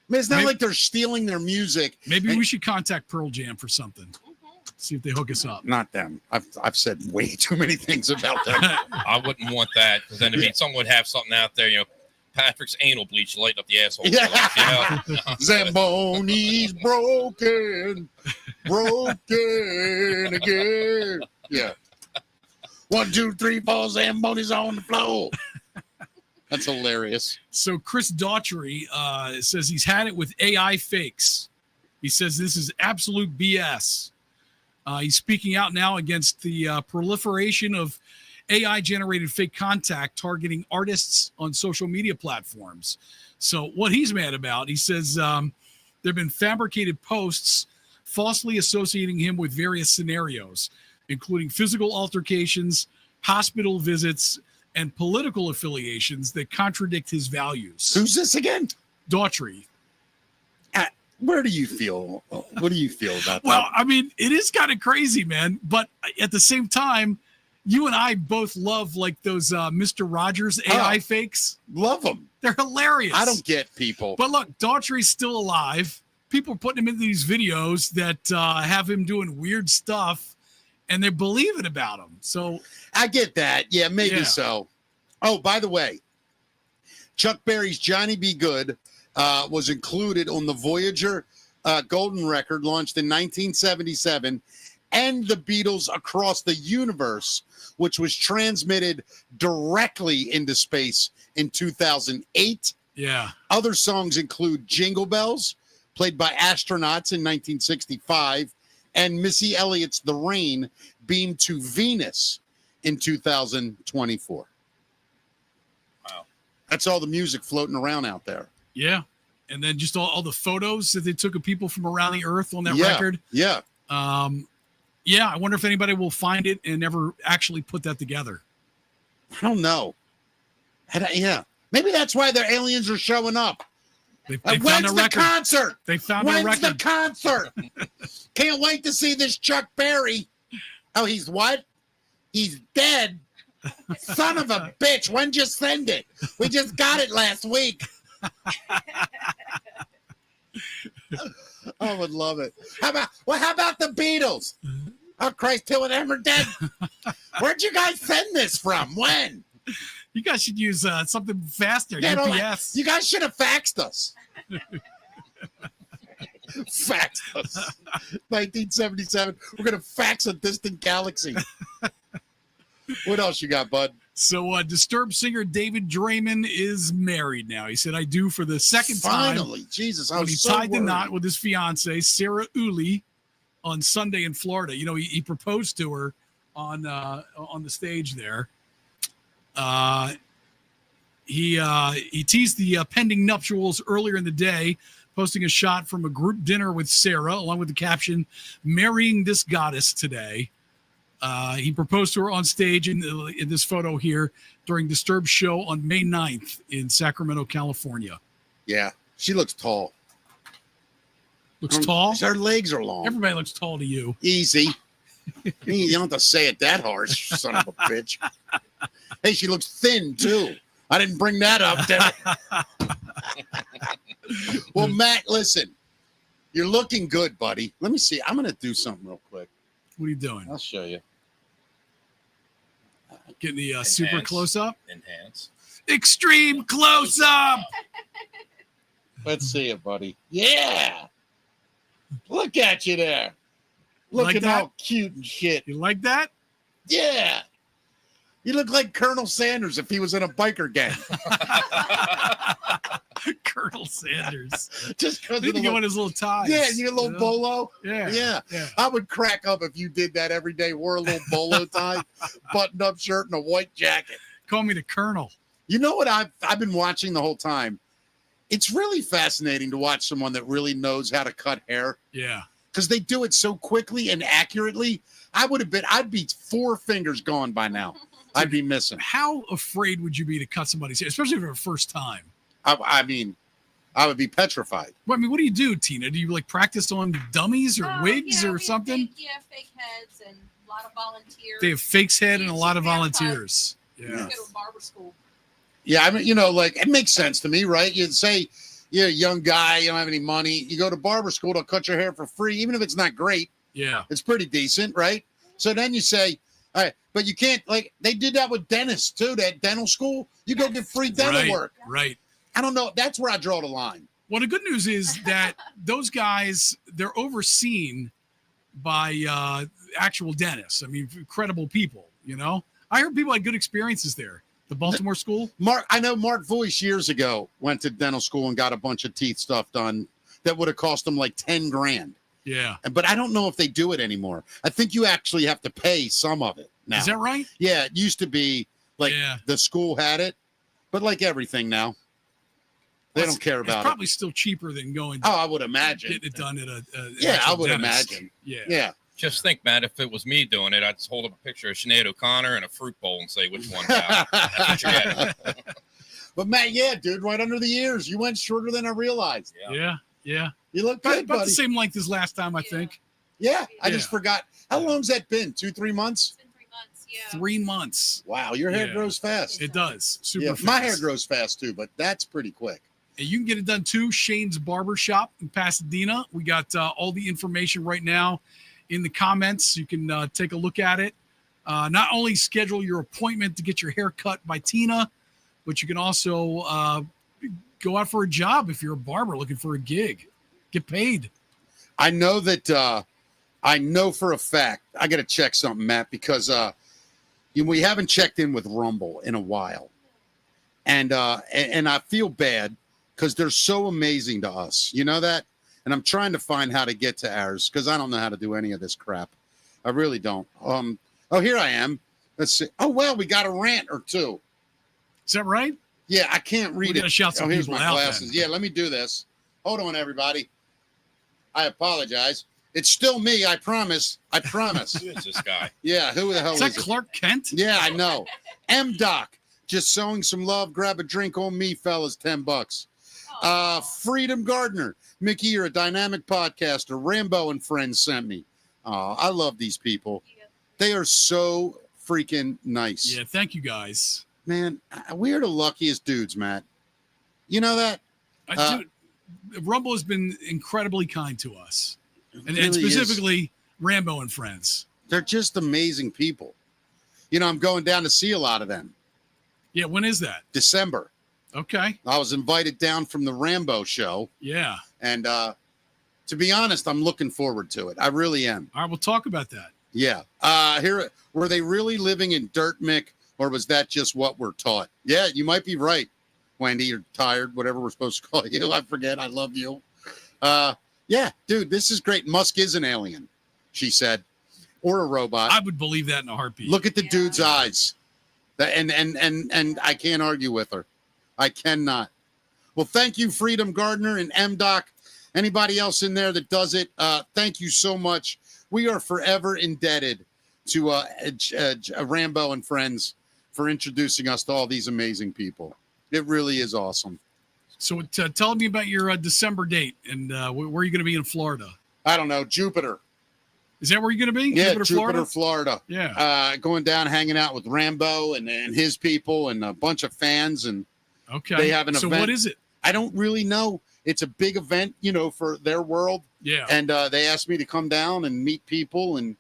Speaker 2: mean, it's not like they're stealing their music.
Speaker 3: Maybe we should contact Pearl Jam for something. See if they hook us up.
Speaker 2: Not them. I've said way too many things about them.
Speaker 5: I wouldn't want that, because then someone would have something out there, Patrick's anal bleach lighting up the asshole.
Speaker 2: Yeah. Zamboni's broken again. Yeah. 1, 2, 3, 4, Zamboni's on the floor. That's hilarious.
Speaker 3: So Chris Daughtry says he's had it with AI fakes. He says this is absolute BS. He's speaking out now against the proliferation of AI-generated fake contact targeting artists on social media platforms. So what he's mad about, he says there have been fabricated posts falsely associating him with various scenarios, including physical altercations, hospital visits, and political affiliations that contradict his values.
Speaker 2: Who's this again?
Speaker 3: Daughtry.
Speaker 2: Where do you feel? What do you feel about that?
Speaker 3: Well, I mean, it is kind of crazy, man. But at the same time, you and I both love like those Mr. Rogers AI fakes.
Speaker 2: Love them.
Speaker 3: They're hilarious.
Speaker 2: I don't get people.
Speaker 3: But look, Daughtry's still alive. People are putting him into these videos that have him doing weird stuff, and they're believing about him. So
Speaker 2: I get that. Yeah, maybe so. Oh, by the way, Chuck Berry's Johnny B. Good was included on the Voyager Golden Record, launched in 1977, and the Beatles Across the Universe, which was transmitted directly into space in 2008.
Speaker 3: Yeah.
Speaker 2: Other songs include Jingle Bells, played by astronauts in 1965, and Missy Elliott's The Rain, beamed to Venus in 2024.
Speaker 5: Wow.
Speaker 2: That's all the music floating around out there.
Speaker 3: Yeah. And then just all the photos that they took of people from around the earth on that
Speaker 2: Yeah,
Speaker 3: record.
Speaker 2: Yeah.
Speaker 3: Yeah, I wonder if anybody will find it and ever actually put that together.
Speaker 2: I don't know. Yeah. Maybe that's why their aliens are showing up.
Speaker 3: They found
Speaker 2: When's
Speaker 3: a
Speaker 2: the
Speaker 3: record.
Speaker 2: concert?
Speaker 3: They found a
Speaker 2: When's
Speaker 3: record.
Speaker 2: the concert? Can't wait to see this Chuck Berry. Oh, he's what? He's dead. Son of a bitch. When'd you send it? We just got it last week. I would love it. How about the Beatles? Oh, Christ, two of them are dead. Where'd you guys send this from? When?
Speaker 3: You guys should use something faster.
Speaker 2: You know,
Speaker 3: UPS.
Speaker 2: you guys should have faxed us. Faxed us. 1977. We're going to fax a distant galaxy. What else you got, bud?
Speaker 3: So Disturbed singer David Draymond is married now. He said, I do for the second time.
Speaker 2: Finally. Jesus, I
Speaker 3: When
Speaker 2: was
Speaker 3: he
Speaker 2: so
Speaker 3: tied the
Speaker 2: worried.
Speaker 3: knot with his fiancee, Sarah Uli, on Sunday in Florida. You know, he proposed to her on the stage there. He teased the pending nuptials earlier in the day, posting a shot from a group dinner with Sarah, along with the caption, "Marrying this goddess today." He proposed to her on stage in this photo here during Disturbed show on May 9th in Sacramento, California.
Speaker 2: Yeah, she looks tall.
Speaker 3: Looks tall?
Speaker 2: Her legs are long.
Speaker 3: Everybody looks tall to you.
Speaker 2: Easy. You don't have to say it that harsh, son of a bitch. Hey, she looks thin, too. I didn't bring that up, did I? Well, Matt, listen. You're looking good, buddy. Let me see. I'm going to do something real quick.
Speaker 3: What are you doing?
Speaker 2: I'll show you.
Speaker 3: Getting the super
Speaker 5: Enhance.
Speaker 3: close-up?
Speaker 5: Enhance.
Speaker 3: Extreme close-up!
Speaker 2: Let's see it, buddy. Yeah. Look at you there.
Speaker 3: Like
Speaker 2: Looking
Speaker 3: that?
Speaker 2: all cute and shit.
Speaker 3: You like that?
Speaker 2: Yeah. You look like Colonel Sanders if he was in a biker gang.
Speaker 3: Colonel Sanders.
Speaker 2: Just because
Speaker 3: He go in his little ties.
Speaker 2: Yeah, you a little bolo.
Speaker 3: Yeah.
Speaker 2: I would crack up if you did that every day. Wore a little bolo tie, buttoned up shirt, and a white jacket.
Speaker 3: Call me the Colonel.
Speaker 2: You know what I've been watching the whole time? It's really fascinating to watch someone that really knows how to cut hair.
Speaker 3: Yeah.
Speaker 2: Because they do it so quickly and accurately. I'd be 4 fingers gone by now. I'd be missing.
Speaker 3: How afraid would you be to cut somebody's hair, especially for the first time?
Speaker 2: I mean, I would be petrified.
Speaker 3: Well, I mean, what do you do, Tina? Do you like practice on dummies or wigs or something?
Speaker 4: Fake heads and a lot of volunteers.
Speaker 3: They have fakes head and a lot of
Speaker 4: Haircut.
Speaker 3: volunteers.
Speaker 4: You
Speaker 3: Yeah.
Speaker 4: go to a barber school.
Speaker 2: Yeah, I mean, you know, like it makes sense to me, right? You'd say you're a young guy, you don't have any money. You go to barber school, they'll cut your hair for free, even if it's not great.
Speaker 3: Yeah.
Speaker 2: It's pretty decent, right? So then you say, all right, but you can't, like, they did that with dentists too, that dental school. You go get free dental work.
Speaker 3: Right.
Speaker 2: I don't know. That's where I draw the line.
Speaker 3: Well, the good news is that those guys, they're overseen by actual dentists. I mean, credible people, you know? I heard people had good experiences there. The Baltimore school?
Speaker 2: I know Mark Voice years ago went to dental school and got a bunch of teeth stuff done that would have cost him like 10 grand.
Speaker 3: Yeah.
Speaker 2: But I don't know if they do it anymore. I think you actually have to pay some of it now.
Speaker 3: Is that right?
Speaker 2: Yeah, it used to be like the school had it, but like everything now, they don't care about
Speaker 3: it's probably still cheaper than going.
Speaker 2: Oh, I would imagine.
Speaker 3: Getting it done at a
Speaker 2: yeah, I would
Speaker 3: dentist.
Speaker 2: imagine.
Speaker 3: Yeah.
Speaker 5: Just think, Matt, if it was me doing it, I'd just hold up a picture of Sinead O'Connor and a fruit bowl and say which one. That's what you're getting.
Speaker 2: But Matt, yeah, dude, right under the ears. You went shorter than I realized.
Speaker 3: Yeah.
Speaker 2: You look good,
Speaker 3: about
Speaker 2: buddy.
Speaker 3: the same length as last time, I think.
Speaker 2: Yeah, I just forgot. How long's that been? 2-3 months?
Speaker 4: It's been 3 months. Yeah.
Speaker 3: 3 months.
Speaker 2: Wow, your hair grows fast.
Speaker 3: It does. Super
Speaker 2: Yeah,
Speaker 3: fast.
Speaker 2: my hair grows fast too, but that's pretty quick.
Speaker 3: And you can get it done too. Shane's Barbershop in Pasadena. We got all the information right now in the comments. You can take a look at it. Not only schedule your appointment to get your hair cut by Tina, but you can also go out for a job if you're a barber looking for a gig. Get paid.
Speaker 2: I know that I know for a fact. I got to check something, Matt, because we haven't checked in with Rumble in a while, and I feel bad because they're so amazing to us. You know that, and I'm trying to find how to get to ours because I don't know how to do any of this crap. I really don't. Oh, here I am. Let's see. Oh, well, we got a rant or two.
Speaker 3: Is that right?
Speaker 2: Yeah, I can't read
Speaker 3: We're gonna
Speaker 2: it.
Speaker 3: shout some
Speaker 2: Here's
Speaker 3: people
Speaker 2: my
Speaker 3: out
Speaker 2: glasses.
Speaker 3: then.
Speaker 2: Yeah, let me do this. Hold on, everybody. I apologize. It's still me. I promise. I promise.
Speaker 5: Who is this guy?
Speaker 2: Yeah, who the hell
Speaker 3: Is
Speaker 2: is
Speaker 3: that
Speaker 2: it?
Speaker 3: Clark Kent?
Speaker 2: Yeah, I know. M-Doc, just sowing some love. Grab a drink on me, fellas. $10. Freedom Gardner. Mickey, you're a dynamic podcaster. Rambo and friends sent me. I love these people. They are so freaking nice.
Speaker 3: Yeah, thank you guys.
Speaker 2: Man, we are the luckiest dudes, Matt. You know that?
Speaker 3: Rumble has been incredibly kind to us. And
Speaker 2: really
Speaker 3: specifically Rambo and friends.
Speaker 2: They're just amazing people. You know, I'm going down to see a lot of them.
Speaker 3: Yeah, when is that?
Speaker 2: December.
Speaker 3: Okay.
Speaker 2: I was invited down from the Rambo show.
Speaker 3: Yeah.
Speaker 2: And to be honest, I'm looking forward to it. I really am.
Speaker 3: All right, we'll talk about that.
Speaker 2: Yeah. Here, were they really living in dirt, Mick, or was that just what we're taught? Yeah, you might be right, Wendy. You're tired, whatever we're supposed to call you. I forget. I love you. Yeah, dude, this is great. Musk is an alien, she said, or a robot.
Speaker 3: I would believe that in a heartbeat.
Speaker 2: Look at the dude's eyes. And I can't argue with her. I cannot. Well, thank you, Freedom Gardner and M-Doc. Anybody else in there that does it, thank you so much. We are forever indebted to Rambo and friends for introducing us to all these amazing people. It really is awesome.
Speaker 3: So tell me about your December date and where are you going to be in Florida?
Speaker 2: I don't know. Jupiter.
Speaker 3: Is that where you're going to be?
Speaker 2: Yeah, Jupiter, Florida.
Speaker 3: Yeah.
Speaker 2: Going down, hanging out with Rambo and his people and a bunch of fans. And
Speaker 3: okay.
Speaker 2: They have an event.
Speaker 3: So what is it?
Speaker 2: I don't really know. It's a big event, you know, for their world.
Speaker 3: Yeah.
Speaker 2: And they asked me to come down and meet people and,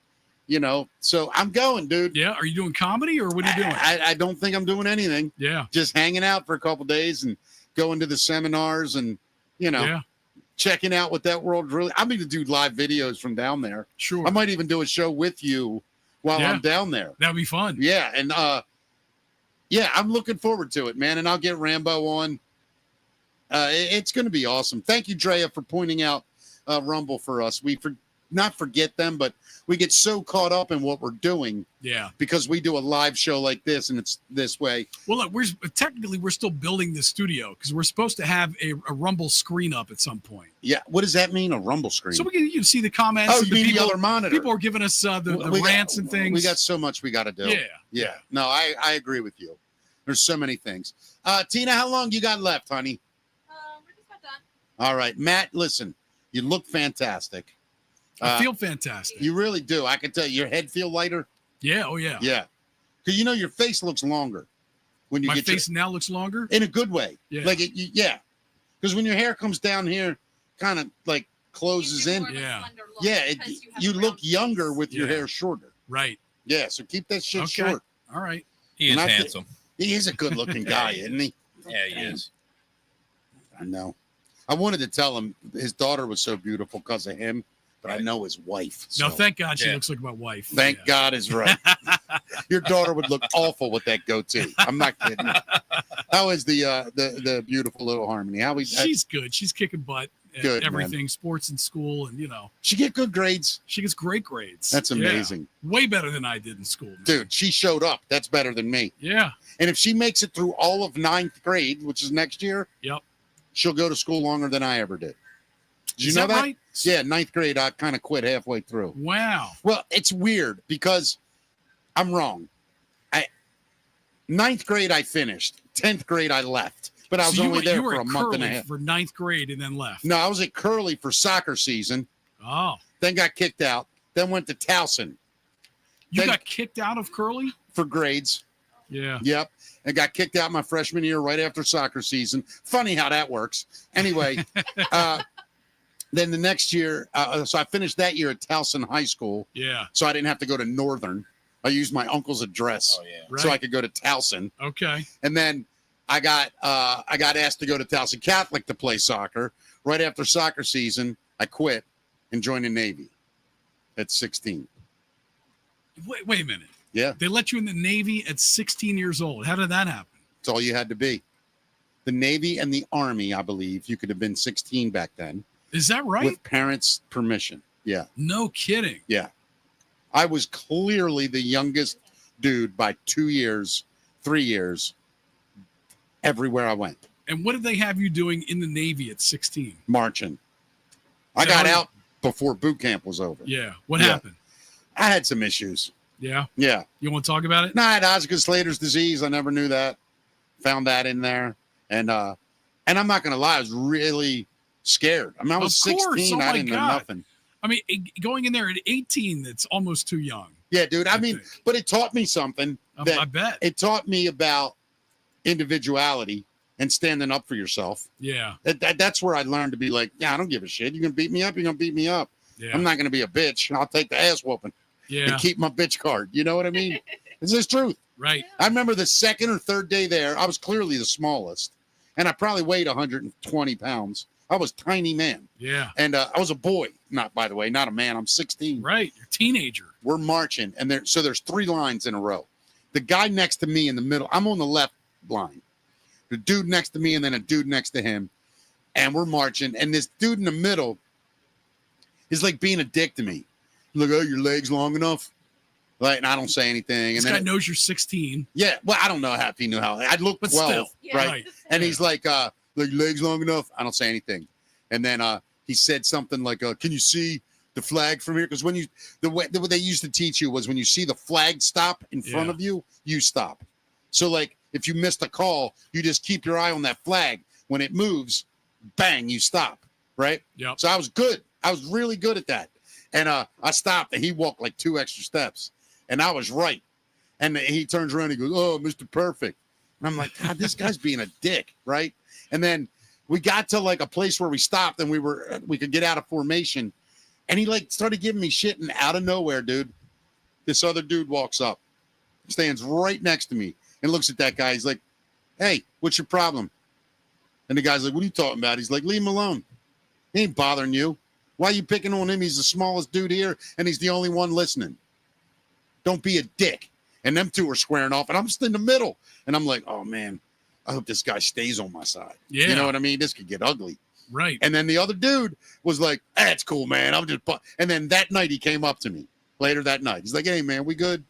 Speaker 2: you know, so I'm going, dude.
Speaker 3: Yeah. Are you doing comedy or what are you doing?
Speaker 2: I don't think I'm doing anything.
Speaker 3: Yeah.
Speaker 2: Just hanging out for a couple days and going to the seminars and, you know, checking out what that world really. I'm going to do live videos from down there.
Speaker 3: Sure.
Speaker 2: I might even do a show with you while I'm down there.
Speaker 3: That'd be fun.
Speaker 2: Yeah. And Yeah, I'm looking forward to it, man. And I'll get Rambo on. It's going to be awesome. Thank you, Drea, for pointing out Rumble for us. We not forget them, but we get so caught up in what we're doing.
Speaker 3: Yeah.
Speaker 2: Because we do a live show like this, and it's this way.
Speaker 3: Well, look, we're still building the studio because we're supposed to have a Rumble screen up at some point.
Speaker 2: Yeah. What does that mean, a Rumble screen?
Speaker 3: So you can see the comments.
Speaker 2: Oh,
Speaker 3: and
Speaker 2: you mean the other monitor?
Speaker 3: People are giving us the rants and things.
Speaker 2: We got so much we got to do.
Speaker 3: Yeah.
Speaker 2: No, I agree with you. There's so many things. Tina, how long you got left, honey?
Speaker 4: We're just about done.
Speaker 2: All right, Matt, listen, you look fantastic.
Speaker 3: I feel fantastic.
Speaker 2: You really do. I can tell you, your head feel lighter.
Speaker 3: Yeah. Oh, yeah.
Speaker 2: Yeah. Because, your face looks longer. When you
Speaker 3: My
Speaker 2: get
Speaker 3: face now looks longer?
Speaker 2: in a good way.
Speaker 3: Yeah.
Speaker 2: Like, yeah. Because when your hair comes down here, kind of like closes in.
Speaker 3: Yeah.
Speaker 2: Yeah. You look younger with your
Speaker 3: Yeah.
Speaker 2: hair shorter.
Speaker 3: Right.
Speaker 2: Yeah. So keep that shit
Speaker 3: Okay.
Speaker 2: short.
Speaker 3: All right.
Speaker 5: He is
Speaker 2: And
Speaker 5: handsome.
Speaker 2: He is a good looking guy, isn't he?
Speaker 5: Yeah, he is.
Speaker 2: I know. I wanted to tell him his daughter was so beautiful because of him, but I know his wife.
Speaker 3: No,
Speaker 2: so
Speaker 3: thank God she
Speaker 5: Yeah.
Speaker 3: looks like my wife.
Speaker 2: thank
Speaker 3: Yeah.
Speaker 2: God is right. Your daughter would look awful with that goatee. I'm not kidding. How is the beautiful little Harmony?
Speaker 3: She's good. She's kicking butt at
Speaker 2: Good,
Speaker 3: everything, sports and school, and
Speaker 2: she get good grades?
Speaker 3: she gets great grades.
Speaker 2: That's
Speaker 3: Yeah.
Speaker 2: amazing.
Speaker 3: Way better than I did in school. man.
Speaker 2: Dude, she showed up. That's better than me.
Speaker 3: Yeah.
Speaker 2: And if she makes it through all of 9th grade, which is next year,
Speaker 3: Yep.
Speaker 2: she'll go to school longer than I ever did. Did you
Speaker 3: Is
Speaker 2: know that?
Speaker 3: right?
Speaker 2: Yeah, 9th grade, I kind of quit halfway through.
Speaker 3: Wow.
Speaker 2: Well, it's weird because I'm wrong. 9th grade, I finished. 10th grade, I left. But I was
Speaker 3: So
Speaker 2: only there
Speaker 3: you were
Speaker 2: for a
Speaker 3: at
Speaker 2: month and a
Speaker 3: Curly
Speaker 2: half.
Speaker 3: for 9th grade and then left.
Speaker 2: No, I was at Curly for soccer season,
Speaker 3: Oh.
Speaker 2: then got kicked out, then went to Towson
Speaker 3: You
Speaker 2: Then-
Speaker 3: got kicked out of Curly?
Speaker 2: for grades.
Speaker 3: Yeah.
Speaker 2: Yep. And got kicked out my freshman year right after soccer season. Funny how that works. Anyway, then the next year, so I finished that year at Towson High School,
Speaker 3: Yeah.
Speaker 2: so I didn't have to go to Northern. I used my uncle's address
Speaker 5: Oh, yeah.
Speaker 3: Right.
Speaker 2: so I could go to Towson.
Speaker 3: Okay.
Speaker 2: And then I got asked to go to Towson Catholic to play soccer. Right after soccer season, I quit and joined the Navy at 16.
Speaker 3: Wait a minute.
Speaker 2: Yeah,
Speaker 3: They let you in the Navy at 16 years old. How did that happen?
Speaker 2: that's all you had to be. The Navy and the Army, I believe, you could have been 16 back then
Speaker 3: Is that right?
Speaker 2: with parents' permission. Yeah,
Speaker 3: No kidding.
Speaker 2: yeah. I was clearly the youngest dude by 2 years, 3 years, everywhere I went,
Speaker 3: And what did they have you doing in the Navy at 16?
Speaker 2: marching. I
Speaker 3: So
Speaker 2: got
Speaker 3: how-
Speaker 2: out before boot camp was over.
Speaker 3: Yeah. What
Speaker 2: Yeah.
Speaker 3: happened?
Speaker 2: I had some issues.
Speaker 3: Yeah.
Speaker 2: Yeah.
Speaker 3: You want to talk about it?
Speaker 2: No, I had Osgood-Slater's disease. I never knew that. Found that in there. And I'm not going to lie, I was really scared. I mean, I was
Speaker 3: Of course.
Speaker 2: 16.
Speaker 3: Oh
Speaker 2: I
Speaker 3: my
Speaker 2: didn't know
Speaker 3: God.
Speaker 2: nothing.
Speaker 3: I mean, going in there at 18, that's almost too young.
Speaker 2: Yeah, dude. I
Speaker 3: I
Speaker 2: mean,
Speaker 3: think.
Speaker 2: but it taught me something.
Speaker 3: I
Speaker 2: That
Speaker 3: bet.
Speaker 2: it taught me about individuality and standing up for yourself.
Speaker 3: Yeah.
Speaker 2: That's where I learned to be like, yeah, I don't give a shit. You're going to beat me up. You're going to beat me up.
Speaker 3: Yeah.
Speaker 2: I'm not going to be a bitch. I'll take the ass whooping
Speaker 3: Yeah.
Speaker 2: and keep my bitch card. You know what I mean? It's just truth.
Speaker 3: Right.
Speaker 2: I remember the second or third day there, I was clearly the smallest, and I probably weighed 120 pounds. I was a tiny man,
Speaker 3: Yeah.
Speaker 2: and I was a boy. Not, by the way, not a man. I'm 16.
Speaker 3: Right. You're a teenager.
Speaker 2: We're marching, and there's 3 lines in a row. The guy next to me in the middle, I'm on the left line. The dude next to me, and then a dude next to him, and we're marching. And this dude in the middle is like being a dick to me. Look, oh, your legs long enough? Like, and I don't say anything.
Speaker 3: This
Speaker 2: And
Speaker 3: guy
Speaker 2: then,
Speaker 3: knows you're 16.
Speaker 2: yeah, well, I don't know if he knew how. I'd look
Speaker 3: But
Speaker 2: 12,
Speaker 3: still.
Speaker 4: Yeah.
Speaker 2: right? And he's like, look, your legs long enough? I don't say anything. And then he said something like, can you see the flag from here? Because when you, the way they used to teach you was when you see the flag stop in front
Speaker 3: Yeah.
Speaker 2: of you, you stop. So like, if you missed a call, you just keep your eye on that flag. When it moves, bang, you stop, right?
Speaker 3: Yep.
Speaker 2: So I was good. I was really good at that. And I stopped, and he walked like 2 extra steps. And I was right. And he turns around and he goes, oh, Mr. Perfect. And I'm like, God, this guy's being a dick, right? And then we got to like a place where we stopped and we could get out of formation. And he like started giving me shit, and out of nowhere, dude, this other dude walks up, stands right next to me, and looks at that guy. He's like, hey, what's your problem? And the guy's like, what are you talking about? He's like, leave him alone. He ain't bothering you. Why are you picking on him? He's the smallest dude here, and he's the only one listening. Don't be a dick. And them two were squaring off, and I'm just in the middle. And I'm like, oh, man, I hope this guy stays on my side.
Speaker 3: Yeah.
Speaker 2: You know what I mean? This could get ugly.
Speaker 3: Right.
Speaker 2: And then the other dude was like, that's cool, man. I'm just and then that night he came up to me later that night. He's like, hey, man, we good?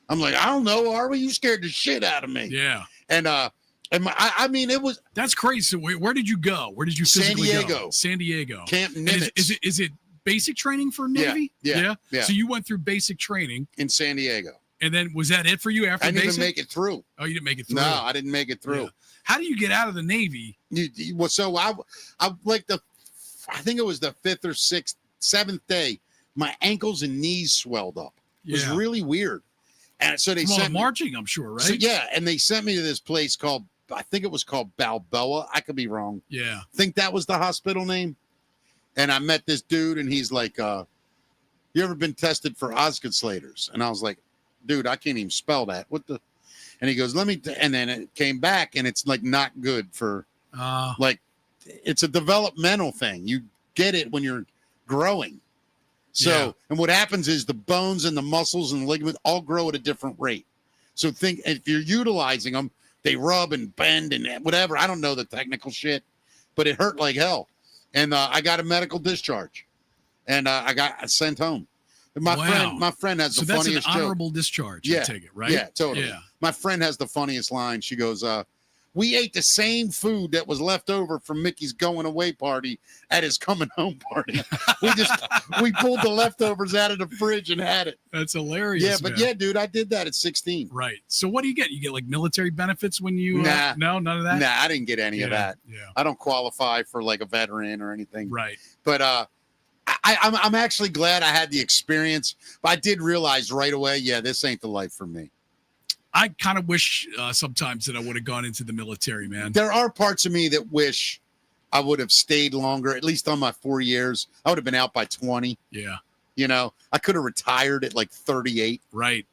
Speaker 2: I'm like, I don't know. Are we? You scared the shit out of me.
Speaker 3: Yeah.
Speaker 2: And I mean, it was.
Speaker 3: That's crazy. So where did you go? Where did you physically
Speaker 2: San Diego.
Speaker 3: go? San Diego.
Speaker 2: Camp
Speaker 3: And
Speaker 2: Nimitz.
Speaker 3: is it basic training for Navy?
Speaker 2: Yeah.
Speaker 3: So you went through basic training.
Speaker 2: In San Diego.
Speaker 3: And then was that it for you after
Speaker 2: I didn't
Speaker 3: basic?
Speaker 2: even make it through.
Speaker 3: Oh, you didn't make it through?
Speaker 2: No, I didn't make it through.
Speaker 3: Yeah. How do you get out of the Navy?
Speaker 2: Well, so I like I think it was the 5th or 6th, 7th day, my ankles and knees swelled up. It was really weird. And so they sent
Speaker 3: marching, I'm sure, right?
Speaker 2: So, yeah, and they sent me to this place called, I think it was called Balboa. I could be wrong.
Speaker 3: Yeah.
Speaker 2: I think that was the hospital name. And I met this dude, and he's like, you ever been tested for oscillators? And I was like, dude, I can't even spell that. What the? And he goes, and then it came back, and it's like not good for, like, it's a developmental thing. You get it when you're growing. So, and what happens is the bones and the muscles and the ligament all grow at a different rate. So think if you're utilizing them, they rub and bend and whatever. I don't know the technical shit, but it hurt like hell. And I got a medical discharge, and I got sent home. And my friend has the funniest joke.
Speaker 3: So that's an honorable discharge, I take it, right?
Speaker 2: Yeah, totally.
Speaker 3: Yeah.
Speaker 2: My friend has the funniest line. She goes, we ate the same food that was left over from Mickey's going away party at his coming home party. we pulled the leftovers out of the fridge and had it.
Speaker 3: That's hilarious.
Speaker 2: Yeah, but
Speaker 3: man.
Speaker 2: yeah, dude, I did that at 16.
Speaker 3: Right. So what do you get? You get like military benefits when you
Speaker 2: Nah.
Speaker 3: no, none of that?
Speaker 2: Nah, I didn't get any of that.
Speaker 3: Yeah.
Speaker 2: I don't qualify for like a veteran or anything.
Speaker 3: Right.
Speaker 2: But I'm actually glad I had the experience. But I did realize right away, yeah, this ain't the life for me.
Speaker 3: I kind of wish sometimes that I would have gone into the military, man.
Speaker 2: There are parts of me that wish I would have stayed longer, at least on my 4 years. I would have been out by 20.
Speaker 3: Yeah.
Speaker 2: You know, I could have retired at like 38.
Speaker 3: Right.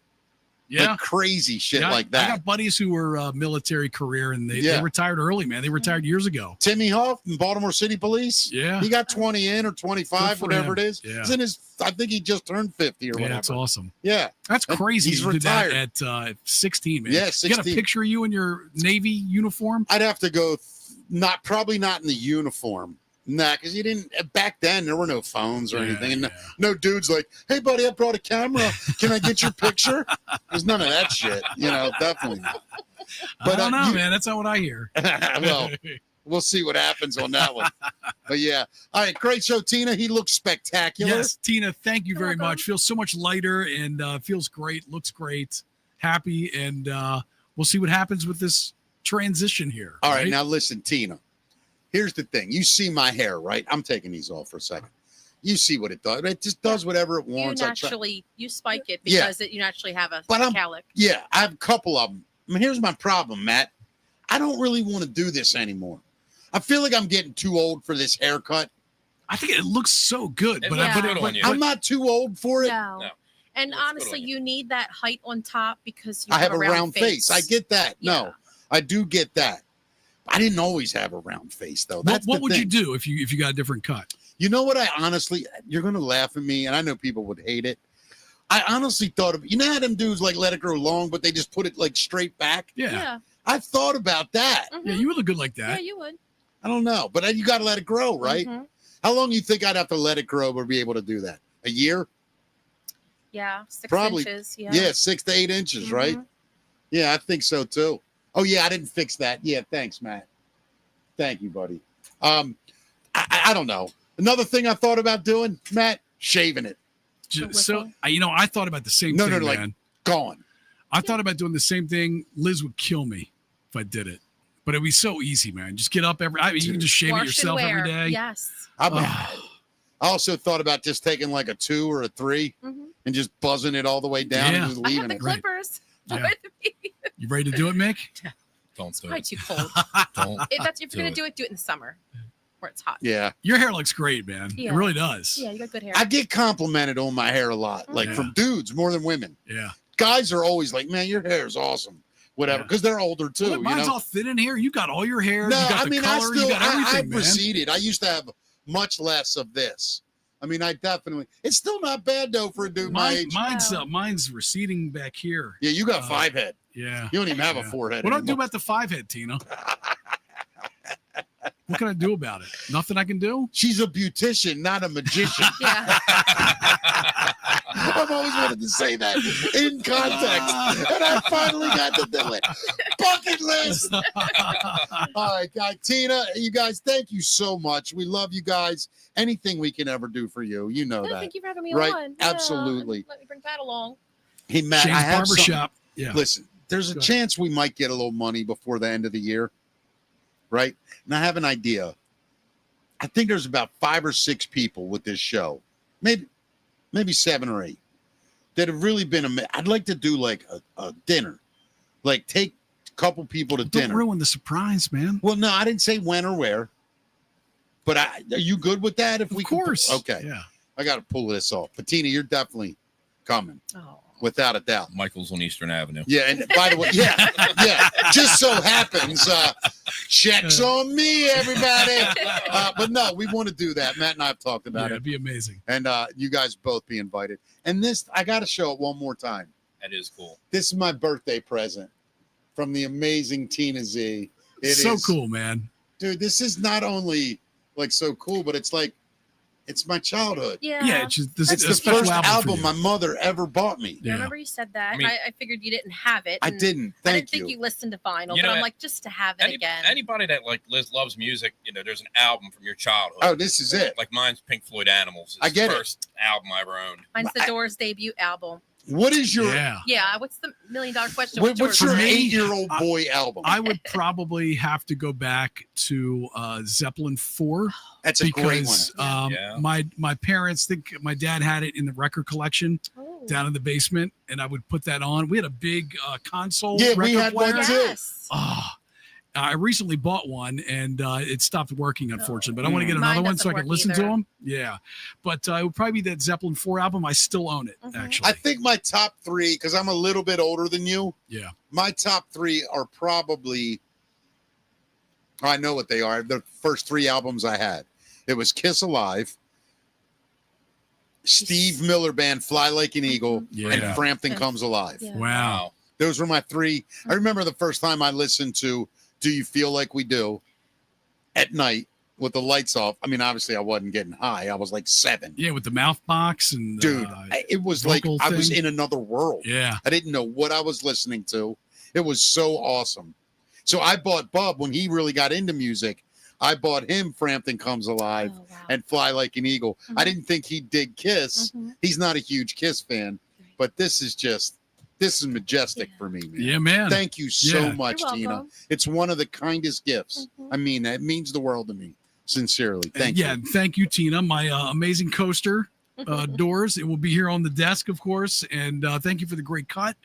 Speaker 3: Yeah.
Speaker 2: Like crazy shit
Speaker 3: Yeah,
Speaker 2: like that.
Speaker 3: I got buddies who were military career and they retired early, man. They retired years ago.
Speaker 2: Timmy Hoff in Baltimore City Police.
Speaker 3: Yeah.
Speaker 2: He got 20 in or 25, whatever
Speaker 3: him.
Speaker 2: it is.
Speaker 3: Yeah.
Speaker 2: He's in his, I think he just turned 50 or whatever.
Speaker 3: That's awesome.
Speaker 2: Yeah.
Speaker 3: That's crazy.
Speaker 2: He's
Speaker 3: You did
Speaker 2: retired.
Speaker 3: that at 16, man.
Speaker 2: Yeah,
Speaker 3: You
Speaker 2: 16.
Speaker 3: got a picture of you in your Navy uniform?
Speaker 2: I'd have to go, probably not in the uniform. Nah, because you didn't, back then, there were no phones or anything. And no dude's like, hey, buddy, I brought a camera. Can I get your picture? There's none of that shit. You know, definitely not.
Speaker 3: But I don't know, man. That's not what I hear.
Speaker 2: Well, we'll see what happens on that one. But yeah. All right. Great show, Tina. He looks spectacular.
Speaker 3: Yes, Tina, thank you very much. Feels so much lighter and feels great. Looks great. Happy. And we'll see what happens with this transition here.
Speaker 2: All right. Now, listen, Tina. Here's the thing. You see my hair, right? I'm taking these off for a second. You see what it does. It just does whatever it wants.
Speaker 4: You spike it because you naturally have a cowlick.
Speaker 2: Yeah, I have a couple of them. I mean, here's my problem, Matt. I don't really want to do this anymore. I feel like I'm getting too old for this haircut.
Speaker 3: I think it looks so good, but
Speaker 2: I'm not too old for it.
Speaker 4: No. And honestly, you need that height on top because you
Speaker 2: I have a round face. I get that.
Speaker 4: Yeah.
Speaker 2: No, I do get that. I didn't always have a round face, though.
Speaker 3: What would you do if you got a different cut?
Speaker 2: You know what? I honestly, you're going to laugh at me, and I know people would hate it. I honestly thought of, you know how them dudes like let it grow long, but they just put it like straight back?
Speaker 3: Yeah.
Speaker 2: I thought about that.
Speaker 3: Yeah, you would look good like that.
Speaker 4: Yeah, you would.
Speaker 2: I don't know, but you got to let it grow, right? How long do you think I'd have to let it grow to be able to do that? A year?
Speaker 4: Yeah, 6
Speaker 2: Probably,
Speaker 4: inches.
Speaker 2: Yeah, 6 to 8 inches, right? Yeah, I think so too. Oh, yeah, I didn't fix that. Yeah, thanks, Matt. Thank you, buddy. I don't know. Another thing I thought about doing, Matt, shaving it.
Speaker 3: So, I thought about the same thing, man.
Speaker 2: Like, gone.
Speaker 3: I thought about doing the same thing. Liz would kill me if I did it. But it'd be so easy, man. Just get up you can just shave it yourself every day.
Speaker 4: Yes.
Speaker 2: I also thought about just taking like a 2 or a 3 and just buzzing it all the way down and just leaving
Speaker 4: I have the clippers.
Speaker 3: Yeah. You ready to do it, Mick?
Speaker 5: Don't do
Speaker 4: Probably
Speaker 5: it.
Speaker 4: too cold. If you're going to do it in the summer where it's hot.
Speaker 2: Yeah.
Speaker 3: Your hair looks great, man.
Speaker 4: Yeah.
Speaker 3: It really does.
Speaker 4: Yeah, you got good hair.
Speaker 2: I get complimented on my hair a lot, like from dudes more than women.
Speaker 3: Yeah.
Speaker 2: Guys are always like, man, your hair is awesome. Whatever, because they're older too.
Speaker 3: Well, mine's all thin in here. You got all your hair.
Speaker 2: No,
Speaker 3: you got
Speaker 2: I
Speaker 3: the
Speaker 2: mean,
Speaker 3: color, you got everything,
Speaker 2: I've receded. I used to have much less of this. I mean, it's still not bad though for a dude my age.
Speaker 3: Mine's receding back here.
Speaker 2: Yeah, you got 5 head.
Speaker 3: Yeah.
Speaker 2: You don't even have a 4 head.
Speaker 3: What do I do about the 5 head, Tina? What can I do about it? Nothing I can do?
Speaker 2: She's a beautician, not a magician.
Speaker 4: Yeah.
Speaker 2: I've always wanted to say that in context, and I finally got to do it. Bucket list. All right, guys. Tina, you guys, thank you so much. We love you guys. Anything we can ever do for you, you know that.
Speaker 4: Thank you for having me
Speaker 2: Right?
Speaker 4: on.
Speaker 2: Absolutely.
Speaker 4: Let me bring Pat along.
Speaker 2: Hey, Matt,
Speaker 3: Shane's
Speaker 2: I have
Speaker 3: Barbershop. Yeah.
Speaker 2: Listen, there's a
Speaker 3: Go ahead.
Speaker 2: chance we might get a little money before the end of the year, right? And I have an idea. I think there's about 5 or 6 people with this show, maybe 7 or 8, that have really been. I'd like to do like a dinner, like take a couple people to
Speaker 3: Don't
Speaker 2: dinner.
Speaker 3: ruin the surprise, man.
Speaker 2: Well, no, I didn't say when or where, but are you good with that? If
Speaker 3: Of
Speaker 2: we
Speaker 3: course.
Speaker 2: can, okay,
Speaker 3: Yeah.
Speaker 2: I got to pull this off. Patina, you're definitely coming,
Speaker 4: Oh.
Speaker 2: without a doubt.
Speaker 5: Michael's on Eastern Avenue.
Speaker 2: Yeah, and by the way, yeah. Just so happens, checks on me, everybody. But no, we want to do that. Matt and I have talked about
Speaker 3: It'd
Speaker 2: it,
Speaker 3: be amazing.
Speaker 2: and you guys both be invited. And this, I got to show it one more time.
Speaker 5: That is cool.
Speaker 2: This is my birthday present from the amazing Tina Z. It
Speaker 3: so
Speaker 2: is-
Speaker 3: cool, man.
Speaker 2: dude. This is not only like so cool, but it's like it's my childhood.
Speaker 4: Yeah.
Speaker 3: Yeah, it's just this
Speaker 2: It's
Speaker 3: a
Speaker 2: the
Speaker 3: special
Speaker 2: first
Speaker 3: for
Speaker 2: album
Speaker 3: you.
Speaker 2: my mother ever bought me.
Speaker 4: I
Speaker 3: Yeah.
Speaker 4: remember you said that.
Speaker 5: I mean-
Speaker 4: I figured you didn't have it.
Speaker 2: I
Speaker 4: and
Speaker 2: didn't.
Speaker 4: I
Speaker 2: Thank
Speaker 4: didn't think you listened to vinyl,
Speaker 5: You
Speaker 4: but
Speaker 5: know,
Speaker 4: I'm like, just to have it again.
Speaker 5: Anybody that like loves music, there's an album from your childhood.
Speaker 2: Oh, this is it.
Speaker 5: Like mine's Pink Floyd Animals. It's
Speaker 2: I get
Speaker 5: the
Speaker 2: it.
Speaker 5: first album I ever owned.
Speaker 4: Mine's the Doors debut album.
Speaker 2: What is your
Speaker 3: Yeah.
Speaker 4: Yeah. What's the $1 million question?
Speaker 2: what's
Speaker 4: yours?
Speaker 2: your
Speaker 3: For me,
Speaker 2: 8-year-old boy album?
Speaker 3: I would probably have to go back to Zeppelin 4
Speaker 2: That's a great one.
Speaker 3: because
Speaker 5: Yeah.
Speaker 3: my parents think my dad had it in the record collection
Speaker 4: Oh.
Speaker 3: down in the basement, and I would put that on. We had a big console
Speaker 2: Yeah,
Speaker 3: record
Speaker 2: we had one
Speaker 3: player.
Speaker 2: too.
Speaker 4: Yes.
Speaker 3: Oh, I recently bought one and it stopped working, unfortunately. But I want to get
Speaker 4: Mine
Speaker 3: another one so I
Speaker 4: doesn't
Speaker 3: can
Speaker 4: work
Speaker 3: listen to
Speaker 4: either.
Speaker 3: them. Yeah, but it would probably be that Zeppelin 4 album. I still own it,
Speaker 4: Mhm.
Speaker 3: actually.
Speaker 2: I think my top 3, because I'm a little bit older than you.
Speaker 3: Yeah.
Speaker 2: My top 3 are probably. I know what they are. The first 3 albums I had. It was Kiss Alive, Steve Miller Band, Fly Like an Eagle,
Speaker 3: Yeah.
Speaker 2: and Frampton
Speaker 4: Yeah.
Speaker 2: Comes Alive.
Speaker 4: Yeah.
Speaker 3: Wow.
Speaker 2: Those were my 3. I remember the first time I listened to Do You Feel Like We Do at night with the lights off. I mean, obviously I wasn't getting high. I was like 7.
Speaker 3: Yeah, with the mouth box and
Speaker 2: Dude, it was like
Speaker 3: vocal
Speaker 2: I was
Speaker 3: thing.
Speaker 2: in another world.
Speaker 3: yeah.
Speaker 2: I didn't know what I was listening to. It was so awesome. So I bought Bub when he really got into music. I bought him Frampton Comes Alive
Speaker 4: Oh, wow.
Speaker 2: and Fly Like an Eagle. I
Speaker 4: Mhm.
Speaker 2: didn't think he'd dig Kiss.
Speaker 4: Mhm.
Speaker 2: He's not a huge Kiss fan, but this is majestic for me, man.
Speaker 3: Yeah, man.
Speaker 2: Thank you so
Speaker 3: Yeah.
Speaker 2: much,
Speaker 4: You're
Speaker 2: Tina.
Speaker 4: welcome.
Speaker 2: It's one of the kindest gifts.
Speaker 4: Mhm.
Speaker 2: I mean, it means the world to me. Sincerely. Thank
Speaker 3: yeah,
Speaker 2: you.
Speaker 3: thank you, Tina. My amazing coaster, Doors. It will be here on the desk, of course. And thank you for the great cut.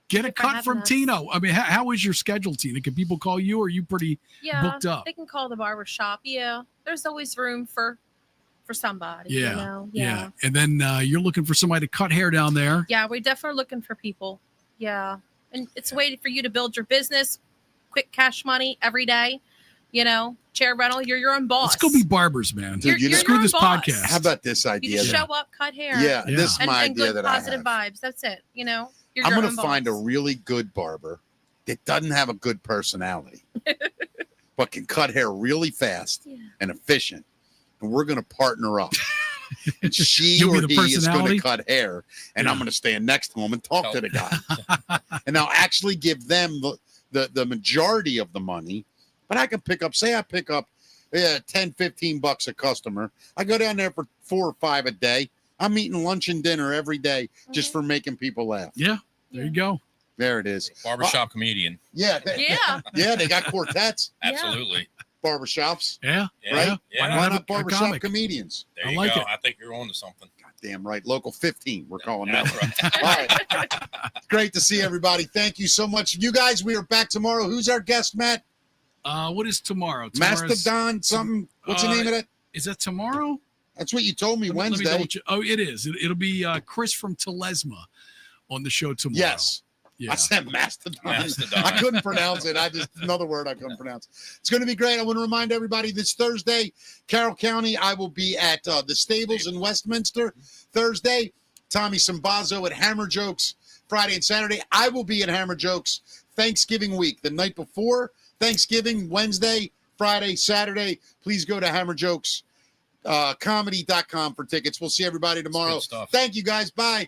Speaker 3: Get a
Speaker 4: Thank you for
Speaker 3: cut
Speaker 4: having
Speaker 3: from
Speaker 4: us.
Speaker 3: Tina. I mean, how is your schedule, Tina? Can people call you, or are you pretty
Speaker 4: Yeah.
Speaker 3: booked up?
Speaker 4: They can call the barbershop. Yeah. There's always room for somebody.
Speaker 3: Yeah,
Speaker 4: You know?
Speaker 3: Yeah. And then you're looking for somebody to cut hair down there.
Speaker 4: Yeah, we're definitely looking for people. Yeah. And it's a way for you to build your business, quick cash money every day. Chair rental, you're your own boss.
Speaker 3: Let's go be barbers, man.
Speaker 2: Dude, you know-
Speaker 3: Screw
Speaker 4: your
Speaker 3: this
Speaker 4: own boss.
Speaker 3: podcast.
Speaker 2: How about this
Speaker 4: You
Speaker 2: idea?
Speaker 4: just
Speaker 2: then?
Speaker 4: show up, cut hair.
Speaker 2: Yeah,
Speaker 3: Yeah.
Speaker 2: this is
Speaker 4: And,
Speaker 2: my
Speaker 4: and
Speaker 2: idea
Speaker 4: good
Speaker 2: that I
Speaker 4: positive
Speaker 2: have.
Speaker 4: vibes. That's it. You're
Speaker 2: I'm
Speaker 4: your
Speaker 2: going
Speaker 4: own
Speaker 2: to find a
Speaker 4: boss.
Speaker 2: really good barber that doesn't have a good personality, but can cut hair really fast
Speaker 4: Yeah.
Speaker 2: and efficient. And we're going to partner up. And she
Speaker 3: You'll be
Speaker 2: or
Speaker 3: the
Speaker 2: he is going
Speaker 3: personality?
Speaker 2: to cut hair, and I'm
Speaker 3: Yeah.
Speaker 2: going to stand next to him and talk to the guy. And I'll actually give them the majority of the money, but I can pick up, say I pick up $10-15 a customer. I go down there for 4 or 5 a day. I'm eating lunch and dinner every day just for making people laugh.
Speaker 3: Yeah, there you go.
Speaker 2: There it is.
Speaker 5: Barbershop comedian.
Speaker 2: Yeah.
Speaker 4: Yeah.
Speaker 2: Yeah, they got quartets,
Speaker 4: Yeah.
Speaker 5: Absolutely.
Speaker 2: barbershops.
Speaker 3: Yeah.
Speaker 5: Yeah.
Speaker 2: Right?
Speaker 5: Yeah.
Speaker 3: Why
Speaker 2: Why
Speaker 3: not
Speaker 2: not
Speaker 3: a
Speaker 2: barbershop
Speaker 3: comic?
Speaker 2: comedians?
Speaker 5: There
Speaker 3: I
Speaker 5: you
Speaker 3: like
Speaker 5: go.
Speaker 3: it.
Speaker 5: I think you're on to something.
Speaker 2: Damn right. Local 15, we're calling that.
Speaker 5: That's right.
Speaker 2: All right. Great to see everybody. Thank you so much. You guys, we are back tomorrow. Who's our guest, Matt?
Speaker 3: What is tomorrow?
Speaker 2: Mastodon something? What's the name of it?
Speaker 3: Is that tomorrow?
Speaker 2: That's what you told me
Speaker 3: Let me
Speaker 2: Wednesday.
Speaker 3: double check. Oh, it is. It'll be Chris from Telesma on the show tomorrow.
Speaker 2: Yes.
Speaker 3: Yeah.
Speaker 2: I said Mastodon.
Speaker 5: Mastodon.
Speaker 2: I couldn't pronounce it. Another word I couldn't pronounce. It's going to be great. I want to remind everybody this Thursday, Carroll County, I will be at the Stables in Westminster. Thursday, Tommy Sambazo at HammerJokes. Friday and Saturday, I will be at HammerJokes Thanksgiving week. The night before Thanksgiving, Wednesday, Friday, Saturday. Please go to HammerJokes comedy.com for tickets. We'll see everybody tomorrow.
Speaker 5: Good stuff.
Speaker 2: Thank you guys. Bye.